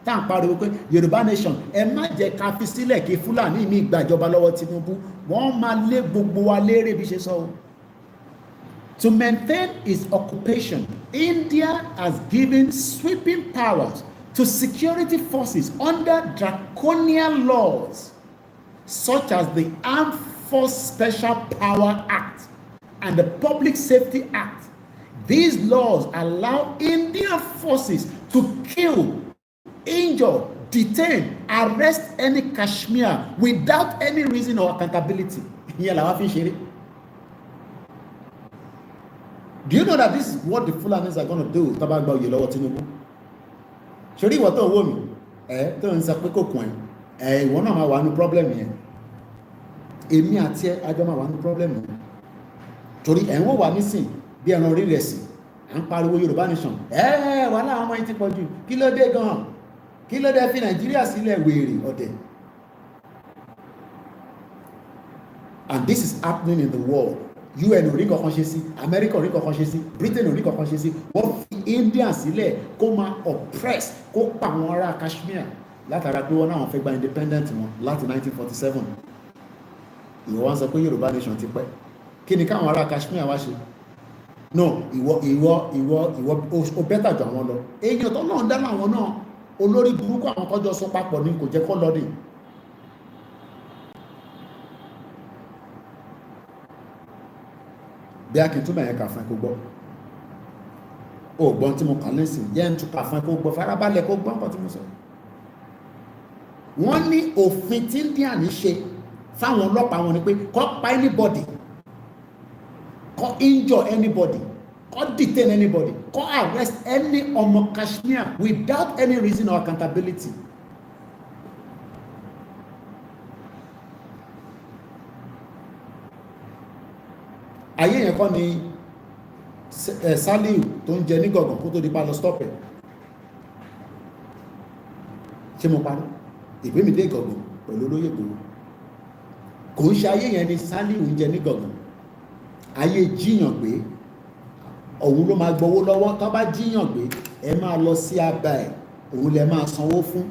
tá à ń pariwo pé Yorùbá nation ẹ má jẹ́ ká fi sílẹ̀ kí Fúlàní mi gbàjọba lọ́wọ́ Tinubu wọ́n máa lé gbogbo wa lérè bí ṣe sọ o. To maintain its occupation, India has given sweeping powers to security forces under draconian laws such as the Armed Force Special Power Act and the Public Safety Act. These laws allow Indian forces to kill, injure, detain, arrest any Kashmir without any reason or accountability. Do you know that this is what the Fulanis are going to do? Talk about Yolowo Tinubu. Ṣorí ìwọ tó ń wò mí tó ń sọ pé kò kún ẹ ìwọ náà máa wà ní problem yẹn èmi àti ẹ ajọ máa wà ní problem yẹn torí ẹ̀ ń wò wá nísìn bí ẹran orí rẹ̀ sí à ń pariwo Yorùbá nation wà láwọn ọmọ yìí ti pọ̀ jù kí ló dé gan-an kí ló dé fi Nàìjíríà sílẹ̀ wèrè ọ̀dẹ̀. And this is happening in the world. UN orí kankan ṣe sí, America orí kankan ṣe sí, Britain orí kankan ṣe sí, wọ́n fi India sílẹ̀ kó máa oppress kó pa àwọn ará Kashmir látara pé wọ́n náà fẹ́ gba independent wọn láti 1947. Ìwọ wá ń sọ pé Yorùbá nation ti pẹ́ kí ni káwọn ará Kashmir wá ṣe? No, ìwọ o bẹ́tà jù àwọn lọ. Èèyàn tó náà ń dáná àwọn náà olórí burúkú àwọn tọ́jọ́ sọ papọ̀ ni kò jẹ́ kó lọ dé. Bí a kì í túmọ̀ yẹn kà fún ẹ kó gbọ́ o gbọ́n tí mo kàn lẹ́sìn yẹn ń tún kà fún ẹ kó gbọ́ farabalẹ̀ kó gbọ́ nǹkan tí mo sọ. Wọ́n ní òfin tí India ní ṣe fáwọn ọlọ́pàá wọn ni pé kó pa anybody kó injure anybody kó detain anybody kó arrest any ọmọ Kashmir without any reason or accountability. Ayé yẹn kọ́ ni Saliu tó ń jẹ ní gọ̀gàn kó tó di pa lọ stop ẹ̀. Ṣé mo parọ́? Ìgbé mi dé gọ̀gàn pẹ̀lú olóyè gbòó. Kò ń ṣe ayé yẹn ni Saliu ń jẹ ní gọ̀gàn. Ayé jíyàn gbé. Òun ló máa gbowó lọ́wọ́. Tó bá jíyàn gbé, ẹ máa lọ sí abà ẹ̀. Òun lẹ máa sanwó fún.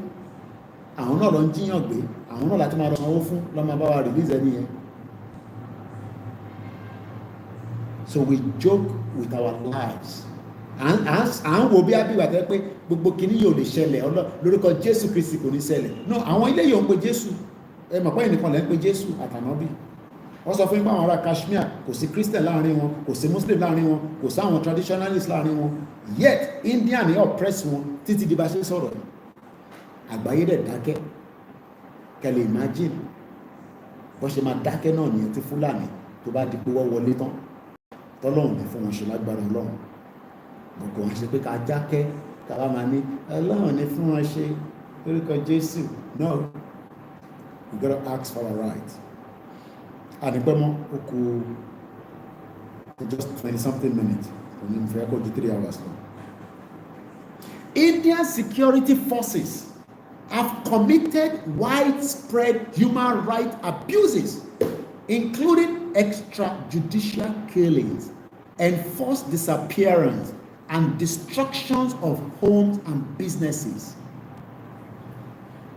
Àwọn náà lọ ń jíyàn gbé. Àwọn náà láti máa lọ sanwó fún. Lọ́ máa bá wa release ẹni yẹn. So we joke with our lives. À ń wo bí abíwá tẹ́ pé gbogbo kìíní yóò lè ṣẹlẹ̀ lórúkọ Jésù Kristi kò ní ṣẹlẹ̀. No, àwọn ilé yóò ń pe Jésù. Ẹ mọ̀ pé ẹnìkan lẹ́ ń pe Jésù àtànábì. Wọ́n sọ fún yín pé àwọn ará Kashmir kò sí Christian láàrin wọn, kò sí Muslim láàrin wọn, kò sí àwọn traditionalist láàrin wọn. Yet India ni oppress wọn títí di bá ṣe sọ̀rọ̀. Àgbáyé dẹ̀ dákẹ́. Kẹ́lẹ̀ imagine bó ṣe máa dákẹ́ náà nìyẹn tí Fúlàní tó bá di pé wọ́n wọlé tán. tọ́lọ́run ní fún wọn ṣe lágbára ọlọ́run gbogbo wọn ṣe pé ká jákẹ́ káwá máa ní ọlọ́run ní fún wọn ṣe lórúkọ Jésù. No, we gotta ask for our right. àdìpẹ́mọ́ ó kù just 20-something minutes òní mo fẹ́ kó ju 3 hours lọ. Indian security forces have committed widespread human rights abuses, including extrajudicial killings, enforced disappearance, and destructions of homes and businesses.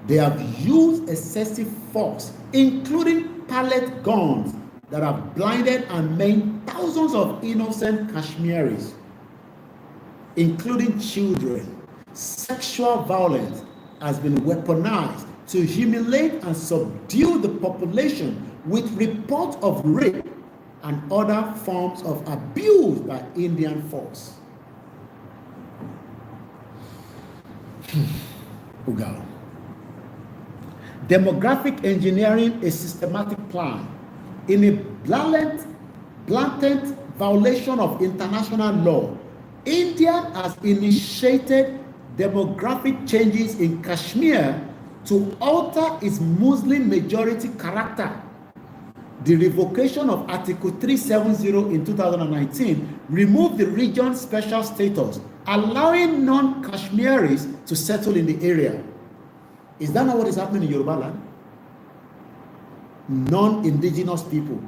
They have used excessive force, including pellet guns, that have blinded and maimed thousands of innocent Kashmiris, including children. Sexual violence has been weaponized to humiliate and subdue the population, with reports of rape and other forms of abuse by Indian force. Demographic engineering, a systematic plan in a blatant violation of international law. India has initiated demographic changes in Kashmir to alter its Muslim majority character. The revocation of Article 370 in 2019 removed the region's special status, allowing non-Kashmiris to settle in the area. Is that not what is happening in Yoruba land? Non-indigenous people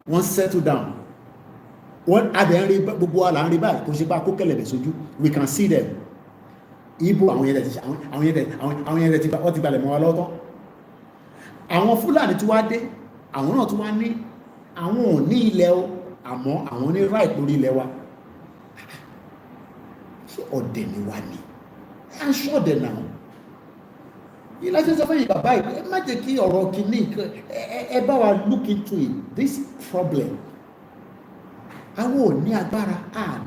won't settle down. We can see them. Igbo àwọn yẹn ti balẹ̀ mọ́ wa lọ́tọ́. Àwọn Fúlàní tí wá dé, àwọn náà tí wá ní àwọn ò ní ilẹ̀ o, àmọ́ àwọn ní right lórí ilẹ̀ wa. Ṣé ọ̀dẹ̀ ni wá ní? À ń ṣọ̀dẹ̀ náà. Ilé ẹjọ́ sọ fún yìí bàbá yìí, ẹ má jẹ́ kí ọ̀rọ̀ kìíní ẹ bá wa look into it, this problem. Àwọn ò ní agbára,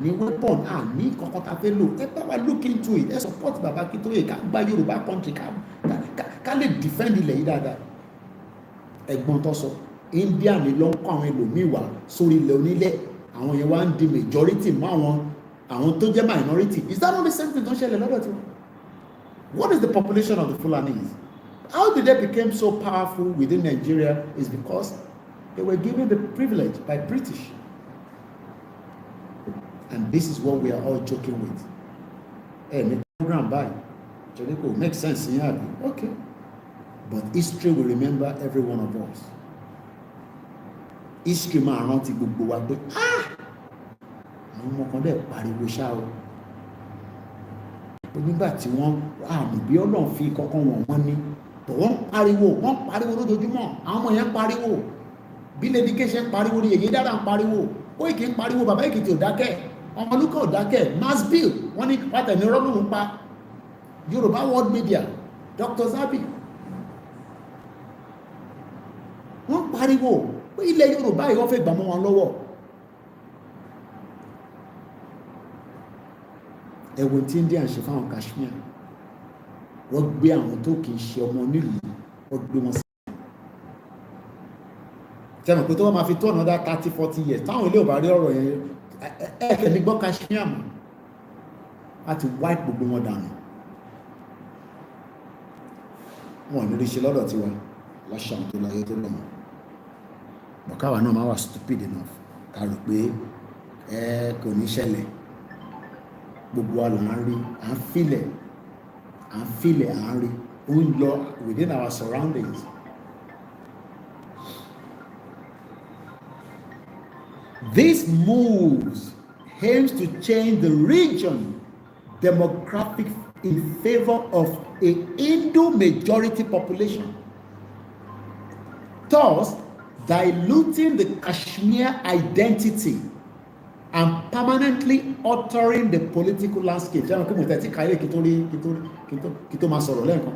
ní weapon, ní kankan tá fẹ́ lò, ẹ bá wa look into it, ẹ support bàbá Akíntóyè ká gba Yorùbá country ká lè defend ilẹ̀ yìí dáadáa. Ẹ̀gbọ́n tó sọ, India ni ló ń kọ́ àwọn ẹlòmíì wá sórí ilẹ̀ onílẹ̀, àwọn yẹn wá ń di majority mọ́ àwọn tó jẹ́ minority. Is that not the same thing tó ń ṣẹlẹ̀ lọ́dọ̀ tí wọ́n? What is the population of the Fulanis? How did they become so powerful within Nigeria? Is because they were given the privilege by British. And this is what we are all joking with. Hey, program by Jericho makes sense in here. Okay. But history will remember every one of us. History máa rántí gbogbo wa pé àwọn ọmọ kan dẹ̀ pariwo ṣá o. Nígbà tí wọ́n àmì bí Ọlọ́run fi kọ́kọ́ wọ́n ní, but wọ́n pariwo lójoojúmọ́. Àwọn ọmọ yẹn pariwo. Bí Lady K ṣe ń pariwo ni Yèyé Dára ń pariwo. Koiki ń pariwo, bàbá Èkìtì ò dákẹ́. Ọmọlúkà ò dákẹ́. Mass bill wọ́n ní pátẹ̀mí rọ́lùmù pa. Yorùbá World Media, Dr. Zabi. Wọ́n pariwo pé ilẹ̀ Yorùbá yìí wọ́n fẹ́ gbà mọ́ wọn lọ́wọ́. Ẹ̀wọ̀n tí India ń ṣe fáwọn Kashmir, wọ́n gbé àwọn tó kìí ṣe ọmọ nílùú, wọ́n gbé wọn sí. Tẹ́mọ̀ pé tó wọ́n máa fi tó another 30-40 years táwọn ilé ò bá rí ọ̀rọ̀ yẹn ẹ̀kẹ́ ní gbọ́ Kashmir mọ́ láti wipe gbogbo wọn dànù. Wọn ò ní rí ṣe lọ́dọ̀ tiwa láṣà tó láyé tó lọ́mọ. Bọ̀káwà náà máa wà stupid enough ká rò pé kò ní ṣẹlẹ̀. Gbogbo wa là ń rí, à ń filẹ̀, à ń rí, ó ń lọ within our surroundings. These moves aims to change the region demographic in favor of a Hindu majority population, thus diluting the Kashmir identity and permanently altering the political landscape. Ṣé àwọn kí mo tẹ̀tí káyé kí tó máa sọ̀rọ̀ lẹ́ẹ̀kan?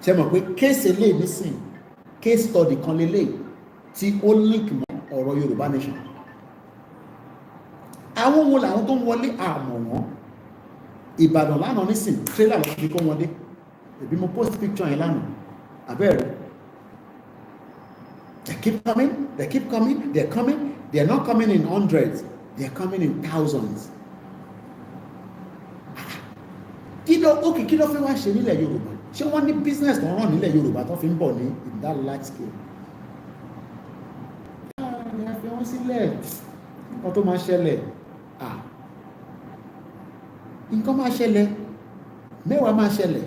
Ṣé mọ̀ pé kéèsì lè nísìn, case study kan lélẹ̀ tí ó link mọ́ ọ̀rọ̀ Yorùbá nation. Àwọn ohun làwọn tó ń wọlé àmọ̀ wọn. Ìbàdàn lánàá nísìn, trailer lọ fi kó wọn dé. Èbí mo post picture yẹn lánàá, àbẹ́rẹ́. They keep coming, they're coming. They're not coming in hundreds, they're coming in thousands. Kí ló fẹ́ wá ṣe nílẹ̀ Yorùbá? Ṣé wọ́n ní business tó ń ràn nílẹ̀ Yorùbá tó fi ń bọ̀ ní in that large scale? Ní a fi wọ́n sílẹ̀, nǹkan tó máa ṣẹlẹ̀, nǹkan máa ṣẹlẹ̀, mẹ́wàá máa ṣẹlẹ̀.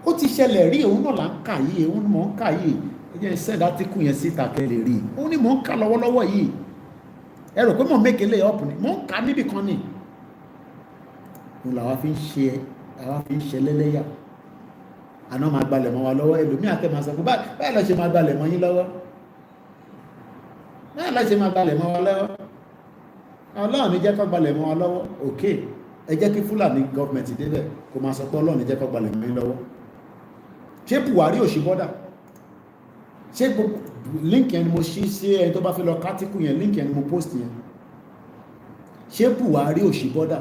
Ó ti ṣẹlẹ̀ rí, òun náà là ń kà yìí, òun ni mò ń kà yìí. Ẹ jẹ́ send article yẹn síta kẹ́ lè rí. Òun ni mò ń kà lọ́wọ́lọ́wọ́ yìí. Ẹ rò pé mò ń make lay up ni, mò ń kà níbì kan ni. Òun làwa fi ń ṣe lẹ́lẹ́yà. Àná máa gbalẹ̀ mọ́ wa lọ́wọ́, ẹlòmíì àtẹ máa sọ pé báyìí lọ ṣe máa gbalẹ̀ mọ́ yín lọ́wọ́. Báyìí lọ ṣe máa gbalẹ̀ mọ́ wa lọ́wọ́. Ọlọ́run ní jẹ́ kó gbalẹ̀ mọ́ wa lọ́wọ́. Okay, ẹ jẹ́ kí Fúlàní gọ́ọ̀mẹ̀ntì débẹ̀ kó máa sọ pé Ọlọ́run ní jẹ́ kó gbalẹ̀ mọ́ yín lọ́wọ́. Ṣé Buhari ò ṣe bọ́dà? Ṣé gbogbo link yẹn ni mo ṣí sí ẹni tó bá fi lọ kátíkù yẹn, link yẹn ni mo post yẹn. Ṣé Buhari ò ṣe bọ́dà?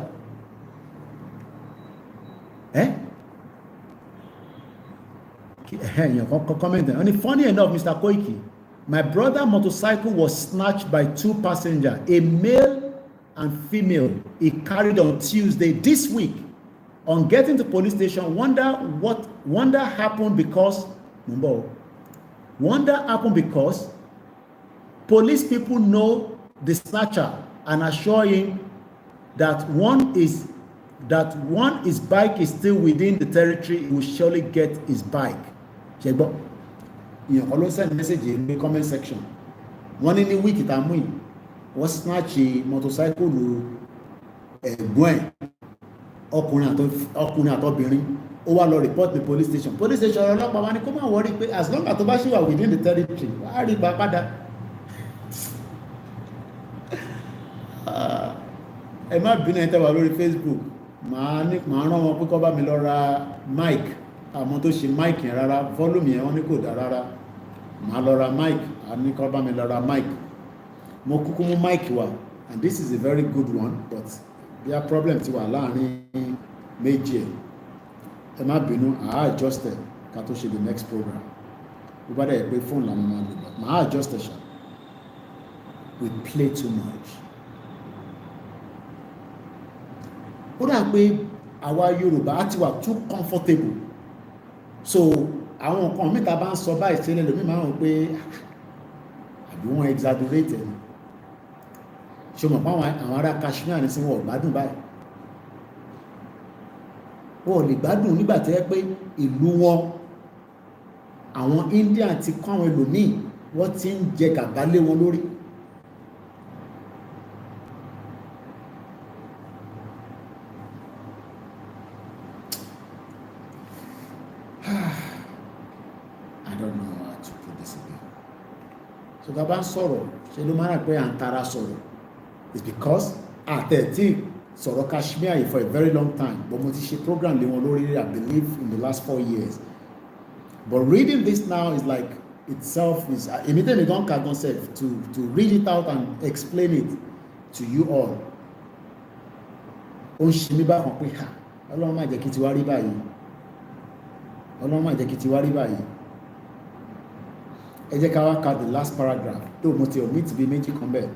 Comment. Only funny enough, Mr. Koiki, my brother motorcycle was snatched by 2 passengers, a male and female. He carried on Tuesday this week. On getting to police station, wonder happened because police people know the snatcher and assure him that one's bike is still within the territory. He will surely get his bike. Ṣẹ́gbọ́, ìyàn kan ló send message in the comment section. Wọ́n ní wíìkì tá a mú yìí, wọ́n snatch motorcycle ẹ̀gbọ́n ẹ̀, ọkùnrin àtọbìnrin, ó wá lọ report the police station. Police station ọlọ́pàá wá ní kó má worry pé as long as tó bá ṣì wà within the territory, wàá rí gbà padà. Ẹ má bínú ẹ̀ tẹ́ wà lórí Facebook, màá rán wọn pé kó bá mi lọ ra mic. Àmọ́ tó ṣe mic yẹn rárá, volume yẹn wọ́n ní kò dá rárá. Màá lọ ra mic, àní kó bá mi lọ ra mic. Mo kúkú mú mic wá, and this is a very good one, but there problem ti wà láàrin méjì ẹ̀. Ẹ má bínú, àá adjust ẹ̀ ká tó ṣe the next program. Bí bá dẹ̀ pé fóònù làwọn máa lò, màá adjust ẹ̀ ṣá. We play too much. Ó dà pé àwa Yorùbá á ti wà too comfortable. So àwọn nǹkan mìta bá ń sọ báyìí sílẹ̀ lómi máa ń pé àbí wọ́n exaggerate ẹ̀. Ṣé o mọ̀ pé àwọn ará Kashmir ní sí wọn ò gbádùn báyìí? Wọn ò lè gbádùn nígbà tí ẹ pé ìlú wọn àwọn India ti kọ́ àwọn ẹlòmíì wọ́n ti ń jẹ gàba lé wọn lórí. So tá bá ń sọ̀rọ̀ ṣe ló máa ń pẹ́ àǹtara sọ̀rọ̀. It's because àtẹ̀tí sọ̀rọ̀ Kashmir for a very long time, but mo ti ṣe program lé wọn lórí I believe in the last 4 years. But reading this now is like itself is immediately don ka gan sef to read it out and explain it to you all. Ó ń ṣe mí bákan pé Ọlọ́run má jẹ́ kí ti wá rí báyìí. Ọlọ́run má jẹ́ kí ti wá rí báyìí. Ẹ jẹ́ ká wá ka the last paragraph. Tó mo ti omit bí méjì kan bẹ́ẹ̀.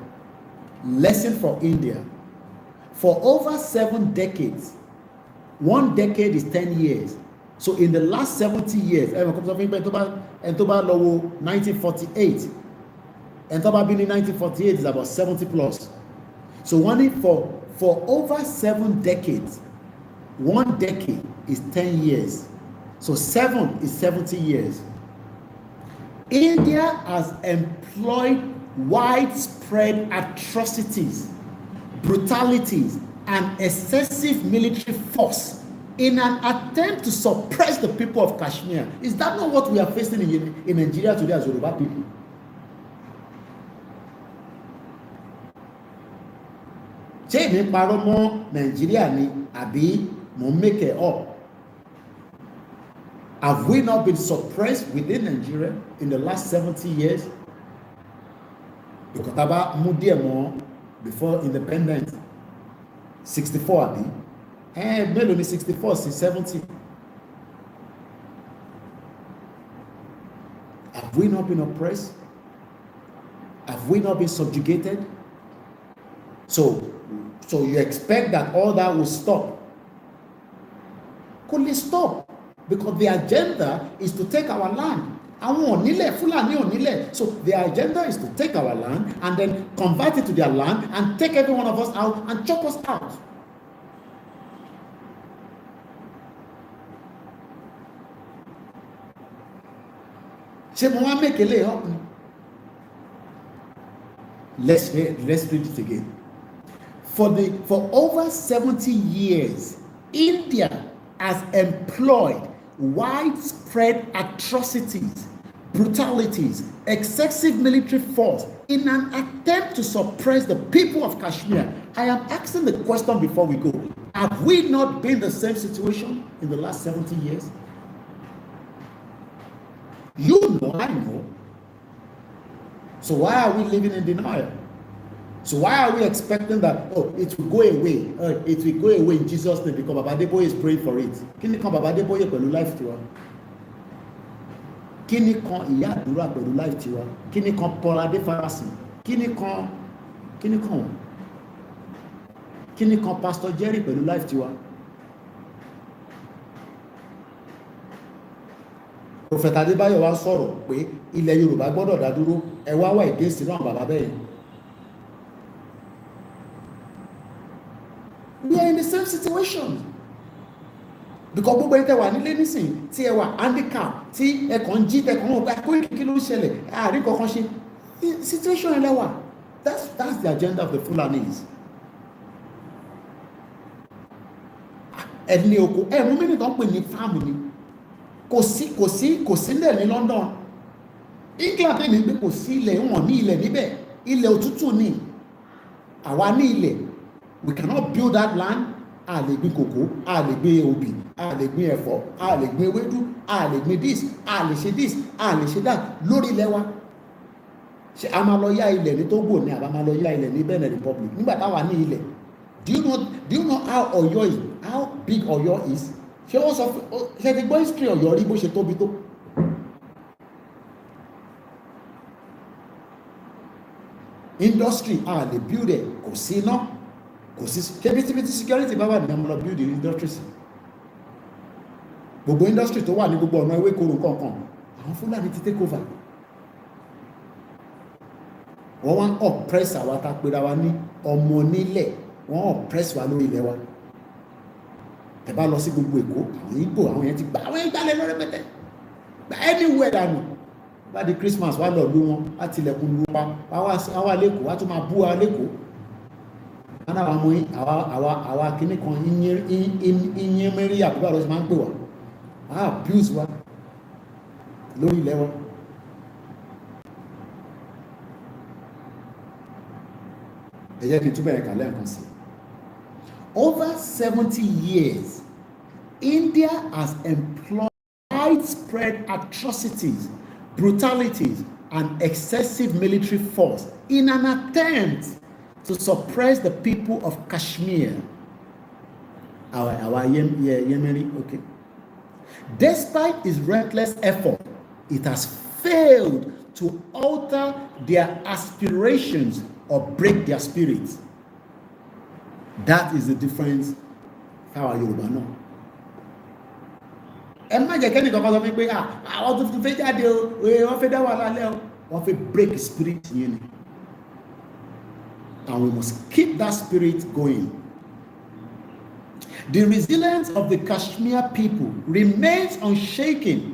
Lesson for India. For over 7 decades, 1 decade is 10 years. So in the last 70 years, ẹ̀rọ kọ́kọ́ sọ fún mi ẹni tó bá lọ wo 1948, ẹni tó bá bí ní 1948 is about 70 plus. So wọ́n ní for over 7 decades, 1 decade is 10 years. So 7 is 70 years. India has employed widespread atrocities, brutalities, and excessive military force in an attempt to suppress the people of Kashmir. Is that not what we are facing in Nigeria today as Yoruba people? Ṣé èmi parọ́ mọ́ Nàìjíríà ni àbí mo make it up? Have we not been suppressed within Nigeria in the last 70 years? Because taba mú díẹ̀ mọ́ before independence 64 àbí? Mélòó ni 64 sí 70? Have Have we not been oppressed? Have we not been subjugated? So you expect that all that will stop? Could it stop? Because the agenda is to take our land. So the agenda is to take our land and then convert it to their land and take every one of us out and chop us out. Let's read it again. For over 70 years, India has employed widespread atrocities, brutalities, excessive military force in an attempt to suppress the people of Kashmir. I am asking the question before we go. Have we not been in the same situation in the last 70 years? You know, I know. So why are we living in denial? So why are we expecting that, it will go away? It will go away in Jesus' name because Baba Adeboye is praying for it. Kí ni kan Baba Adeboye pẹ̀lú life tiwa? Kí ni kan ìyá àdúrà pẹ̀lú life tiwa? Kí ni kan Paul Adefarasin? Kí ni kan Pastor Jerry pẹ̀lú life tiwa? Prophet Adébáyọ̀ wá sọ̀rọ̀ pé ilẹ̀ Yorùbá gbọ́dọ̀ dá dúró, ẹ wá wà against náà bàbá bẹ́ẹ̀. We are in the same situation. Because gbogbo ẹni tẹ́ wà nílé nísìn tí ẹ wà handicap tí ẹ kàn jí tẹ́ kàn wọ́n pé Koiki kí ló ń ṣẹlẹ̀ àárín kankan ṣe situation ẹ lẹ́wà. That's the agenda of the Fulanis. Ẹni oko mú mi nìkan pè ní fáàmù ni. Kò sí ilẹ̀ ní London. England ní pé kò sí ilẹ̀ wọn ní ilẹ̀ níbẹ̀. Ilẹ̀ òtútù ni. Àwa ní ilẹ̀. We cannot build that land. A lè gbin kòkó, a lè gbin obì, a lè gbin ẹ̀fọ́, a lè gbin ewédú, a lè gbin this, a lè ṣe this, a lè ṣe that lórí ilẹ̀ wa. Ṣé a máa lọ yá ilẹ̀ ní Togo ní àbá máa lọ yá ilẹ̀ ní Benin Republic nígbà táwa ní ilẹ̀? Do you know how Ọ̀yọ́ is? How big Ọ̀yọ́ is? Ṣé wọ́n sọ ṣe ti gbọ́ history Ọ̀yọ́ rí bó ṣe tóbi tó? Industry a lè build ẹ̀ kò sí iná. Kò sí kébítí security bá wà ní ọmọ lọ build industries. Gbogbo industry tó wà ní gbogbo ọ̀nà ewé koro kankan àwọn Fúlàní ti take over. Wọ́n wá ń oppress àwa tá pera wa ní ọmọ nílẹ̀, wọ́n oppress wa lórí ilẹ̀ wa. Ẹ bá lọ sí gbogbo Èkó àwọn Ìgbò àwọn yẹn ti gbà àwọn yẹn gbálẹ̀ lọ́rẹ́ pẹ́tẹ́ gba anywhere dànù. Bá di Christmas wá lọ lú wọn á tilẹ̀kùn lu pa wá lẹ́kọ̀ọ́ wá tún máa bú wa lẹ́kọ̀ọ́. Ana wa mo àwa kíní kan ìyẹn mẹ́rí àbúrò ló ti máa ń pè wá abuse wa lórí ilẹ̀ wa. Ẹ jẹ́ kí n túbọ̀ ẹ̀ka lẹ́ẹ̀kan sí. Over 70 years, India has employed widespread atrocities, brutalities, and excessive military force in an attempt to suppress the people of Kashmir. Our Yemeni, okay. Despite its reckless effort, it has failed to alter their aspirations or break their spirits. That is the difference. How are Yoruba know? Ẹ má jẹ́ kẹ́ni kankan sọ fún mi pé àwọn tuntun fẹ́ jáde o, wọ́n fẹ́ dá wà lálẹ́ o, wọ́n fẹ́ break spirit yẹn ni. And we must keep that spirit going. The resilience of the Kashmir people remains unshaken.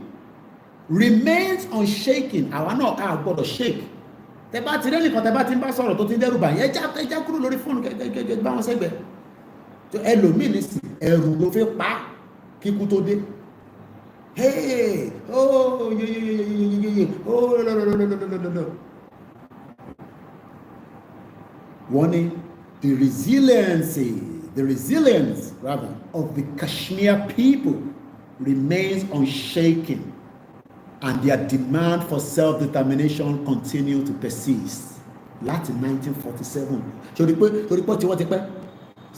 Àwa náà a gbọ́dọ̀ shake. Tẹ́ bá ti rẹ́ nìkan tẹ́ bá ti ń bá sọ̀rọ̀ tó ti ń dẹ́rù bà yẹn ẹja kúrò lórí fóònù kẹ́kẹ́ bá wọn sẹ́gbẹ̀ẹ́. Ẹlòmíì ní sí ẹ̀rù ló fẹ́ pa kíkú tó dé. Hey, oh, no. Warning, the resilience rather of the Kashmir people remains unshaken, and their demand for self-determination continue to persist. Láti 1947 torí pé tí wọ́n ti pẹ́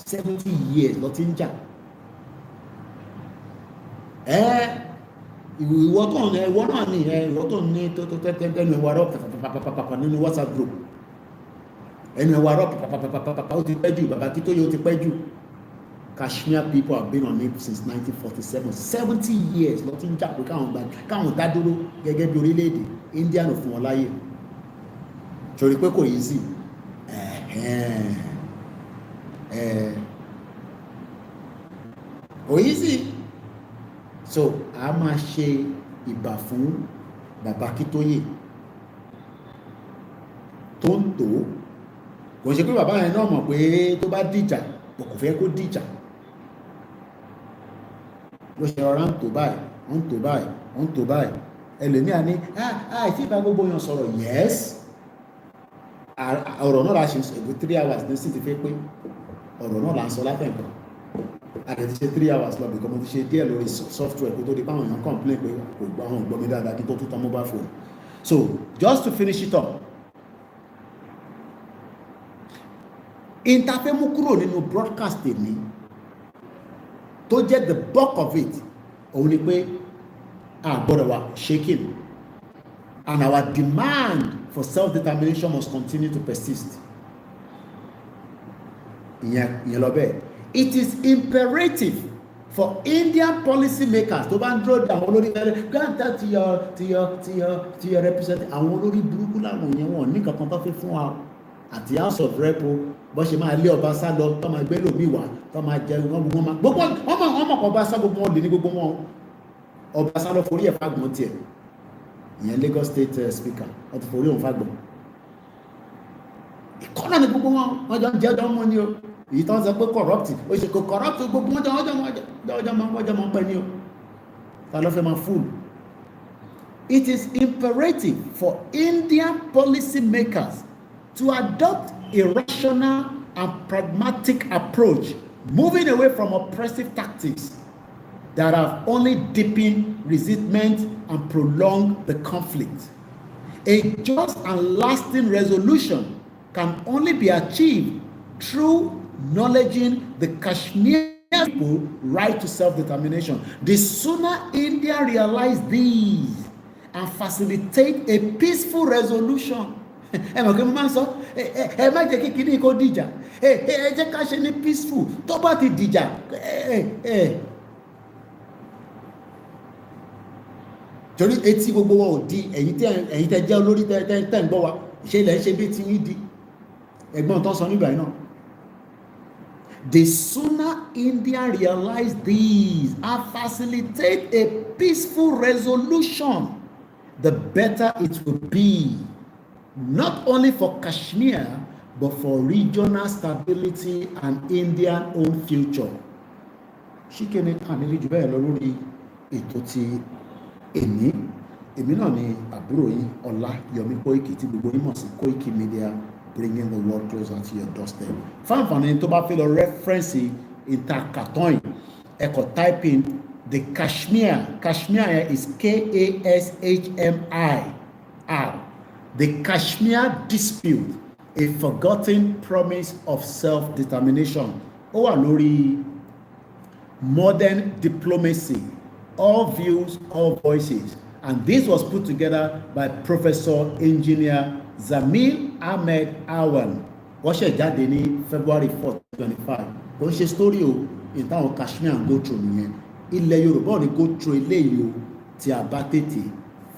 70 years lọ ti ń jà. ìwọ náà ní ìwọ tó ní tó ẹnu ẹwà rọ pàpàpàpàpà nínú WhatsApp group ẹnu ẹwà rọ pàpàpàpàpà ó ti pẹ́ jù bàbá Akíntóyè ó ti pẹ́ jù. Kashmir people have been on it since 1947 70 years lọ ti ń jà pé káwọn dá dúró gẹ́gẹ́ bí orílẹ̀-èdè India ló fún wọn láyè torí pé kò easy kò easy so a máa ṣe ìbà fún bàbá Akíntóyè tó ń tò kò ṣe pé bàbá yẹn náà mọ̀ pé tó bá dìjà kò fẹ́ kó dìjà ló ṣe ọ̀rá ń tò báyìí ẹlòmíà ní àìsí ìbá gbogbo yàn sọ̀rọ̀ yes ọ̀rọ̀ náà la ṣe ẹ̀gbẹ́ 3 hours ní sí ti fẹ́ pé ọ̀rọ̀ náà la ń sọ látẹ̀kọ̀ àti ti ṣe 3 hours lọ bìkan mo ti ṣe díẹ̀ lórí software kó tó di báwọn èèyàn complain pé kò gbọ́ àwọn ògbọ́n mi dáadáa kí tó tún tán mobile phone so just to finish it up interfere mú kúrò nínú broadcast èmi tó jẹ́ the bulk of it òun ni pé àgbọ̀dọ̀ wa shaking and our demand for self-determination must continue to persist. ìyẹn lọ bẹ́ẹ̀ it is imperative for Indian policy makers tó bá ń dúró de àwọn olórí fẹ́rẹ́ grant that to your representative àwọn olórí burúkú làwọn yẹn wọn ní kankan tó fi fún wa àti house of rep bó ṣe máa lé ọba sá lọ tó máa gbé lómi wá tó máa jẹ wọn máa gbogbo ọmọ ọba sá gbogbo wọn lè ní gbogbo wọn ọba sá lọ forí ẹ̀ fàgbọ́n tiẹ̀ ìyẹn Lagos State Speaker wọ́n ti forí òun fàgbọ́n ìkọ́nà ní gbogbo wọn jọ ń jẹ́ ọjọ́ mọ́ ni o èyí tó ń sọ pé corrupt ó ṣe kò corrupt gbogbo wọn jọ mọ́ pẹ́ ni o ta ló fẹ́ máa fool. It is imperative for Indian policy makers to adopt a rational and pragmatic approach, moving away from oppressive tactics that have only deepened resentment and prolonged the conflict. A just and lasting resolution can only be achieved through acknowledging the Kashmir people right to self-determination. The sooner India realize these and facilitate a peaceful resolution. Ẹ mọ̀ kí mo máa ń sọ ẹ má jẹ́ kí kíní kó dìjà ẹ jẹ́ ká ṣe ní peaceful tó bá ti dìjà torí etí gbogbo wọn ò di ẹ̀yin tẹ́ jẹ́ olórí tẹ́ ń gbọ́ wa ṣe ilẹ̀ ń ṣe bí tí yín di ẹ̀gbọ́n tó ń sọ nígbà yìí náà. The sooner India realize these and facilitate a peaceful resolution, the better it will be, not only for Kashmir, but for regional stability and Indian own future. Ṣíkẹ́ni ànílé jù bẹ́ẹ̀ lọ lórí ètò ti èmi náà ni àbúrò yín Ọláyọmí Kóìkì tí gbogbo yín mọ̀ sí Koikimedia, bringing the world closer to your doorstep. Fáǹfààní tó bá fẹ́ lọ rẹ́fẹ́rẹ́nsì ìtàkàtọ́yìn ẹ kọ type in the Kashmir is Kashmir, the Kashmir dispute, a forgotten promise of self-determination. Ó wà lórí modern diplomacy, all views, all voices, and this was put together by Professor Engineer Zamil Ahmed Awan. Wọ́n ṣe jáde ní February 4, 2025. Kò ń ṣe story o ìtàwọn Kashmir go through nìyẹn. Ilẹ̀ Yorùbá ò ní go through eléyìí o tí a bá tètè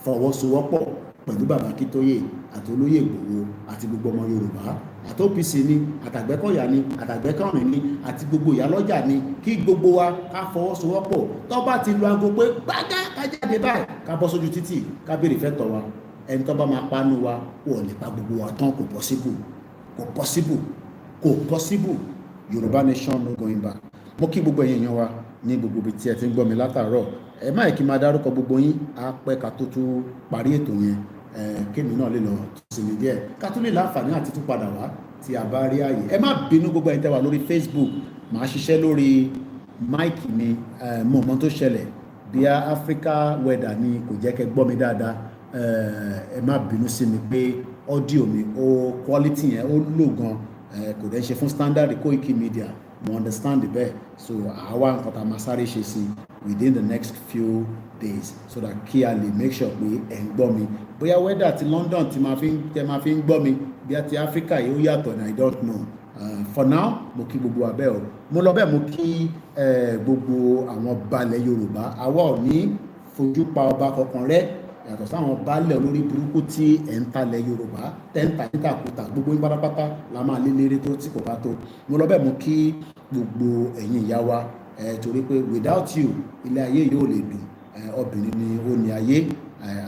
fọwọ́sowọ́pọ̀ pẹ̀lú bàbá Akíntóyè àti olóyè Ìgbòho àti gbogbo ọmọ Yorùbá àti OPC ni àtàgbẹ́kọ̀yà ni àtàgbẹ́kọ̀rin ni àti gbogbo ìyálọ́jà ni kí gbogbo wa ká fọwọ́sowọ́pọ̀ tó bá ti lu aago pé gbágá ká jáde báyìí ká bọ́ sójú títì ká béèrè fẹ́ tọ̀ wa ẹni tó bá máa panu wa wọ̀ nípa gbogbo wa tán kò possible Yorùbá nation no going back. Mo kí gbogbo ẹ̀yin èèyàn wa ní gbogbo ibi tí ẹ ti ń gbọ́ mi látàárọ̀ ẹ má kí n máa dárúkọ gbogbo yín á pẹ́ ká tó tún parí ètò yẹn kémi náà lè lọ sinmi díẹ̀ ká tún lè láǹfààní àti tún padà wá tí a bá rí ààyè. Ẹ má bínú gbogbo ẹ̀yin tẹ́ wà lórí Facebook màá ṣiṣẹ́ lórí máìkì mi mo mọ tó ṣẹlẹ̀ bí Africa weather ni kò jẹ́ kẹ́ gbọ́ mi dáadáa ẹ má bínú sí mi pé ọ́díò mi ó quality yẹn ó lò gan kò dẹ́ ṣe fún standard Koikimedia mo understand bẹ́ẹ̀ so àwa nǹkan tá a máa sáré ṣe sí within the next few days so that kí a lè make sure pé ẹ̀ ń gbọ́ mi bóyá weather ti London ti máa fi ń gbọ́ mi bí a ti Africa yìí ó yàtọ̀ ní I don't know for now mo kí gbogbo abẹ́ o mo lọ bẹ́ẹ̀ mo kí gbogbo àwọn balẹ̀ Yorùbá àwa ò ní fojú pa ọba kankan rẹ́ yàtọ̀ sáwọn baálẹ̀ olórí burúkú tí ẹ̀ ń talẹ̀ Yorùbá tẹ́ǹtà nítakùtà gbogbo yín pátápátá la máa lé léré tó tí kò bá tó mo lọ bẹ́ẹ̀ mo kí gbogbo ẹ̀yin ìyá wa torí pé without you ilé ayé yóò lè dùn obìnrin ni ó ní ayé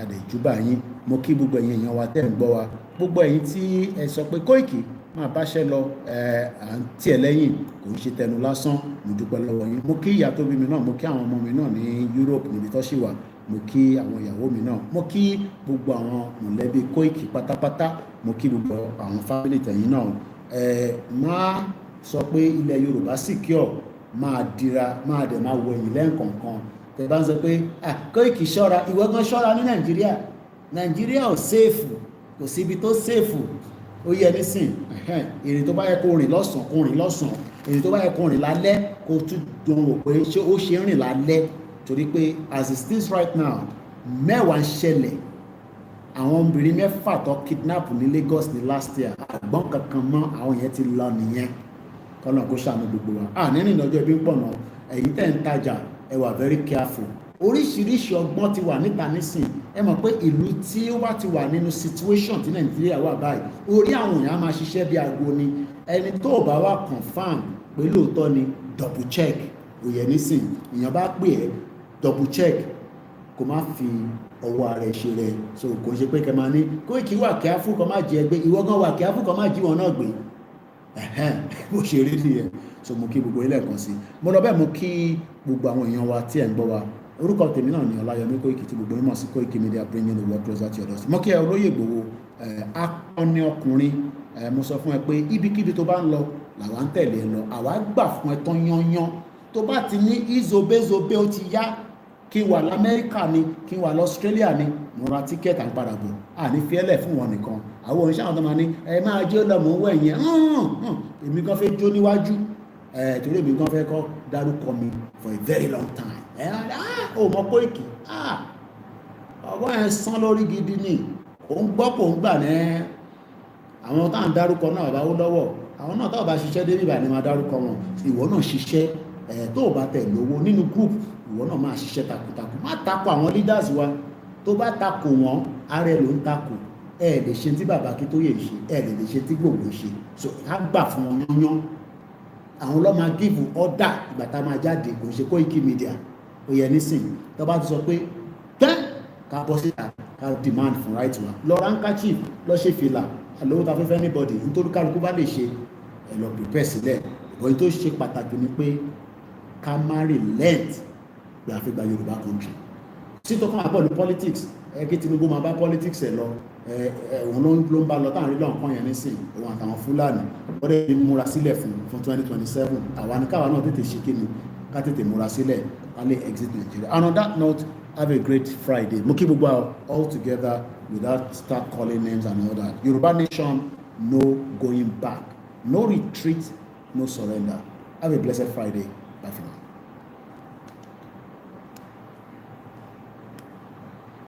àdèjúbà yín mo kí gbogbo ẹ̀yin èèyàn wa tẹ́ ń gbọ́ wa gbogbo ẹ̀yin tí ẹ sọ pé Koiki máa báṣẹ́ lọ à ń tiẹ̀ lẹ́yìn kò ń ṣe tẹnu lásán mo dúpẹ́ lọ́wọ́ yín mo kí ìyá tó bí mi náà mo kí àwọn ọmọ mi náà ní Europe níbi tó ṣì wà mo kí àwọn ìyàwó mi náà mo kí gbogbo àwọn mọ̀lẹ́bí Koiki pátápátá mo kí gbogbo àwọn fámìlì tẹ̀yìn náà máa sọ pé ilẹ̀ Yorùbá secure máa dira máa dẹ̀ máa wọ ẹ̀yìn lẹ́ǹkọ̀ọ̀kan tẹ̀ bá ń sọ pé Koiki ṣọ́ra ìwọ gan ṣọ́ra ní Nàìjíríà ò séèfù kò síbi tó séèfù ó yẹ nísìn èrè tó bá yẹ kó rìn lọ́sàn èrè tó bá yẹ kó rìn lálẹ́ kó tún dùn wò pé ṣé ó ṣe rìn lálẹ́ torí pé as it stands right now mẹ́wàá ń ṣẹlẹ̀ àwọn obìnrin mẹ́fà tó kidnap ní Lagos ní last year àgbọ̀n kankan mọ́ àwọn yẹn ti lọ nìyẹn kọ́nà kó ṣàánú gbogbo wa nínú ìnájọ́ ibi ń pọ̀ náà ẹ̀yin tẹ̀ ń tajà ẹ wà very careful oríṣiríṣi ọgbọ́n ti wà níta nísìn ẹ mọ̀ pé ìlú tí ó bá ti wà nínú situation tí Nàìjíríà wà báyìí orí àwọn èèyàn á máa ṣiṣẹ́ bí aago ni ẹni tó bá wà confam pé lóòótọ́ ni double check òye nísìn èèyàn bá pè ẹ́ double check kó má fi ọwọ́ ara ẹ̀ ṣe rẹ̀ so kò ṣe pé kẹ máa ní Koiki wà careful kó má jẹ ẹgbẹ́ ìwọ gan wà careful kó má jí wọn náà gbé bó ṣe rí nìyẹn so mo kí gbogbo ilé ẹ̀kan sí mo lọ bẹ́ẹ̀ mo kí gbogbo àwọn èèyàn wa tí ẹ̀ ń gbọ́ wa orúkọ tèmi náà ni Ọláyọmí Koiki tí gbogbo mímọ̀ sí Koikimedia bringing the world closer to your doorstep mo kí ẹ Olóyè Ìgbòho akọni ọkùnrin mo sọ fún ẹ pé ibikíbi tó bá ń lọ làwa ń tẹ̀lé ẹ lọ àwa gbà fún ẹ tán yányán tó bá ti ní izobezobe ó ti yá kí wà l'Amẹ́ríkà ni kí wà l'Australia ni mo ra tíkẹ́ẹ̀tì àpadà bọ̀ àní fiẹ́lẹ̀ fún wọn nìkan àwọn oníṣẹ́ àwọn tó máa ní ẹ máa jó lọ́mọ owó ẹ̀yẹn èmi gan fẹ́ jó níwájú torí èmi gan fẹ́ kọ́ dárúkọ mi for a very long time ó mọ Koiki ọgbọ́n ẹ̀ sán lórí gidi ni òun gbọ́ kò ń gbà ní àwọn tá à ń dárúkọ náà bá ó lọ́wọ́ àwọn náà tó bá ṣiṣẹ́ dé bíbà ni máa dárúkọ wọn ìwọ náà ṣiṣẹ́ tó bá tẹ̀ lówó nínú group ìwọ náà máa ṣiṣẹ́ takuntakun má takò àwọn leaders wa tó bá takò wọn ara ẹ ló ń takò ẹ lè ṣe tí bàbá Akíntóyè ṣe ẹ lè ṣe tí Gbòòrò ṣe so ká gbà fún wọn yányán àwọn ló máa give order ìgbà tá a máa jáde kò ṣe Koikimedia ó yẹ nísìn tó bá ti sọ pé tẹ́ ká bọ́ síta ká demand fún right wa lọ handkerchief lọ ṣe fìlà àlówó ta fẹ́fẹ́ anybody nítorí kálukú bá lè ṣe ẹ lọ prepare sílẹ̀ ìbọn tó ṣe pàtàkì ni pé ká má relent pé a fẹ́ gba Yorùbá country sí tó kàn àpọ̀ ní politics kí Tinubu máa bá politics ẹ̀ lọ òun ló ń bá lọ táwọn orílẹ̀ ọ̀kan yẹn nísìn òun àtàwọn Fúlàní wọ́n dẹ̀ múra sílẹ̀ fún 2027 àwa ní káwa náà tètè ṣe kíni ká tètè múra sílẹ̀ ká lè exit Nigeria. And on that note, have a great Friday. Mo kí gbogbo all together without start calling names and all that. Yoruba nation, no going back, no retreat, no surrender. Have a blessed Friday. Bye for now.